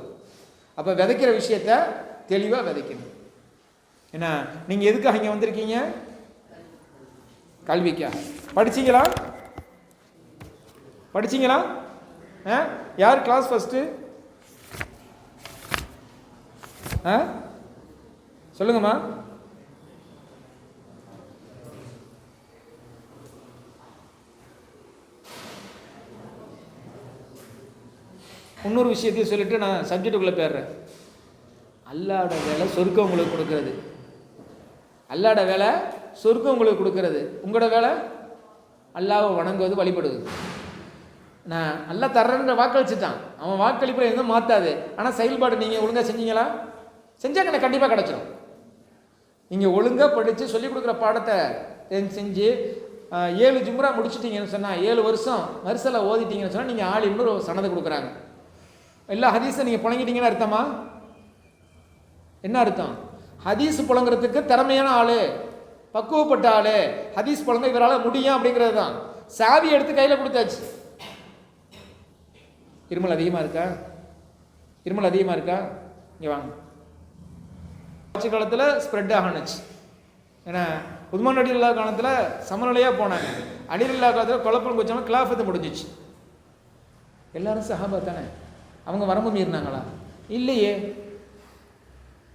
அப்போ விதைக்கிற விஷயத்த தெளிவாக விதைக்கணும். என்ன, நீங்கள் எதுக்காக இங்கே வந்திருக்கீங்க? கல்விக்காக. படிச்சிங்களா? யார் கிளாஸ் ஃபஸ்ட்டு? சொல்லுங்கம்மா. இன்னொரு விஷயத்தையும் சொல்லிட்டு நான் சப்ஜெக்டுக்குள்ளே போயிடுறேன். அல்லாட வேலை சொர்க்கம் உங்களுக்கு கொடுக்கறது. அல்லாட வேலை சொர்க்கம் உங்களுக்கு கொடுக்கறது. உங்களோட வேலை அல்லாவை வணங்குவது, வழிபடுவது. நான் அல்லா தர்றன்ற வாக்களிச்சுட்டான். அவன் வாக்களிப்பில் எதுவும் மாற்றாது. ஆனால் செயல்பாடு நீங்கள் ஒழுங்காக செஞ்சீங்களா? செஞ்சால் எனக்கு கண்டிப்பாக கிடச்சிடும். நீங்கள் ஒழுங்காக படித்து சொல்லிக் கொடுக்குற பாடத்தை செஞ்சு 7 ஜும்ரா முடிச்சுட்டீங்கன்னு சொன்னால், 7 வருஷம் வரிசையில் ஓதிட்டீங்கன்னு சொன்னால் நீங்கள் ஆள் ஒரு சனதை கொடுக்குறாங்க. எல்லா ஹதீஸை நீங்கள் புழங்கிட்டீங்கன்னு அர்த்தமா? என்ன அர்த்தம்? ஹதீஸ் புழங்குறதுக்கு திறமையான ஆள், பக்குவப்பட்ட ஆள், ஹதீஸ் புழங்க இவரால் முடியும் அப்படிங்கிறது தான். சாவி எடுத்து கையில் கொடுத்தாச்சு. இருமல் அதிகமாக இருக்கா? இங்கே வாங்க. ஆட்சி காலத்தில் ஸ்ப்ரெட் ஆகணுச்சு. ஏன்னா உதுமான் அடி இல்லா காலத்தில் சமநிலையாக போனாங்க. அடியில் இல்லா காலத்தில் குழப்பம் கொஞ்சமாக கிலாஃபத்தை முடிஞ்சிச்சு. எல்லாரும் சஹாபா தானே. அவங்க வரம்பு மீறினாங்களா? இல்லையே,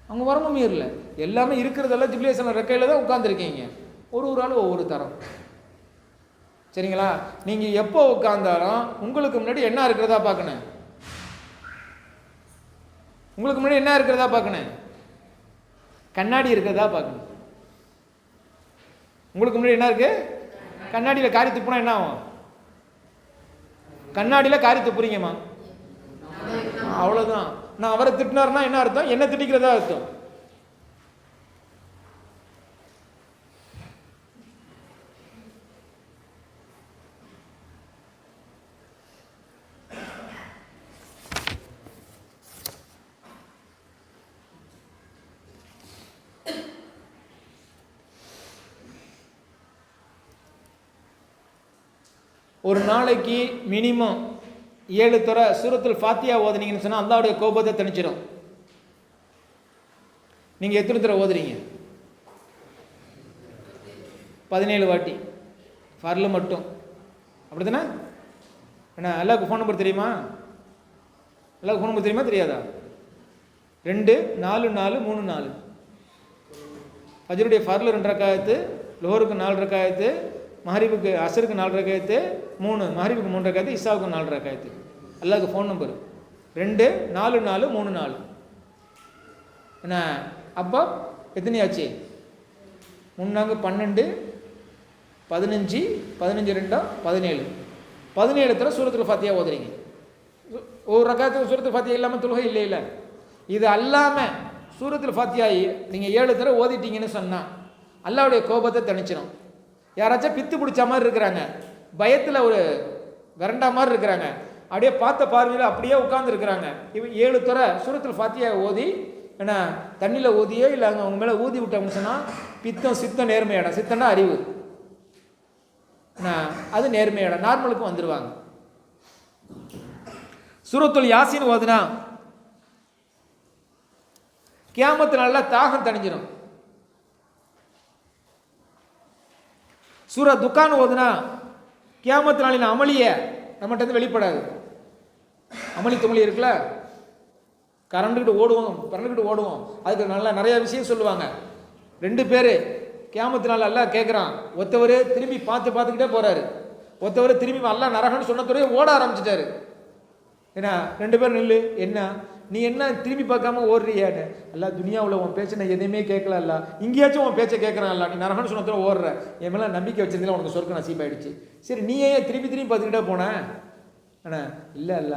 அவங்க வரம்பு மீறல. எல்லாமே இருக்கிறதெல்லாம் ஜிப்லேசன் ரெக்கையில் தான் உட்காந்துருக்கீங்க. ஒரு ஆள் ஒவ்வொரு தரம். சரிங்களா? நீங்கள் எப்போ உட்காந்தாலும் உங்களுக்கு முன்னாடி என்ன இருக்கிறதா பார்க்கணும். கண்ணாடி இருக்கிறதா பார்க்கணும். உங்களுக்கு முன்னாடி என்ன இருக்கு? கண்ணாடியில் காரி துப்புனா என்ன ஆகும்? கண்ணாடியில் காரி துப்புறீங்கம்மா, அவ்வளோதான். நான் அவரை திட்டினார்னா என்ன அர்த்தம்? என்ன திட்டிக்கிறதா அர்த்தம். ஒரு நாளைக்கு மினிமம் 7 தடவை சூரத்துல் ஃபாத்தியா ஓதுனீங்கன்னு சொன்னால் அல்லாஹ்வுடைய கோபத்தை தணிச்சிடும். நீங்கள் எத்தனை தடவை ஓதுறீங்க? 17 வாட்டி ஃபர்ல மட்டும். அப்படி தானே? என்ன அல்லாஹ்வுக்கு ஃபோன் நம்பர் தெரியுமா? தெரியாதா? 2 4 4 3 4. ஃபஜ்ருடைய ஃபர்ல 2 ரக்காயத்து, லுஹருக்கு 4 ரக்காயத்து, மஹரிபுக்கு அசருக்கு 4 ரக்காயத்து, 3 மஹரிபுக்கு 3 ரக்காயத்து, இஷாவுக்கு 4 ரக்காயத்து. அல்லாஹ்வுக்கு ஃபோன் நம்பர் 2 4 4 3 4. என்ன அப்போ எத்தனையாச்சு? 3 12 15 15 2 17. 17 தடவை சூரத்துல் ஃபாத்தியா ஓதுறீங்க. ஒரு ரக்காயத்துக்கு சூரத்துல் ஃபாத்தியா இல்லாமல் தொழுகை இல்லை. இது அல்லாமல் சூரத்துல் ஃபாத்தியா நீங்கள் 7 தடவை ஓதிட்டீங்கன்னு சொன்னால் அல்லாஹ்வுடைய கோபத்தை தணிச்சிடும். யாராச்சும் பித்து பிடிச்ச மாதிரி இருக்கிறாங்க, பயத்தில் ஒரு விரண்டா மாதிரி இருக்கிறாங்க, அப்படியே பார்த்த பார்வையில் அப்படியே உட்கார்ந்துருக்கிறாங்க. 7 தடவை சூரத்துல் ஃபாத்தியா ஓதி என்ன தண்ணியில் ஊதியே இல்லை அவங்க மேலே ஊதி விட்டோம்னு சொன்னால் பித்தம் சித்தம் நேர்மையாடம். சித்தம்னா அறிவு, அது நேர்மையாடம், நார்மலுக்கு வந்துடுவாங்க. சூரத்துல் யாசின் ஓதுனா கியாமத்து நாள்ல தாகம் தணிஞ்சிடும். சூரா துக்கான் ஓதுனா கியாமத்து நாளின் அமளியை நம்மகிட்ட வெளிப்படாது. அமளி துமளி இருக்குல்ல, கரண்டுக்கிட்டு ஓடுவோம். அதுக்கு நல்லா நிறைய விஷயம் சொல்லுவாங்க. 2 பேர் கியாமத்து நாள் எல்லாம் கேட்குறான். ஒருத்தவர் திரும்பி பார்த்துக்கிட்டே போகிறாரு. ஒருத்தவர் திரும்பி அல்லா நரகன்னு சொன்னதோடய ஓட ஆரம்பிச்சிட்டாரு. ஏன்னா 2 பேர் நில்லு, என்ன நீ என்ன திரும்பி பார்க்காம ஓடுறியான்னு. அல்ல துனியாவில் உன் பேச்சை நான் எதையுமே கேட்கல, அல்ல இங்கேயாச்சும் உன் பேச்சை கேட்குறான், அல்ல நீ நரகன்னு சொன்னதோட ஓடுற, என் மேலே நம்பிக்கை வச்சிருந்தீங்களா உனக்கு சொர்க்க நசீபாயிடுச்சு. சரி நீ ஏன் திரும்பி பார்த்துக்கிட்டே போனேன்? ஆனால் இல்லை அல்ல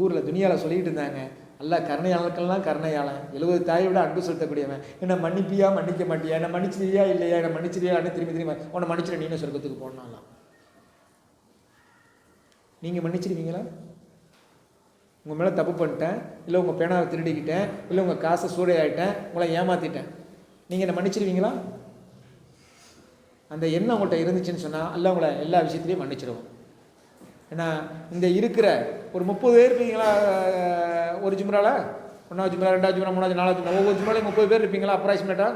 ஊரில் துனியாவில் சொல்லிக்கிட்டு இருந்தாங்க, அல்ல கருணையாளர்கள்லாம் கருணையாளன், 70 தாயை விட அன்பு செலுத்தக்கூடியவன், என்ன மன்னிப்பியா மன்னிக்க மாட்டியா, என்ன மன்னிச்சிரியா இல்லையா, என்ன மன்னிச்சிரியான்னு திரும்பி உன்னை மன்னிச்சிட நீனு சொர்க்கத்துக்கு போனாலாம். நீங்கள் மன்னிச்சிருவீங்களா? உங்கள் மேலே தப்பு பண்ணிட்டேன், இல்லை உங்கள் பேனாவை திருடிக்கிட்டேன், இல்லை உங்கள் காசை சூறையாயிட்டேன், உங்களை ஏமாற்றிட்டேன், நீங்கள் என்ன மன்னிச்சிருவீங்களா? அந்த எண்ணம் உங்கள்கிட்ட இருந்துச்சுன்னு சொன்னால் அல்ல உங்களை எல்லா விஷயத்துலையும் மன்னிச்சிடுவோம். ஏன்னா இந்த இருக்கிற ஒரு 30 பேர் இருப்பீங்களா ஒரு ஜும்ரால, 1வது ஜும்ரா 2வது ஜும்ரா 3வது 4வது ஜும்ரா, ஒவ்வொரு ஜும்ராலையும் 30 பேர் இருப்பீங்களா அப்ராக்சிமேட்டா?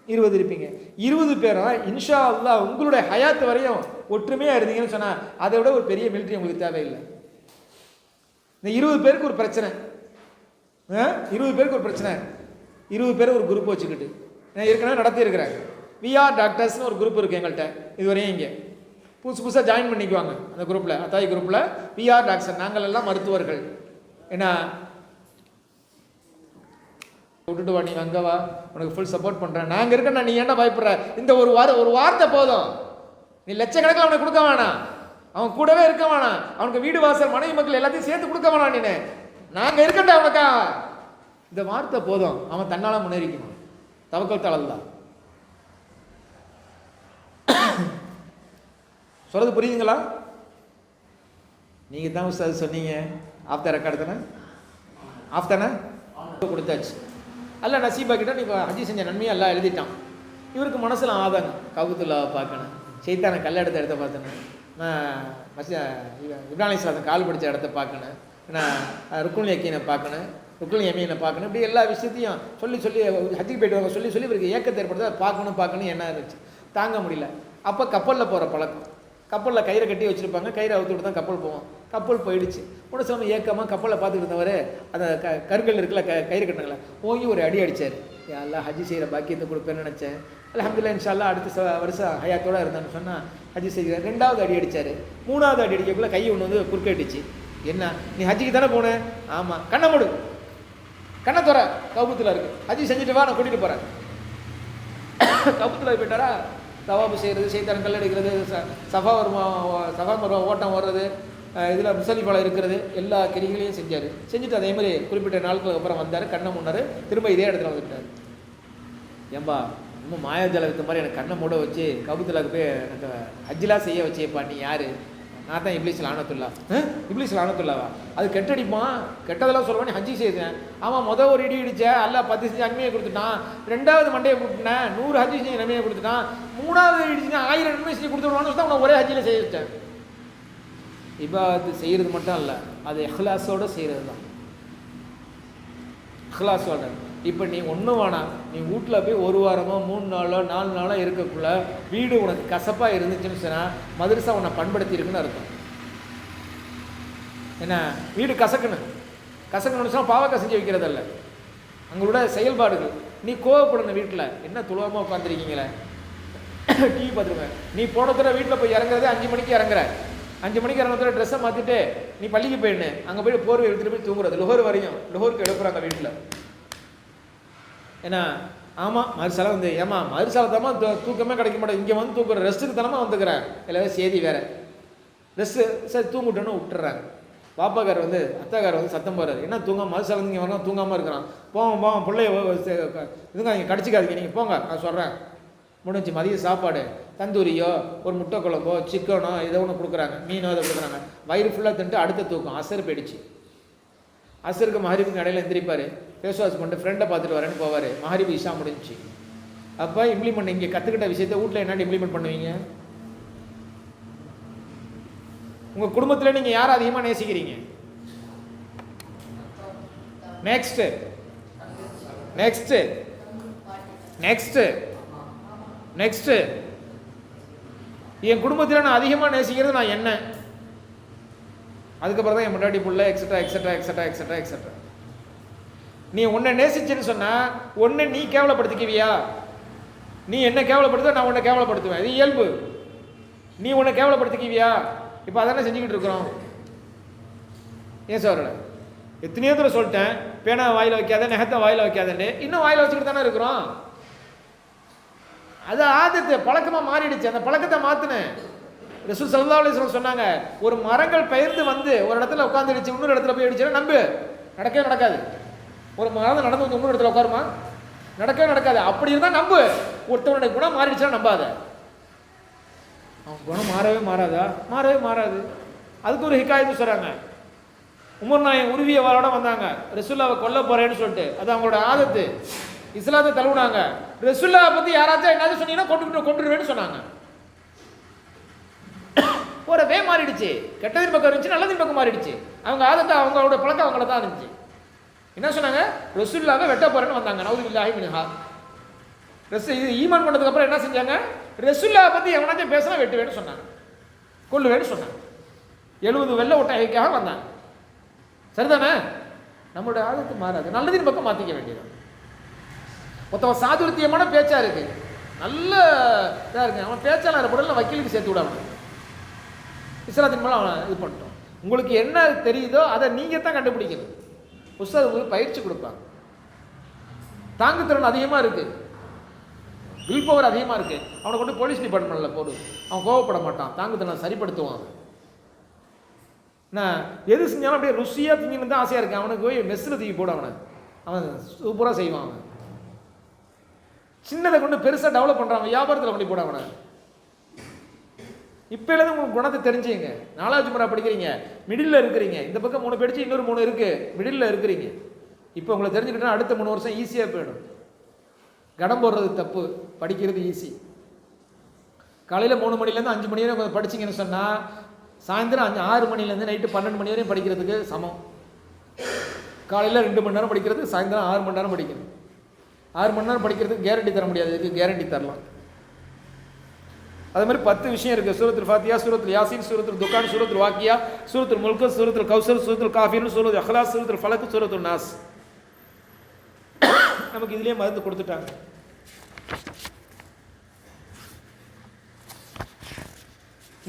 20 இருப்பீங்க. 20 பேரும் இன்ஷா அல்லாஹ் உங்களுடைய ஹயாத் வரையும் ஒற்றுமையாக இருந்தீங்கன்னு சொன்னால் அதை விட ஒரு பெரிய மிலிட்ரி உங்களுக்கு தேவையில்லை. இந்த 20 பேருக்கு ஒரு பிரச்சனை, 20 பேருக்கு ஒரு பிரச்சனை, 20 பேர் ஒரு குரூப் வச்சுக்கிட்டு நான் ஏற்கனவே நடத்தியிருக்கிறேன். விஆர் டாக்டர்ஸ்னு ஒரு குரூப் இருக்குது எங்கள்கிட்ட, இதுவரையும் இங்கே புதுசாக ஜாயின் பண்ணிக்குவாங்க அந்த குரூப்பில், அத்தாய் குரூப்பில் விஆர் டாக்டர், நாங்கள் எல்லாம் மருத்துவர்கள். ஏன்னா விட்டுட்டு வா, நீ அங்கே வா, உனக்கு ஃபுல் சப்போர்ட் பண்ணுறேன், நாங்கள் இருக்கேன், நீ ஏன்டா பயப்படுற, இந்த ஒரு வார்த்தை போதும், நீ லட்சக்கணக்கில் அவனை கொடுக்க வேணாம், அவன் கூடவே இருக்க வேணாம், அவனுக்கு வீடு வாசல் மனைவி மக்கள் எல்லாத்தையும் சேர்த்து கொடுக்க வேணாம், நீ நாங்கள் இருக்கண்டா அவனுக்கா, இந்த வார்த்தை போதும், அவன் தன்னால முன்னேறிக்குமா. தவக்கல் தலல்லா சொல்றது புரியுதுங்களா? நீங்கள் தான் உஸ்தாது சொன்னீங்க, ஆஃப் த ரெக்கார்டு தானே, ஆஃப் தானே கொடுத்தாச்சு. அல்ல நசீபா கிட்ட நீ ஹஜ்ஜி செஞ்ச நன்மையை எல்லாம் எழுதிட்டான். இவருக்கு மனசில் ஆதாங்க, கவுத்துல்லாவை பார்க்கணும், சைத்தானை கல் எடுத்த இடத்த பார்த்தேன்னு, இப்ராஹிம் அலைஹிஸ்ஸலாம் கால் பிடிச்ச இடத்த பார்க்கணும், நான் ருக்குல் யக்கீனை பார்க்கணும், ருக்குல் யமீனை பார்க்கணும், இப்படி எல்லா விஷயத்தையும் சொல்லி ஹஜ்ஜிக்கு போய்ட்டு வாங்க சொல்லி இவருக்கு ஏக்கத்தை ஏற்படுத்த பார்க்கணும் என்ன இருந்துச்சு, தாங்க முடியல. அப்போ கப்பலில் போகிற பழக்கம், கப்பலில் கயிறை கட்டி வச்சுருப்பாங்க, கயிறை அவுத்து விட்டு தான் கப்பல் போவோம். கப்பல் போயிடுச்சு. ஒரு சில ஏக்கமாக கப்பலை பார்த்துட்டு இருந்தவர் அந்த கருங்கல் இருக்குல்ல, கயிறு கட்டினாங்களே, ஓங்கி ஒரு அடி அடித்தார். எல்லாம் ஹஜ்ஜி செய்கிற பாக்கியத்தை கொடுப்பேன்னு நினச்சேன், அல்ஹம்துலில்லாஹ் இன்ஷா அல்லாஹ் அடுத்த வருஷம் ஹயாத்தோடு இருந்தான்னு சொன்னால் ஹஜ்ஜி செய்கிறார். 2வது அடி அடித்தார். 3வது அடி அடிக்கக்குள்ளே கை ஒன்று வந்து குறுக்கடிச்சு. என்ன நீ ஹஜ்ஜிக்கு தானே போனேன்? ஆமாம். கண்ணை மூடு, கண்ணை துற, கவுத்தில் இருக்குது, ஹஜ்ஜி செஞ்சுட்டு வா, நான் கூட்டிகிட்டு போகிறேன். கவுத்தில் போயிட்டாரா, தவாபு செய்கிறது, சைத்தான கல் எடுக்கிறது, சஃபா மர்வா ஓட்டம் ஓடுறது, இதில் முசலிஃபால இருக்கிறது, எல்லா கிரிகளையும் செஞ்சார். செஞ்சுட்டு அதே மாதிரி குறிப்பிட்ட நாட்களுக்கு அப்புறம் வந்தார், கண்ணை முன்னார், திரும்ப இதே இடத்துல வந்துட்டார். ஏன்பா இன்னும் மாயாஜால வித்த மாதிரி எனக்கு கண்ணை மூட வச்சு கபுத்துலாக்கு போய் எனக்கு ஹஜ்ஜிலாம் செய்ய வச்சேப்பா, நீ யார்? நான் தான் இப்லீஸ் லானத்துல்லா. இப்லீஸ் லானத்துல்லாவா? அது கெட்டடிப்பான், கெட்டதெல்லாம் சொல்லுவான், நீ ஹஜ்ஜி செய்தேன். ஆமாம், மொதல் ஒரு இடி இடித்தேன், அல்ல 10 செஞ்சு நன்மையை கொடுத்துட்டான். 2வது மண்டையை கொடுத்துட்டேன், 100 ஹஜ்ஜி செஞ்சு நன்மையை கொடுத்துட்டான். 3வது இடிச்சுன்னா 1000 நன்மை செஞ்சு கொடுத்துருவான்னு தான் உன்னை ஒரே ஹஜ்ஜியில் செய்ய வச்சேன். இபாதத்து செய்கிறது மட்டும் இல்லை, அது இஹ்லாஸோடு செய்கிறது தான், இஹ்லாஸோட. இப்போ நீ ஒன்றும் வேணாம், நீ வீட்டில் போய் 1 வாரமோ 3 நாளோ 4 நாளோ இருக்கக்குள்ள வீடு உனக்கு கசப்பாக இருந்துச்சுன்னு சொன்னால் மதரசா உன்னை பண்படுத்தியிருக்குன்னு அர்த்தம். ஏன்னா வீடு கசக்கணும்னு சொன்னால் பாவக்காய் செஞ்சு வைக்கிறதில்ல, அங்களோட செயல்பாடுகள். நீ கோவப்படணும், வீட்டில் என்ன துளவாமல் உட்காந்துருக்கீங்களே, டிவி பார்த்துருவேன், நீ போனதுல வீட்டில் போய் இறங்குறதே 5 மணிக்கு இறங்குற, 5 மணிக்கு இறங்குறதுல ட்ரெஸ்ஸை மாற்றிட்டு நீ பள்ளிக்கு போயிடணும், அங்கே போய்ட்டு போர்வை எடுத்துகிட்டு போய் தூங்குறது, லுஹர் வரையும், லுஹருக்கு எழுப்புறாங்க வீட்டில். ஏன்னா ஆமாம் மறுசாலை வந்து ஏமா மறுசாலத்தாமா தூக்கமே கிடைக்க மாட்டேன், இங்கே வந்து தூக்குற ரெஸ்ட்டுக்கு தானமா வந்துக்கிறேன், எல்லாமே செய்தி வேறு, ரெஸ்ட்டு சரி தூங்கிட்டோன்னு விட்டுறாங்க. பாப்பாக்கார் வந்து அத்தாக்கார் வந்து சத்தம் போடுறாரு, என்ன தூங்காமல் மறுசாலை இங்கே வரணும், தூங்காமல் இருக்கிறான், போங்க பிள்ளைய இதுங்க நீங்கள் கடிச்சிக்காதீங்க, நீங்கள் போங்க, நான் சொல்கிறேன். முடிஞ்சு மதிய சாப்பாடு தந்தூரியோ ஒரு முட்டை குழம்போ சிக்கனோ ஏதோ ஒன்று கொடுக்குறாங்க, மீனோ இதை கொடுக்குறாங்க, வயிறு ஃபுல்லாக தின்ட்டு அடுத்த தூக்கம். அசர் போயிடுச்சு. அசருக்கு மஹரிபுக்கு இடையில எந்திரிப்பார், ஃபேஸ் வாஷ் பண்ணிட்டு ஃப்ரெண்டை பார்த்துட்டு வரேன்னு போவார். மஹரிபு இஷா முடிஞ்சிச்சு. அப்போ இம்ப்ளிமெண்ட் இங்கே கற்றுக்கிட்ட விஷயத்தை வீட்டில் என்ன இம்ப்ளிமெண்ட் பண்ணுவீங்க? உங்கள் குடும்பத்தில் நீங்கள் யாரை அதிகமாக நேசிக்கிறீங்க? நெக்ஸ்ட்டு நெக்ஸ்ட்டு நெக்ஸ்ட்டு நெக்ஸ்ட்டு என் குடும்பத்தில் நான் அதிகமாக நேசிக்கிறது நான் என்ன, அதுக்கப்புறம் தான் என் முன்னாடி புள்ள extra extra extra extra extra. நீ உன்னை நேசிச்சுன்னு சொன்னால் ஒன்று நீ கேவலப்படுத்திக்குவியா? நீ என்ன கேவலப்படுத்த, நான் உன்னை கேவலப்படுத்துவேன். இது இயல்பு. நீ உன்னை கேவலப்படுத்திக்குவியா? இப்போ அதானே செஞ்சுக்கிட்டு இருக்கிறோம். ஏன் சார் எத்தனையோ தடவை சொல்லிட்டேன், பேனா வாயில் வைக்காத, நெகத்தை வாயில் வைக்காதன்னு, இன்னும் வாயில் வச்சுக்கிட்டு தானே இருக்கிறோம். அது ஆதத்து பழக்கமாக மாறிடுச்சு. அந்த பழக்கத்தை மாற்றினேன். ரசூல் ஸல்லல்லாஹு அலைஹி வஸல்லம் சொன்னாங்க, ஒரு மரங்கள் பெயர்ந்து வந்து ஒரு இடத்துல உட்காந்துடுச்சு, இன்னொரு இடத்துல போய் அடிச்சுன்னா நம்பு, நடக்கவே நடக்காது. ஒரு மரம் நடந்து வந்து இன்னொரு இடத்துல உட்காருமா? நடக்கவே நடக்காது. அப்படி இருந்தால் நம்பு. ஒருத்தவனுடைய குணம் மாறிடுச்சுன்னா நம்பாத. அவன் குணம் மாறவே மாறாதா? மாறவே மாறாது. அதுக்கு ஒரு ஹிகாயத்து சொல்கிறாங்க. உமர் நாயகம் உருவிய வாளோட வந்தாங்க, ரசூல்லாவை கொல்ல போறேன்னு சொல்லிட்டு. அது அவங்களோட ஆதத்து. இஸ்லாத்தை தழுவுனாங்க. ரசூல்லாவை பற்றி யாராச்சும் என்னது சொன்னீங்கன்னா கொண்டுருவேன்னு சொன்னாங்க. போறவே மாறிடுச்சு. கெட்டதின் பக்கம் இருந்துச்சு, நல்லதின் பக்கம் மாறிடுச்சு. அவங்க ஆதத்தை, அவங்களோட பழக்கம் அவங்கள தான் இருந்துச்சு. என்ன சொன்னாங்க? ரசூல்லாவை வெட்ட போறேன்னு வந்தாங்க. நவுது பில்லாஹி மின்ஹா. இது ஈமான் பண்ணதுக்கு அப்புறம் என்ன செஞ்சாங்க? ரசூல்லாவை பற்றி எவனாச்சும் பேசினா வெட்டுவேன்னு சொன்னாங்க, கொல்லுவேன்னு சொன்னாங்க. 70 வெள்ளை ஒட்டகைக்காக வந்தாங்க. சரிதானே? நம்மளுடைய ஆதத்து மாறாது. நல்லதின் பக்கம் மாற்றிக்க வேண்டியது. மொத்தம் சாதுரியமான பேச்சா இருக்கு, நல்ல இதாக இருக்கு, அவன் பேச்சாளர் உடல்ல வக்கீலுக்கு சேர்த்து விட அவன் இஸ்லாத்தின் மூலம் அவனை இது பண்ணிட்டோம். உங்களுக்கு என்ன தெரியுதோ அதை நீங்கள் தான் கண்டுபிடிக்கணும். உஸ்தாத் உங்களுக்கு பயிற்சி கொடுப்பாங்க. தாங்குத்திறன் அதிகமாக இருக்குது, வில் பவர் அதிகமாக இருக்குது. அவனை கொண்டு போலீஸ் டிபார்ட்மெண்ட்டில் போடு, அவன் கோவப்பட மாட்டான், தாங்குத்திறனை சரிப்படுத்துவான். நான் எது செஞ்சாலும் அப்படியே ருசியாக திங்கன்னு தான் ஆசையாக இருக்கேன். அவனுக்கு போய் மெஸ்ஸில் தூக்கி போட, அவன் சூப்பராக செய்வான். அவன் சின்னதை கொண்டு பெருசாக டெவலப் பண்ணுறான், வியாபாரத்தில் கொண்டு போட. அவனை இப்போலேருந்து உங்களுக்கு குணத்தை தெரிஞ்சுங்க. 4வது ஜும்ரா படிக்கிறீங்க, மிடில் இருக்கிறீங்க. இந்த பக்கம் 3 படித்து இன்னொரு 3 இருக்குது, மிடில் இருக்கிறீங்க. இப்போ உங்களை தெரிஞ்சுக்கிட்டா அடுத்த 3 வருஷம் ஈஸியாக போயிடும். கடம் போடுறது தப்பு, படிக்கிறது ஈஸி. காலையில் 3 மணிலேருந்து 5 மணி வரை படிச்சிங்கன்னு சொன்னால் சாயந்தரம் 6 மணிலேருந்து நைட்டு 12 மணி வரையும் படிக்கிறதுக்கு சமம். காலையில் 2 மணி நேரம் படிக்கிறது, சாயந்தரம் 6 மணி நேரம் படிக்கணும். 6 மணி நேரம் படிக்கிறதுக்கு கேரண்டி தர முடியாது, இதுக்கு கேரண்டி தரலாம். அது மாதிரி 10 விஷயம் இருக்குது. சூரத்துல் ஃபாத்தியா, சூரத்துல் யாசீன், சூரத்துல் துக்கான், சூரத்துல் வாக்கியா, சூரத்துல் முல்க், சூரத்துல் கௌசர், சூரத்துல் காஃபிர், சூரத்துல் இஹ்லாஸ், சூரத்துல் ஃபலக், சூரத்துல் நாஸ். நமக்கு இதுலேயே மருந்து கொடுத்துட்டாங்க.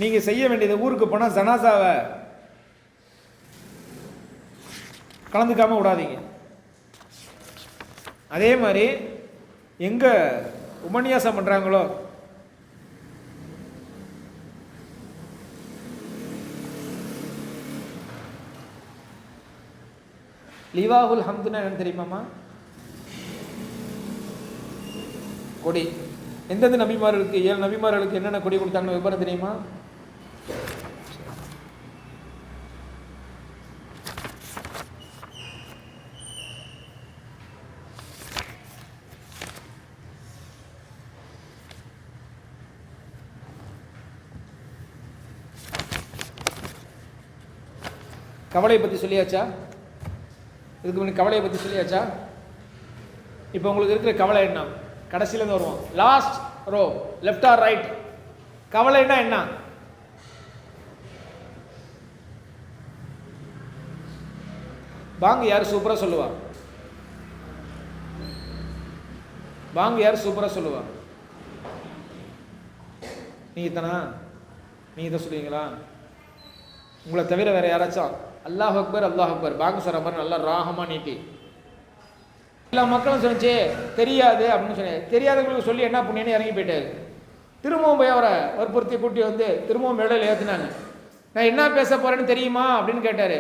நீங்கள் செய்ய வேண்டியது, ஊருக்கு போனால் ஜனாசாவை கலந்துக்காமல் விடாதீங்க. அதே மாதிரி எங்கே உபன்யாசம் பண்ணுறாங்களோ லிவாஹுல் ஹம்துன்னா என்னன்னு தெரியுமாம்மா? கொடி. எந்தெந்த நபிமார்களுக்கு, 7 நபிமார்களுக்கு என்னென்ன கொடி கொடுத்தாங்கன்னு விவரம் தெரியுமா? கவலையை பற்றி சொல்லியாச்சா? இதுக்கு முன்னாடி கவலையை பற்றி சொல்லியாச்சா? இப்போ உங்களுக்கு இருக்கிற கவலை என்ன? கடைசியிலேருந்து வருவோம். Last row, left or right. கவலைன்னா என்ன? பாங்கு யார் சூப்பராக சொல்லுவா? பாங்கு யார் சூப்பராக சொல்லுவா? நீங்கள் தானா? நீங்கள் தான் சொல்லுவீங்களா? உங்களை தவிர வேறு யாராச்சும் அல்லாஹ் அக்பர் அல்லாஹ் அக்பர் பாங்கு சொல்கிற மாதிரி நல்லா ராகமாக நீட்டி எல்லா மக்களும் சொன்னிச்சு தெரியாது அப்படின்னு சொன்னேன். தெரியாதவங்களுக்கு சொல்லி என்ன புண்ணியன்னு இறங்கி போயிட்டாரு. திரும்பவும் போய் அவரை வற்புறுத்தி கூட்டி வந்து திரும்பவும் மேடையில் ஏற்றினாங்க. நான் என்ன பேச போகிறேன்னு தெரியுமா அப்படின்னு கேட்டார்.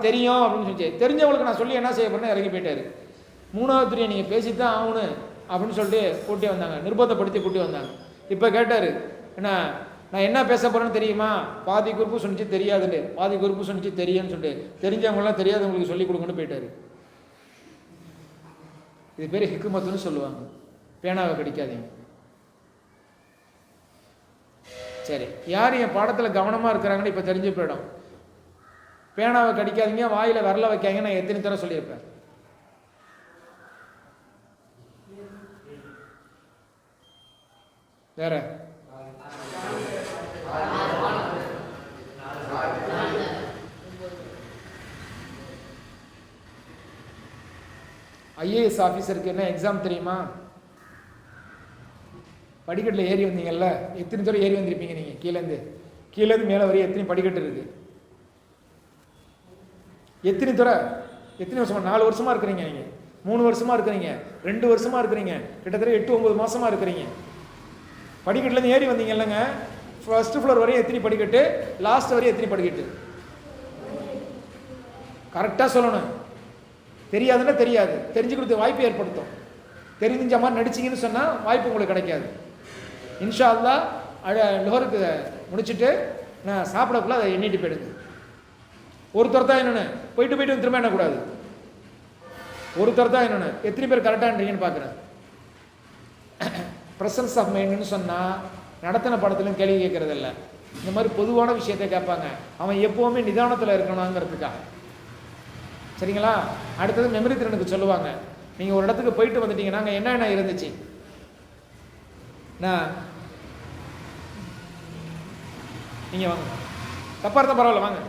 தெரியும் அப்படின்னு சொல்லிச்சு. தெரிஞ்சவங்களுக்கு நான் சொல்லி என்ன செய்ய போகிறேன்னு இறங்கி போயிட்டார். 3வது துறையை நீங்கள் பேசி தான் ஆகணும் அப்படின்னு சொல்லிட்டு கூட்டி வந்தாங்க, நிர்பந்தப்படுத்தி கூட்டி வந்தாங்க. இப்போ கேட்டார், நான் என்ன பேச போகிறேன்னு தெரியுமா? பாதி குரூப்பு சொன்னிச்சு தெரியாதுன்னு, பாதி குரூப்பு சொன்னிச்சு தெரியும்னு சொல்லிட்டு தெரிஞ்சவங்களாம் தெரியாதவங்களுக்கு சொல்லி கொடுங்கன்னு போயிட்டார். இது பேர் ஹிக்குமத்துன்னு சொல்லுவாங்க. பேனாவை கடிக்காதீங்க. சரி, யார் என் பாடத்தில் கவனமாக இருக்கிறாங்கன்னு இப்போ தெரிஞ்சு போயிடும். பேனாவை கடிக்காதீங்க, வாயில் விரல வைக்காங்க. நான் எத்தனை தடவை சொல்லியிருப்பேன். வேற ஐஏஎஸ் ஆஃபீஸருக்கு என்ன எக்ஸாம் தெரியுமா? படிக்கட்டில் ஏறி வந்தீங்கல்ல, எத்தனை தூரம் ஏறி வந்திருப்பீங்க நீங்கள்? கீழேருந்து மேலே வரையும் எத்தனை படிக்கட்டு இருக்குது? எத்தனை தூரம்? எத்தனை வருஷமா? 4 வருஷமாக இருக்கிறீங்க நீங்கள், 3 வருஷமாக இருக்கிறீங்க, 2 வருஷமாக இருக்கிறீங்க, கிட்டத்தட்ட 8-9 மாதமாக இருக்கிறீங்க. படிக்கட்டுலேருந்து ஏறி வந்தீங்க இல்லைங்க, ஃபர்ஸ்ட் ஃப்ளோர் வரையும் எத்தனை படிக்கட்டு, லாஸ்ட் வரையும் எத்தனை படிக்கட்டு? கரெக்டாக சொல்லணும். தெரியாதுன்னா தெரியாது, தெரிஞ்சு கொடுத்த வாய்ப்பு ஏற்படுத்தும். தெரிஞ்ச மாதிரி நடிச்சிங்கன்னு சொன்னால் வாய்ப்பு உங்களுக்கு கிடைக்காது. இன்ஷா அல்லாஹ் லோஹருக்கு முடிச்சுட்டு நான் சாப்பிடக்குள்ள அதை எண்ணிட்டு போயிடுங்க. ஒருத்தர் தான் என்னென்னு போயிட்டு திரும்ப எண்ணக்கூடாது. ஒருத்தர் தான் என்னென்னு எத்தனை பேர் கரெக்டான்றீங்கன்னு பார்க்குறேன். ப்ரெசன்ஸ் ஆஃப் மைண்டுன்னு சொன்னால் நடத்தின படத்துலையும் கேள்வி கேட்கறது இல்லை, இந்த மாதிரி பொதுவான விஷயத்தை கேட்பாங்க. அவன் எப்போவுமே நிதானத்தில் இருக்கணுங்கிறதுக்காக. சரிங்களா? அடுத்தது மெமரி திறனுக்கு சொல்லுவாங்க. நீங்கள் ஒரு இடத்துக்கு போயிட்டு வந்துட்டீங்கன்னா அங்கே என்ன இருந்துச்சு, நான் நீங்கள் வாங்க, தப்பாக இருந்தால் பரவாயில்ல வாங்க.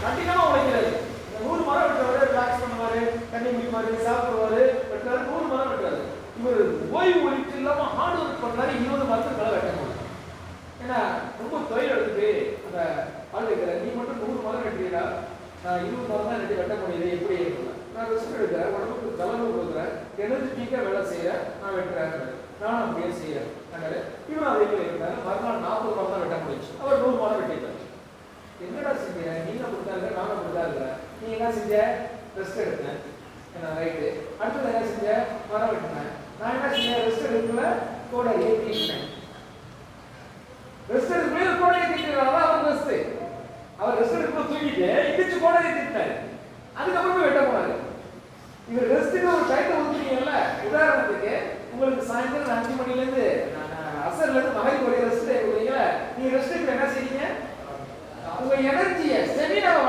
கண்டிப்பாக உழைக்கிறது. 100 மரம் வெட்டுவாரு, ரிலாக்ஸ் பண்ணுவார், தண்ணி குடிப்பாரு, சாப்பிடுவார், வெட்டுறாரு, 100 மரம் வெட்டுறாரு. இவர் ஓய்வு ஒழிச்சு இல்லாமல் ஹார்ட் ஒர்க் பண்ணுறாரு, 20 மரத்துக்கு மேலே வெட்ட முடியும். ஏன்னா ரொம்ப தொழில் எடுத்துட்டு அந்த ஆள் வைக்கிறார். நீ மட்டும் 100 மரம் வெட்டுறீங்களா, நான் 20 மரம் தான் வெட்ட முடியுது, எப்படி நான் ரெஸ்ட் எடுக்கிறேன், உடம்புக்கு தலைமை கொடுக்குறேன், எனர்ஜிட்டிக்காக வேலை செய்கிறேன், நான் வெட்டுறேன், நானும் அப்படியே செய்கிறேன். அதனால இவரும் அதே மாதிரி இருக்கிறாரு. மறுநாள் 40 மரம் தான் வெட்ட முடிச்சு, அவர் 100 மரம் வெட்டிட்டார். என்னடா செஞ்ச, நீங்க கொடுத்தாங்க, நானும் கொடுத்தாங்க, நீ என்ன செஞ்ச, ரெஸ்ட் எடுத்தேன், ரைட்டு. அடுத்தது என்ன செஞ்ச, மரம் வெட்டினேன். நான் என்ன செஞ்சேன், ரெஸ்ட் எடுக்கல, கோடை ஏற்றிட்டேன். ரெஸ்ட் எடுக்கல கோடை ஏற்றிட்டாரு, அவர் ரெஸ்ட். அவர் ரெஸ்ட் எடுக்க தூங்கிட்டு இடிச்சு கோடை ஏற்றிட்டாரு, அதுக்கப்புறமே வெட்ட போனாரு. இவர் ரெஸ்ட்டுக்கு ஒரு டைத்தை ஒதுக்குறீங்கல்ல, உதாரணத்துக்கு உங்களுக்கு சாயந்தரம் 5 மணிலேருந்து அசர்லேருந்து மகரிப் வரை ரெஸ்ட் கொடுக்குறீங்களா, நீங்க ரெஸ்ட்டுக்கு என்ன செய்றீங்க, உங்க எனர்ஜியை ஸ்டெமினாவை